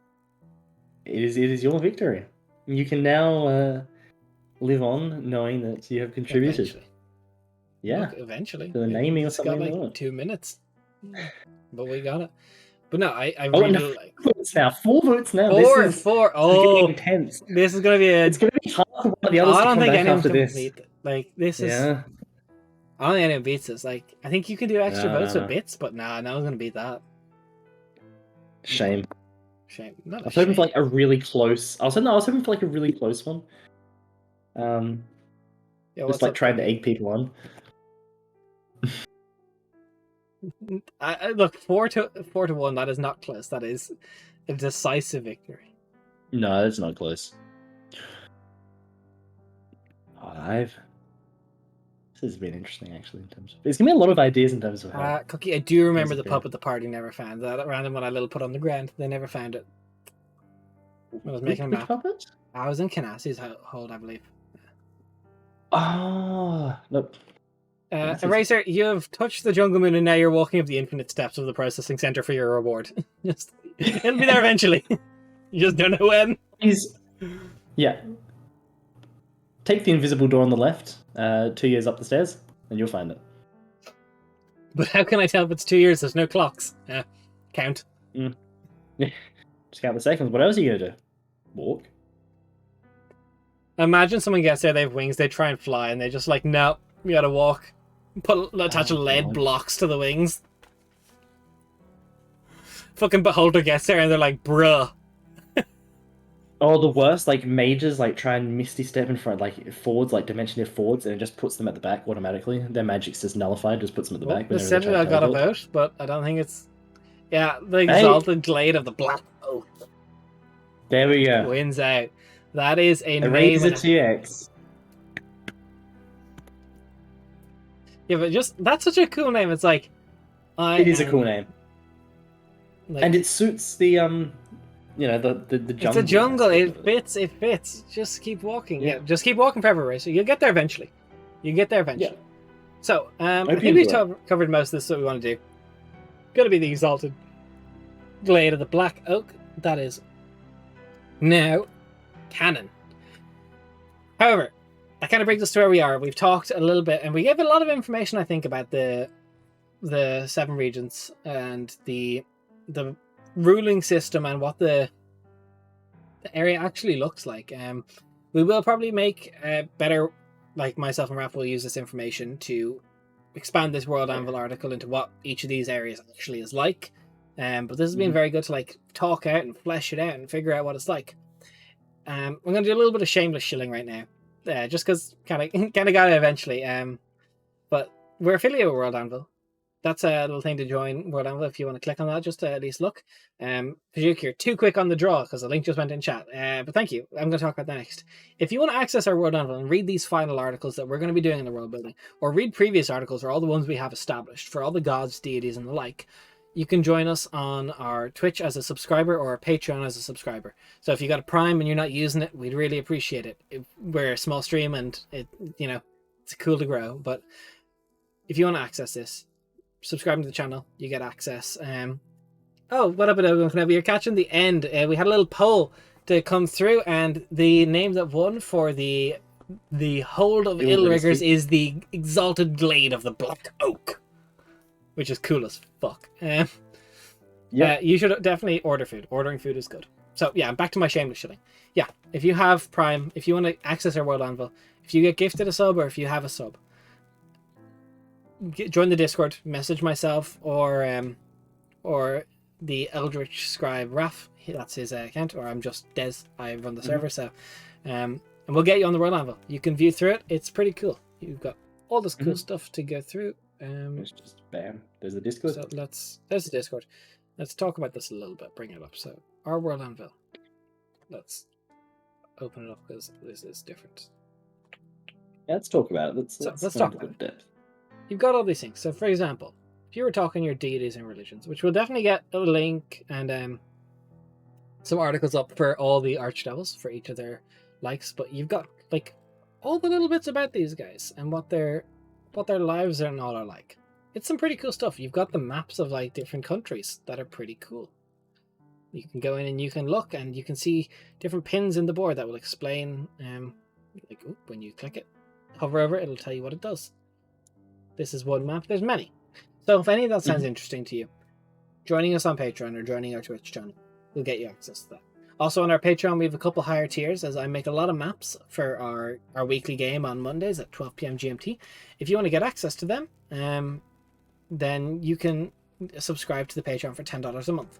It is your victory. You can now live on knowing that you have contributed. Eventually. Yeah. Look, eventually. To the naming or something got like 2 minutes. But we got it. But no, I really like... 4 votes now. 4 votes now. Four. Oh, intense. This is going to be It's going to be hard for one of the others to come back after this. Like, this is... Yeah. I don't think anyone beats this. Like, I think you can do extra votes with bits, but no one's going to beat that. Shame. Not I was hoping for like a really close... I was hoping for like a really close one. Just like trying to egg people on. Look, 4-1. That is not close. That is a decisive victory. No, that's not close. 5. This has been interesting, actually. In terms of, it's giving me a lot of ideas in terms of. Cookie, I do remember the puppet the party never found. That random one I little put on the ground. They never found it. I was making a map. Puppet? I was in Kanassi's hold, I believe. Oh, nope. Eraser, you have touched the Jungle Moon and now you're walking up the infinite steps of the processing center for your reward. It'll be there eventually. You just don't know when. Yeah. Take the invisible door on the left, 2 years up the stairs, and you'll find it. But how can I tell if it's 2 years? There's no clocks. Count. Just count the seconds. What else are you going to do? Walk? Imagine someone gets there, they have wings, they try and fly, and they're just like, no, we gotta walk. Attach lead blocks to the wings. Fucking Beholder gets there and they're like, bruh. Oh, the worst, like mages like try and misty step in front, like forwards, like dimension forwards, and it just puts them at the back automatically. Their magic's just nullified, just puts them at the back. The Citadel got a vote, but I don't think it's... Yeah, the Exalted Glade of the Black Oak. There we go. Wins out. That is a Eraser TX. Yeah, but that's such a cool name. It's like... It is a cool name. Like, and it suits the the jungle. It's a jungle. It fits. It fits. Just keep walking. Yeah. Just keep walking forever, Ray. So you'll get there eventually. Yeah. So I Hope think you we've covered most of this. What we want to do. Going to be the Exalted Glade of the Black Oak. That is now canon. However, that kind of brings us to where we are. We've talked a little bit, and we gave a lot of information, I think, about the 7 regions and the ruling system and what the area actually looks like. We will probably make better, like myself and Raph will use this information to expand this World Anvil article into what each of these areas actually is like. But this has been very good to like talk out and flesh it out and figure out what it's like. I'm going to do a little bit of shameless shilling right now, just because kind of got it eventually. But we're affiliated with World Anvil. That's a little thing to join World Anvil if you want to click on that, just to at least look. Pajuk, you're too quick on the draw because the link just went in chat. But thank you. I'm going to talk about that next. If you want to access our World Anvil and read these final articles that we're going to be doing in the world building, or read previous articles or all the ones we have established for all the gods, deities, and the like, you can join us on our Twitch as a subscriber or our Patreon as a subscriber. So if you got a Prime and you're not using it, we'd really appreciate it. We're a small stream and it's cool to grow. But if you want to access this, subscribing to the channel, you get access. What up, you're catching the end. We had a little poll to come through, and the name that won for the Hold of Illriggers is the Exalted Glade of the Black Oak, which is cool as fuck. You should definitely order food. Ordering food is good. So yeah, back to my shameless shilling. Yeah, if you have Prime, if you want to access our World Anvil, if you get gifted a sub or if you have a sub, join the Discord, message myself or the Eldritch Scribe Raph. That's his account, or I'm just Des. I run the server, so and we'll get you on the World Anvil. You can view through it. It's pretty cool. You've got all this cool stuff to go through. It's just bam. There's the Discord. So there's the Discord. Let's talk about this a little bit. Bring it up. So our World Anvil. Let's open it up because this is different. Yeah, let's talk about it. Let's talk about it. Depth. You've got all these things. So, for example, if you were talking your deities and religions, which we'll definitely get a link and some articles up for all the archdevils for each of their likes, but you've got like all the little bits about these guys and what their lives and all are like. It's some pretty cool stuff. You've got the maps of like different countries that are pretty cool. You can go in and you can look and you can see different pins in the board that will explain when you click it, hover over it, it'll tell you what it does. This is one map. There's many. So if any of that sounds interesting to you, joining us on Patreon or joining our Twitch channel will get you access to that. Also on our Patreon, we have a couple higher tiers as I make a lot of maps for our weekly game on Mondays at 12 p.m. GMT. If you want to get access to them, then you can subscribe to the Patreon for $10 a month.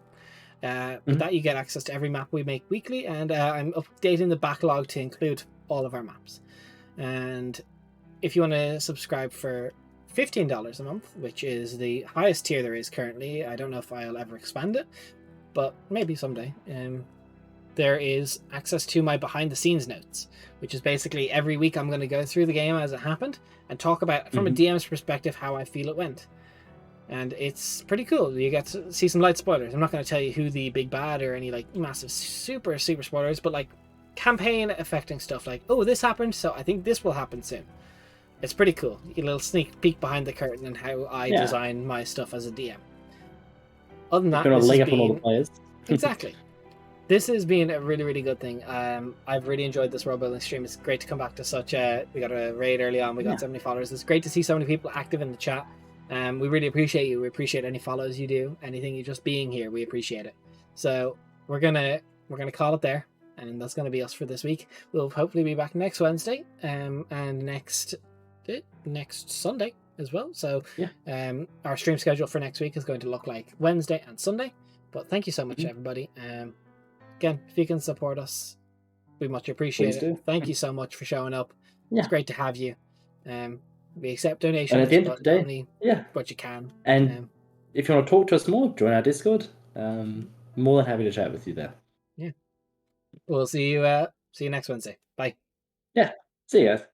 With that, you get access to every map we make weekly, and I'm updating the backlog to include all of our maps. And if you want to subscribe for $15 a month, which is the highest tier there is currently. I don't know if I'll ever expand it, but maybe someday. There is access to my behind the scenes notes, which is basically every week I'm going to go through the game as it happened and talk about from a DM's perspective how I feel it went. And it's pretty cool. You get to see some light spoilers. I'm not going to tell you who the big bad or any like massive super spoilers, but like campaign affecting stuff like, oh, this happened, so I think this will happen soon. It's pretty cool. You get a little sneak peek behind the curtain and how I design my stuff as a DM. Other than that, this leg up on all the players. Exactly. This has been a really, really good thing. I've really enjoyed this world building stream. It's great to come back to such a... We got a raid early on. We got so many followers. It's great to see so many people active in the chat. We really appreciate you. We appreciate any follows you do. Anything you just being here, we appreciate it. So we're gonna call it there, and that's gonna be us for this week. We'll hopefully be back next Wednesday, and next Sunday as well. So our stream schedule for next week is going to look like Wednesday and Sunday. But thank you so much, everybody. Again, if you can support us, we much appreciate it. Thank you so much for showing up. It's great to have you. We accept donations, and at the end of the day, only what you can. And if you want to talk to us more, join our Discord. More than happy to chat with you there. Yeah. We'll see you next Wednesday. Bye. Yeah. See you guys.